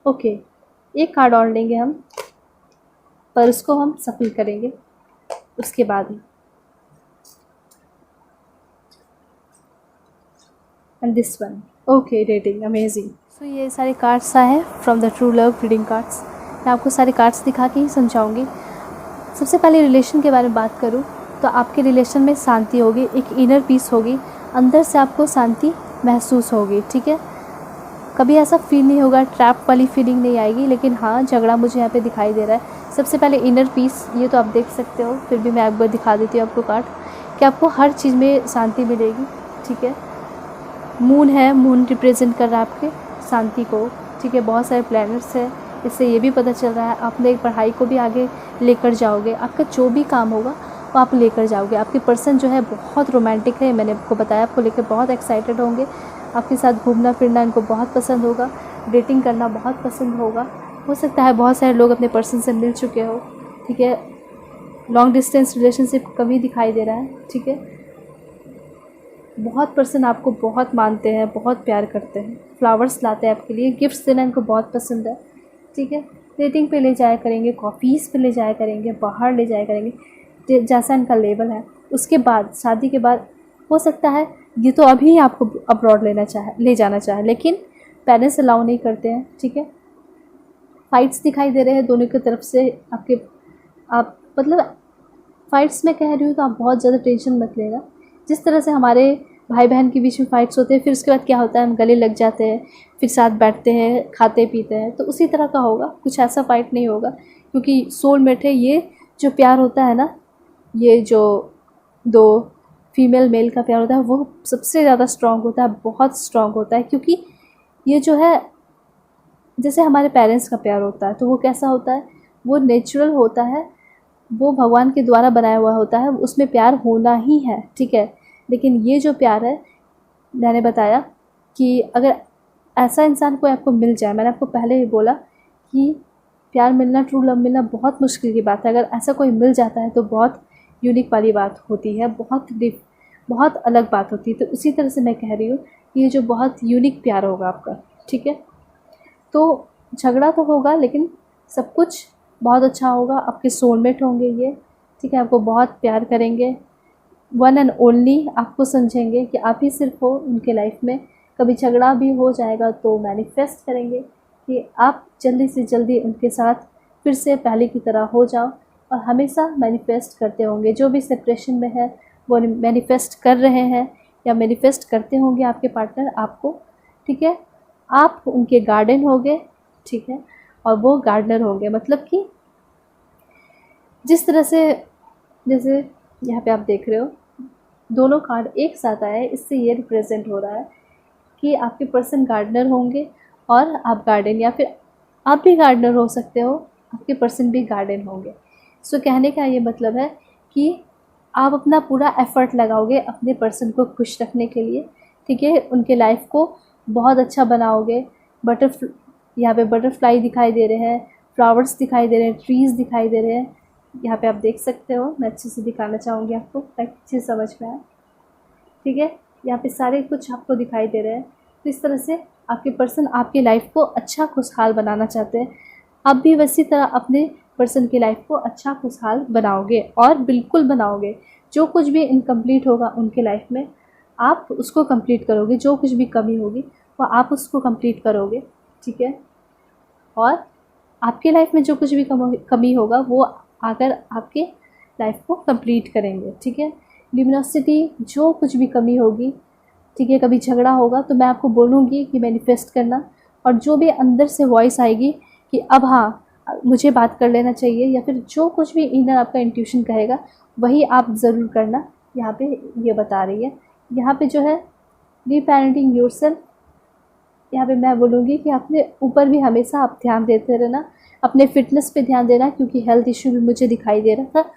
ओके, एक कार्ड और लेंगे हम, पर उसको हम सफल करेंगे उसके बाद ही। And this one, okay, rating amazing. So ये सारे कार्ड्स आए हैं from the true love reading cards. मैं आपको सारे कार्ड्स दिखा के ही समझाऊंगी। सबसे पहले रिलेशन के बारे में बात करूँ तो आपके रिलेशन में शांति होगी, एक इनर पीस होगी, अंदर से आपको शांति महसूस होगी, ठीक है। कभी ऐसा फील नहीं होगा, ट्रैप वाली फीलिंग नहीं आएगी, लेकिन हाँ, झगड़ा मुझे यहाँ पे दिखाई दे रहा है। सबसे पहले इनर पीस, ये तो आप देख सकते हो, फिर भी मैं एक बार दिखा देती हूँ आपको कार्ड कि आपको हर चीज़ में शांति मिलेगी, ठीक है। मून है, मून रिप्रेजेंट कर रहा है आपके शांति को, ठीक है। बहुत सारे प्लैनेट्स हैं, इससे ये भी पता चल रहा है आपने पढ़ाई को भी आगे लेकर जाओगे। आपका जो भी काम होगा वो आप लेकर जाओगे। आपके पर्सन जो है बहुत रोमांटिक है, मैंने आपको बताया, आपको लेकर बहुत एक्साइटेड होंगे। आपके साथ घूमना फिरना इनको बहुत पसंद होगा, डेटिंग करना बहुत पसंद होगा। हो सकता है बहुत सारे लोग अपने पर्सन से मिल चुके हो, ठीक है। लॉन्ग डिस्टेंस रिलेशनशिप कभी दिखाई दे रहा है, ठीक है। बहुत पर्सन आपको बहुत मानते हैं, बहुत प्यार करते हैं, फ्लावर्स लाते हैं आपके लिए, गिफ्ट्स देना इनको बहुत पसंद है, ठीक है। डेटिंग पे ले जाया करेंगे, कॉफ़ीज़ पे ले जाया करेंगे, बाहर ले जाया करेंगे, जैसा इनका लेवल है। उसके बाद शादी के बाद हो सकता है ये तो अभी आपको अब्रॉड ले जाना चाहे, लेकिन पेरेंट्स अलाउ नहीं करते हैं, ठीक है। फाइट्स दिखाई दे रहे हैं दोनों की तरफ से आप मतलब फ़ाइट्स में कह रही हूँ तो आप बहुत ज़्यादा टेंशन मत लेना। जिस तरह से हमारे भाई बहन के बीच में फ़ाइट्स होते हैं, फिर उसके बाद क्या होता है, हम गले लग जाते हैं, फिर साथ बैठते हैं, खाते पीते हैं, तो उसी तरह का होगा। कुछ ऐसा फ़ाइट नहीं होगा, क्योंकि सोलमेट है। ये जो प्यार होता है ना, ये जो दो फीमेल मेल का प्यार होता है, वो सबसे ज़्यादा स्ट्रॉन्ग होता है, बहुत स्ट्रॉन्ग होता है। क्योंकि ये जो है जैसे हमारे पेरेंट्स का प्यार होता है, तो वो कैसा होता है, वो नेचुरल होता है, वो भगवान के द्वारा बनाया हुआ होता है, उसमें प्यार होना ही है, ठीक है। लेकिन ये जो प्यार है, मैंने बताया कि अगर ऐसा इंसान कोई आपको मिल जाए, मैंने आपको पहले ही बोला कि प्यार मिलना, ट्रू लव मिलना बहुत मुश्किल की बात है। अगर ऐसा कोई मिल जाता है तो बहुत यूनिक वाली बात होती है, बहुत अलग बात होती है। तो उसी तरह से मैं कह रही हूँ कि ये जो बहुत यूनिक प्यार होगा आपका, ठीक है। तो झगड़ा तो होगा, लेकिन सब कुछ बहुत अच्छा होगा। आपके सोलमेट होंगे ये, ठीक है। आपको बहुत प्यार करेंगे, वन एंड ओनली आपको समझेंगे कि आप ही सिर्फ हो उनके लाइफ में। कभी झगड़ा भी हो जाएगा तो मैनिफेस्ट करेंगे कि आप जल्दी से जल्दी उनके साथ फिर से पहले की तरह हो जाओ, और हमेशा मैनिफेस्ट करते होंगे। जो भी सेपरेशन में है वो मैनिफेस्ट कर रहे हैं या मैनिफेस्ट करते होंगे आपके पार्टनर आपको, ठीक है। आप उनके गार्डन होंगे, ठीक है, और वो गार्डनर होंगे। मतलब कि जिस तरह से, जैसे यहाँ पे आप देख रहे हो दोनों कार्ड एक साथ आए हैं, इससे ये रिप्रेजेंट हो रहा है कि आपके पर्सन गार्डनर होंगे और आप गार्डन, या फिर आप भी गार्डनर हो सकते हो, आपके पर्सन भी गार्डन होंगे। सो कहने का ये मतलब है कि आप अपना पूरा एफ़र्ट लगाओगे अपने पर्सन को खुश रखने के लिए, ठीक है। उनके लाइफ को बहुत अच्छा बनाओगे। यहाँ पे बटरफ्लाई दिखाई दे रहे हैं, फ्लावर्स दिखाई दे रहे हैं, ट्रीज़ दिखाई दे रहे हैं। यहाँ पे आप देख सकते हो, मैं अच्छे से दिखाना चाहूँगी आपको ताकि अच्छे से समझ में आए, ठीक है। यहाँ पे सारे कुछ आपको दिखाई दे रहे हैं। तो इस तरह से आपके पर्सन आपकी लाइफ को अच्छा खुशहाल बनाना चाहते हैं। आप भी वैसी तरह अपने पर्सन की लाइफ को अच्छा खुशहाल बनाओगे, और बिल्कुल बनाओगे। जो कुछ भी इनकम्प्लीट होगा उनके लाइफ में, आप उसको कंप्लीट करोगे। जो कुछ भी कमी होगी वो आप उसको कंप्लीट करोगे, ठीक है। और आपके लाइफ में जो कुछ भी कमी होगा वो आकर आपके लाइफ को कंप्लीट करेंगे, ठीक है। ल्यूमिनोसिटी, जो कुछ भी कमी होगी, ठीक है, कभी झगड़ा होगा तो मैं आपको बोलूँगी कि मैनिफेस्ट करना, और जो भी अंदर से वॉइस आएगी कि अब हाँ मुझे बात कर लेना चाहिए, या फिर जो कुछ भी इनर आपका इंट्यूशन कहेगा वही आप ज़रूर करना। यहाँ पे ये बता रही है। यहाँ पे जो है रीपैरेंटिंग योरसेल्फ, यहाँ पे मैं बोलूँगी कि अपने ऊपर भी हमेशा आप ध्यान देते रहना, अपने फिटनेस पे ध्यान देना, क्योंकि हेल्थ इशू भी मुझे दिखाई दे रहा था।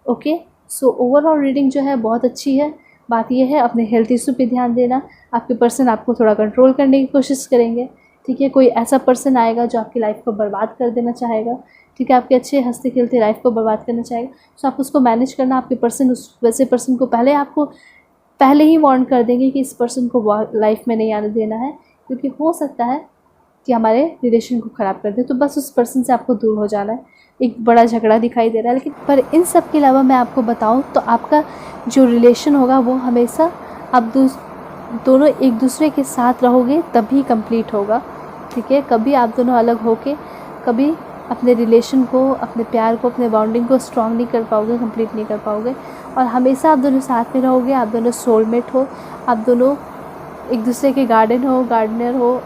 ओके, सो ओवरऑल रीडिंग जो है बहुत अच्छी है। बात यह है अपने हेल्थ इशू पे ध्यान देना। आपके पर्सन आपको थोड़ा कंट्रोल करने की कोशिश करेंगे, ठीक है। कोई ऐसा पर्सन आएगा जो आपकी लाइफ को बर्बाद कर देना चाहेगा, ठीक है, आपके अच्छे हंसते खेलते लाइफ को बर्बाद करना चाहेगा। सो आप उसको मैनेज करना। आपके पर्सन उस वैसे पर्सन को पहले ही वार्न कर देंगे कि इस पर्सन को लाइफ में नहीं आने देना है, क्योंकि हो सकता है कि हमारे रिलेशन को ख़राब कर दे। तो बस उस पर्सन से आपको दूर हो जाना है। एक बड़ा झगड़ा दिखाई दे रहा है, लेकिन पर इन सब के अलावा मैं आपको बताऊं तो आपका जो रिलेशन होगा वो हमेशा आप दोनों एक दूसरे के साथ रहोगे तभी कंप्लीट होगा, ठीक है। कभी आप दोनों अलग होके कभी अपने रिलेशन को, अपने प्यार को, अपने बॉन्डिंग को स्ट्रॉन्ग नहीं कर पाओगे, कंप्लीट नहीं कर पाओगे। और हमेशा आप दोनों साथ में रहोगे, आप दोनों सोलमेट हो, आप दोनों एक दूसरे के गार्डनर हो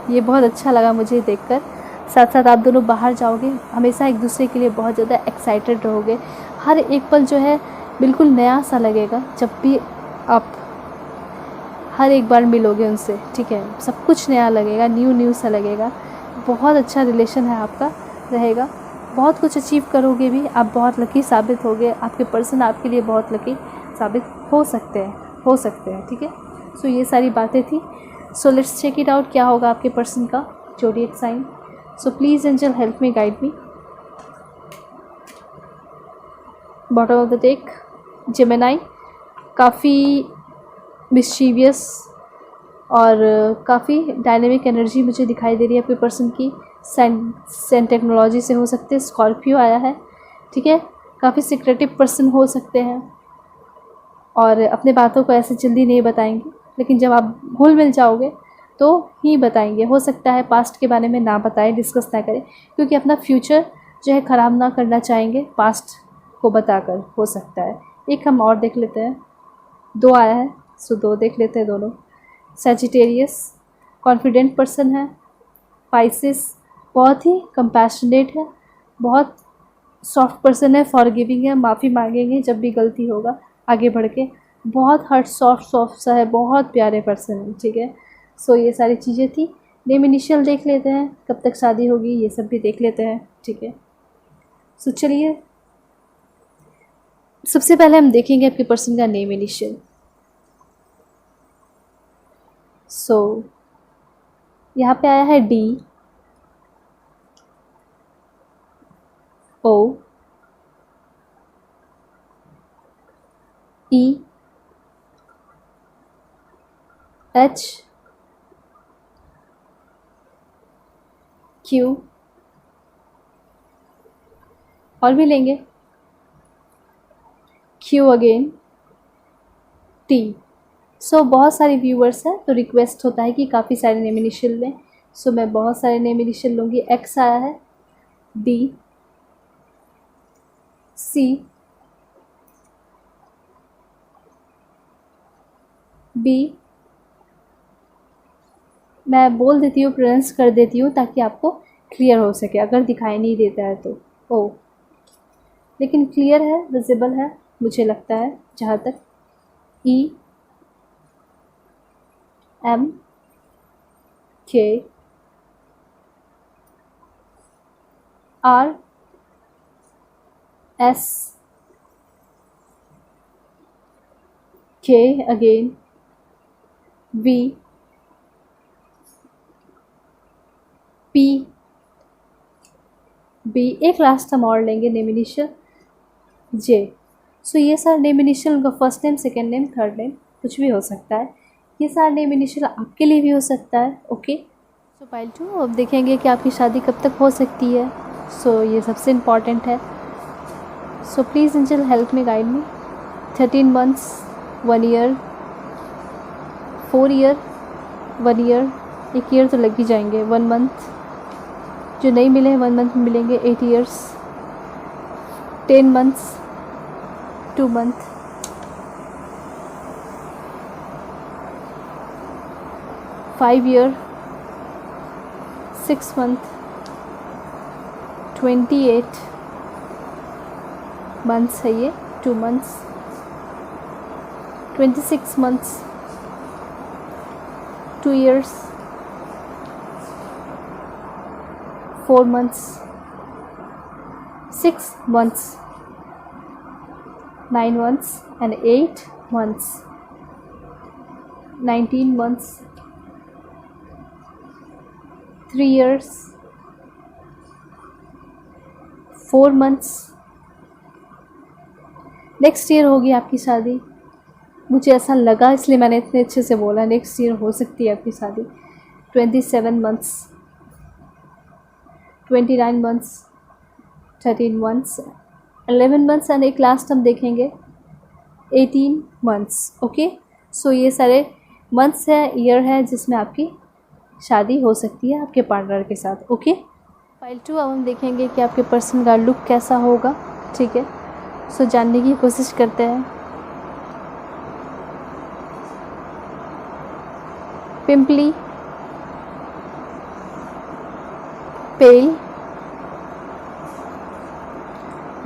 ये बहुत अच्छा लगा मुझे देखकर। साथ साथ आप दोनों बाहर जाओगे, हमेशा एक दूसरे के लिए बहुत ज़्यादा एक्साइटेड रहोगे। हर एक पल जो है बिल्कुल नया सा लगेगा जब भी आप हर एक बार मिलोगे उनसे, ठीक है। सब कुछ नया लगेगा, न्यू सा लगेगा। बहुत अच्छा रिलेशन है आपका रहेगा। बहुत कुछ अचीव करोगे भी, आप बहुत लकी साबित होगे, आपके पर्सन आपके लिए बहुत लकी साबित हो सकते हैं, ठीक है। सो ये सारी बातें थी। So let's check it out, क्या होगा आपके पर्सन का zodiac sign. So please angel help me, guide me. Bottom of the deck Gemini, काफ़ी मिस्चीवियस और काफ़ी डायनेमिक एनर्जी मुझे दिखाई दे रही है आपके पर्सन की। सेंट टेक्नोलॉजी से हो सकते हैं। स्कॉर्पियो आया है, ठीक है। काफ़ी सीक्रेटिव पर्सन हो सकते हैं और अपने बातों को ऐसे जल्दी नहीं बताएंगे, लेकिन जब आप घुल मिल जाओगे तो ही बताएंगे। हो सकता है पास्ट के बारे में ना बताएं, डिस्कस ना करें, क्योंकि अपना फ्यूचर जो है ख़राब ना करना चाहेंगे पास्ट को बताकर, हो सकता है। एक हम और देख लेते हैं, 2 आया है, सो 2 देख लेते हैं दोनों। सैजिटेरियस, कॉन्फिडेंट पर्सन है। पाइसिस, बहुत ही कंपैशनेट है, बहुत सॉफ्ट पर्सन है, फॉरगिविंग है, माफ़ी मांगेंगे जब भी गलती होगा आगे बढ़ के। बहुत हार्ट सॉफ्ट सा है, बहुत प्यारे पर्सन है, ठीक है। सो ये सारी चीज़ें थी। नेम इनिशियल देख लेते हैं, कब तक शादी होगी ये सब भी देख लेते हैं, ठीक है। सो चलिए सबसे पहले हम देखेंगे आपके पर्सन का नेम इनिशियल। सो यहाँ पे आया है D, O, E, H, Q, और भी लेंगे, Q अगेन, T। सो बहुत सारे व्यूअर्स हैं तो रिक्वेस्ट होता है कि काफ़ी सारे नेम इनिशियल लें। सो मैं बहुत सारे नेम इनिशियल लूँगी। X आया है, D, C, B। मैं बोल देती हूँ, प्रोनाउंस कर देती हूँ ताकि आपको क्लियर हो सके, अगर दिखाई नहीं देता है तो। ओ, लेकिन क्लियर है, विजिबल है मुझे लगता है जहाँ तक। E, M, K, R, S, K again, V, P, B। एक लास्ट हम और लेंगे नेम इनिशियल, J। सो ये सारे नेम इनिशियल, उनका first name, second name, third name कुछ भी हो सकता है। ये सारे नेम इनिशियल आपके लिए भी हो सकता है, ओके। सो पाइल 2, अब देखेंगे कि आपकी शादी कब तक हो सकती है। सो ये सबसे इम्पॉर्टेंट है। सो please angel help me, guide me. 13 months, 1 year, 4 year, 1 year, 1 year तो लग ही जाएंगे, 1 मंथ जो नहीं मिले हैं 1 मंथ में मिलेंगे, 8 years, 10 months, 2 month, 5 year, 6 month, 28 months है ये, 2 months, 26 months, 2 years, 4 months, 6 months, 9 months and 8 months, 19 months, 3 years, 4 months। Next year होगी आपकी शादी, मुझे ऐसा लगा इसलिए मैंने इतने अच्छे से बोला। नेक्स्ट ईयर हो सकती है आपकी शादी। 27 months, 29 months, 13 months, 11 months and एक लास्ट हम देखेंगे 18 मंथ्स, ओके। सो ये सारे मंथ्स है, ईयर है जिसमें आपकी शादी हो सकती है आपके पार्टनर के साथ, ओके। फाइल 2, अब हम देखेंगे कि आपके पर्सन का लुक कैसा होगा, ठीक है। सो जानने की कोशिश करते हैं। Pimply, pale,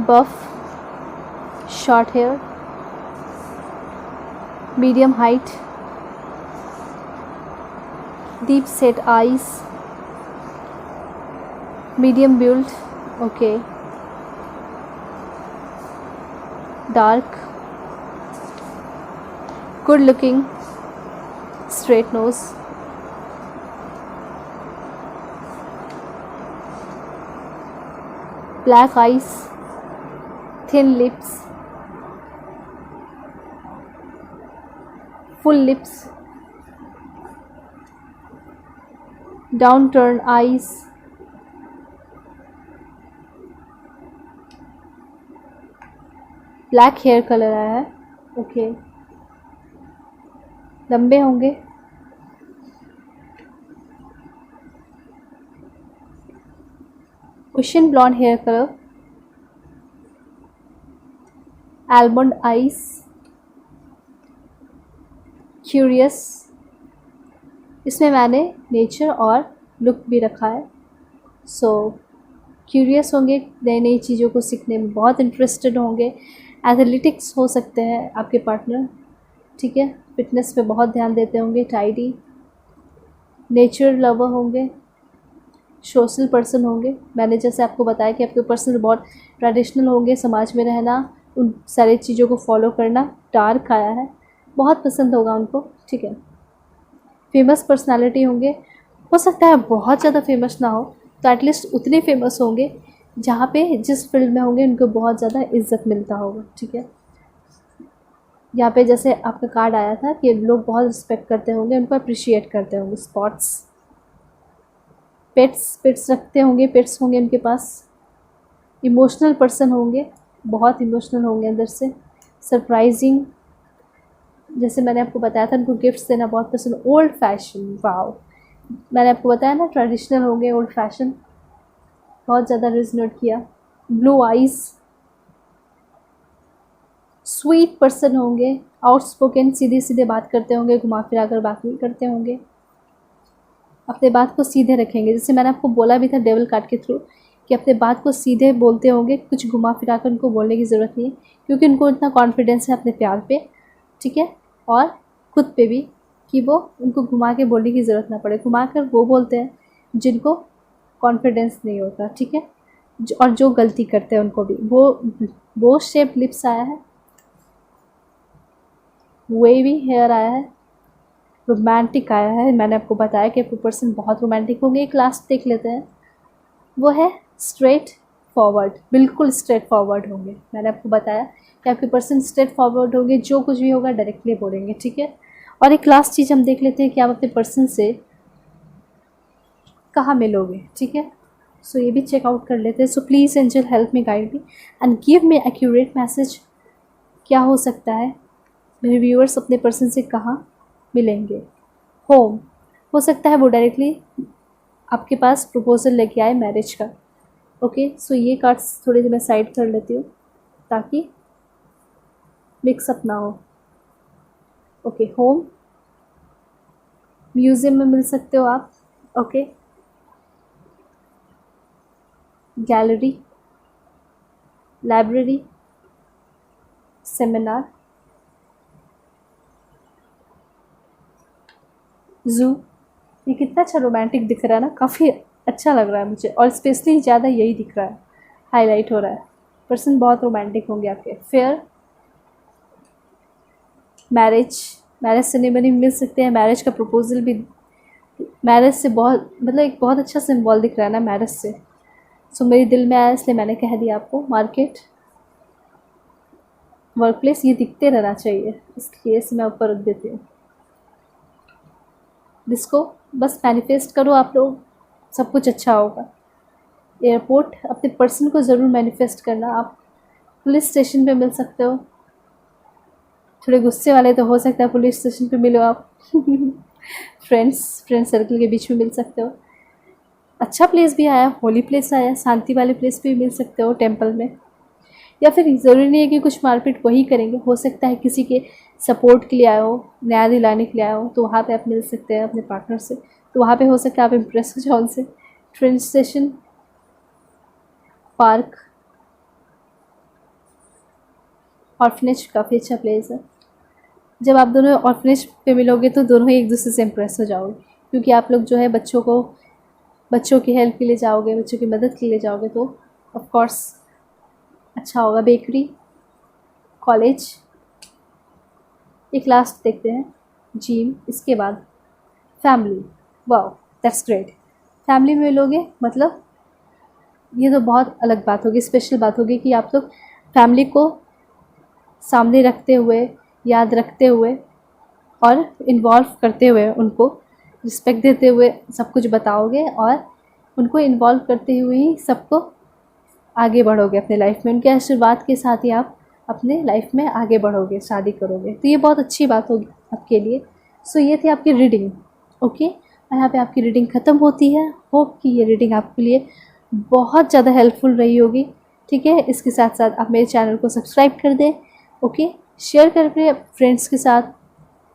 buff, short hair, medium height, deep set eyes, medium build, okay, dark, good looking, straight nose, black eyes, thin lips, full lips, downturned eyes, black hair colour आया है। ओके, लंबे होंगे, question blonde hair colour, almond eyes, curious, इसमें मैंने nature और look भी रखा है। सो क्यूरियस होंगे, नई नई चीज़ों को सीखने में बहुत इंटरेस्टेड होंगे। एथलेटिक्स हो सकते हैं आपके पार्टनर, ठीक है, फिटनेस पे बहुत ध्यान देते होंगे। टाइडी, नेचर लवर होंगे, सोशल पर्सन होंगे। मैंने जैसे आपको बताया कि आपके पर्सन बहुत ट्रेडिशनल होंगे, समाज में रहना, उन सारी चीज़ों को फॉलो करना। डार्क आया है, बहुत पसंद होगा उनको, ठीक है। फेमस पर्सनालिटी होंगे, हो सकता है बहुत ज़्यादा फेमस ना हो तो एटलीस्ट उतने फेमस होंगे जहाँ पे जिस फील्ड में होंगे उनको बहुत ज़्यादा इज्जत मिलता होगा, ठीक है। यहाँ पे जैसे आपका कार्ड आया था कि लोग बहुत रिस्पेक्ट करते होंगे, उनको अप्रिशिएट करते होंगे। स्पॉट्स, पेट्स रखते होंगे, पेट्स होंगे उनके पास। इमोशनल पर्सन होंगे, बहुत इमोशनल होंगे अंदर से। सरप्राइजिंग, जैसे मैंने आपको बताया था उनको गिफ्ट्स देना बहुत पसंद। ओल्ड फैशन, वाओ, मैंने आपको बताया ना ट्रेडिशनल होंगे, ओल्ड फैशन, बहुत ज़्यादा रिजनेट किया। ब्लू आइज़, स्वीट पर्सन होंगे, आउटस्पोकन, सीधे सीधे बात करते होंगे, घुमा फिरा कर बात नहीं करते होंगे, अपने बात को सीधे रखेंगे। जैसे मैंने आपको बोला भी था डेविल कार्ड के थ्रू कि अपने बात को सीधे बोलते होंगे, कुछ घुमा फिरा कर उनको बोलने की ज़रूरत नहीं है, क्योंकि उनको इतना कॉन्फिडेंस है अपने प्यार पे, ठीक है, और खुद पे भी, कि वो उनको घुमा के बोलने की ज़रूरत ना पड़े। घुमा कर वो बोलते हैं जिनको कॉन्फिडेंस नहीं होता, ठीक है, और जो गलती करते हैं उनको भी। वो शेप लिप्स आया है, वेवी हेयर आया है, रोमांटिक आया है। मैंने आपको बताया कि आपके पर्सन बहुत रोमांटिक होंगे। एक लास्ट देख लेते हैं, वो है स्ट्रेट फॉरवर्ड, बिल्कुल स्ट्रेट फॉरवर्ड होंगे। मैंने आपको बताया कि आपके पर्सन स्ट्रेट फॉरवर्ड होंगे, जो कुछ भी होगा डायरेक्टली बोलेंगे, ठीक है। और एक लास्ट चीज़ हम देख लेते हैं कि आप अपने पर्सन से कहाँ मिलोगे, ठीक है। सो ये भी चेकआउट कर लेते हैं। सो please angel help me, guide me and give me accurate message. क्या हो सकता है मेरे व्यूअर्स अपने पर्सन से कहाँ मिलेंगे? होम, हो सकता है वो डायरेक्टली आपके पास प्रपोजल लेके आए मैरिज का। ओके, सो ये कार्ड्स थोड़ी देर मैं साइड कर लेती हूँ ताकि मिक्सअप ना हो। ओके, होम, म्यूज़ियम में मिल सकते हो आप, okay, gallery, library, seminar, zoo. ये कितना अच्छा रोमांटिक दिख रहा है ना, काफ़ी अच्छा लग रहा है मुझे, और स्पेशली ज़्यादा यही दिख रहा है, हाईलाइट हो रहा है। पर्सन बहुत रोमांटिक होंगे आपके। फेयर, मैरिज सेरेमनी मिल सकते हैं, मैरिज का प्रपोजल भी, मैरिज से बहुत मतलब एक बहुत अच्छा सिंबल दिख रहा है ना मैरिज से। सो मेरे दिल में आया इसलिए मैंने कह दिया आपको। मार्केट, वर्क प्लेस, ये दिखते रहना चाहिए, इसलिए से मैं ऊपर रख देती हूँ। जिसको बस मैनिफेस्ट करो आप लोग, सब कुछ अच्छा होगा। एयरपोर्ट, अपने पर्सन को ज़रूर मैनिफेस्ट करना। आप पुलिस स्टेशन पे मिल सकते हो, थोड़े गुस्से वाले तो हो सकता है पुलिस स्टेशन पे मिलो आप। फ्रेंड सर्कल के बीच में मिल सकते हो। अच्छा प्लेस भी आया, होली प्लेस आया, शांति वाले प्लेस पे भी मिल सकते हो, टेंपल में। या फिर ज़रूरी नहीं है कि कुछ मारपीट वही करेंगे, हो सकता है किसी के सपोर्ट के लिए आए हो, न्याय दिलाने के लिए आए हो, तो वहाँ पे आप मिल सकते हैं अपने पार्टनर से। तो वहाँ पे हो सकता है आप इम्प्रेस हो जाओ उनसे। ट्रेन स्टेशन, पार्क, ऑर्फनेज काफ़ी अच्छा प्लेस है। जब आप दोनों ऑर्फनेज पे मिलोगे तो दोनों ही एक दूसरे से इम्प्रेस हो जाओगे, क्योंकि आप लोग जो है बच्चों की हेल्प के लिए जाओगे, बच्चों की मदद के लिए जाओगे, तो ऑफ कोर्स अच्छा होगा। बेकरी, कॉलेज, एक लास्ट देखते हैं जिम, इसके बाद family. Wow that's great. Family में लोगे मतलब ये तो बहुत अलग बात होगी, स्पेशल बात होगी कि आप लोग फैमिली को सामने रखते हुए, याद रखते हुए और इन्वॉल्व करते हुए, उनको रिस्पेक्ट देते हुए सब कुछ बताओगे और उनको इन्वॉल्व करते हुए ही सबको आगे बढ़ोगे अपने लाइफ में। उनके आशीर्वाद के साथ ही आप अपने लाइफ में आगे बढ़ोगे, शादी करोगे, तो ये बहुत अच्छी बात होगी आपके लिए। सो ये थी आपकी रीडिंग। ओके, यहाँ पे आपकी रीडिंग ख़त्म होती है। होप कि ये रीडिंग आपके लिए बहुत ज़्यादा हेल्पफुल रही होगी। ठीक है, इसके साथ साथ आप मेरे चैनल को सब्सक्राइब कर दें। ओके, शेयर कर अपने फ्रेंड्स के साथ।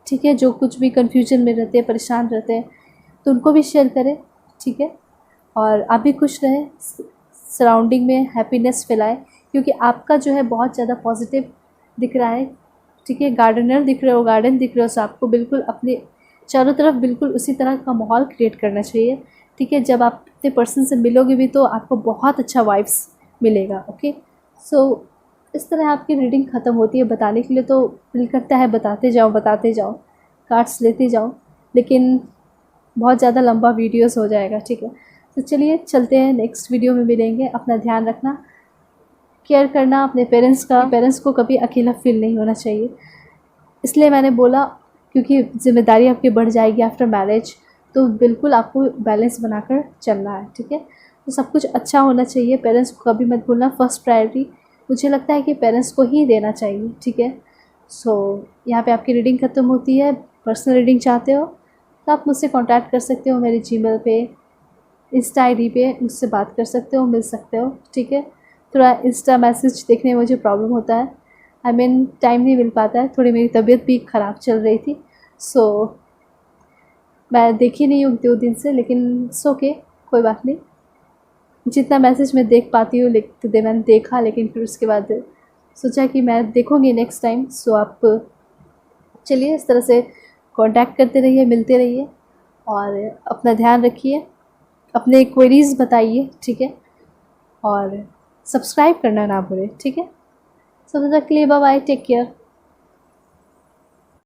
ठीक है, जो कुछ भी कन्फ्यूजन में रहते हैं, परेशान रहते हैं, तो उनको भी शेयर करें। ठीक है, और आप भी खुश रहें, सराउंडिंग में हैप्पीनेस फैलाएं, क्योंकि आपका जो है बहुत ज़्यादा पॉजिटिव दिख रहा है। ठीक है, गार्डनर दिख रहे हो, गार्डन दिख रहे हो, सो आपको बिल्कुल अपने चारों तरफ बिल्कुल उसी तरह का माहौल क्रिएट करना चाहिए। ठीक है, जब आप अपने पर्सन से मिलोगे भी तो आपको बहुत अच्छा वाइब्स मिलेगा। ओके, सो इस तरह आपकी रीडिंग ख़त्म होती है। बताने के लिए तो दिल करता है बताते जाओ, कार्ड्स लेते जाओ, लेकिन बहुत ज़्यादा लंबा वीडियोस हो जाएगा। ठीक है, तो चलिए चलते हैं, नेक्स्ट वीडियो में मिलेंगे। अपना ध्यान रखना, केयर करना अपने पेरेंट्स का। पेरेंट्स को कभी अकेला फील नहीं होना चाहिए, इसलिए मैंने बोला, क्योंकि ज़िम्मेदारी आपकी बढ़ जाएगी आफ्टर मैरिज, तो बिल्कुल आपको बैलेंस बनाकर चलना है। ठीक है, तो सब कुछ अच्छा होना चाहिए। पेरेंट्स को कभी मत भूलना, फर्स्ट प्रायोरिटी मुझे लगता है कि पेरेंट्स को ही देना चाहिए। ठीक है, सो यहाँ पे आपकी रीडिंग ख़त्म होती है। पर्सनल रीडिंग चाहते हो तो आप मुझसे कांटेक्ट कर सकते हो, मेरे जीमेल पे, इंस्टा आईडी पे मुझसे बात कर सकते हो, मिल सकते हो। ठीक है, थोड़ा इंस्टा मैसेज देखने में मुझे प्रॉब्लम होता है, आई मीन टाइम नहीं मिल पाता है, थोड़ी मेरी तबीयत भी ख़राब चल रही थी, सो मैं देखी नहीं हूँ 2 दिन से, लेकिन सो के कोई बात नहीं। जितना मैसेज मैं देख पाती हूँ लिखते दे मैंने देखा, लेकिन फिर उसके बाद सोचा कि मैं देखूँगी नेक्स्ट टाइम। सो आप चलिए इस तरह से कांटेक्ट करते रहिए, मिलते रहिए और अपना ध्यान रखिए, अपने क्वेरीज़ बताइए। ठीक है, और सब्सक्राइब करना ना भूलें। ठीक है, सब तक के लिए बाय बाय, टेक केयर।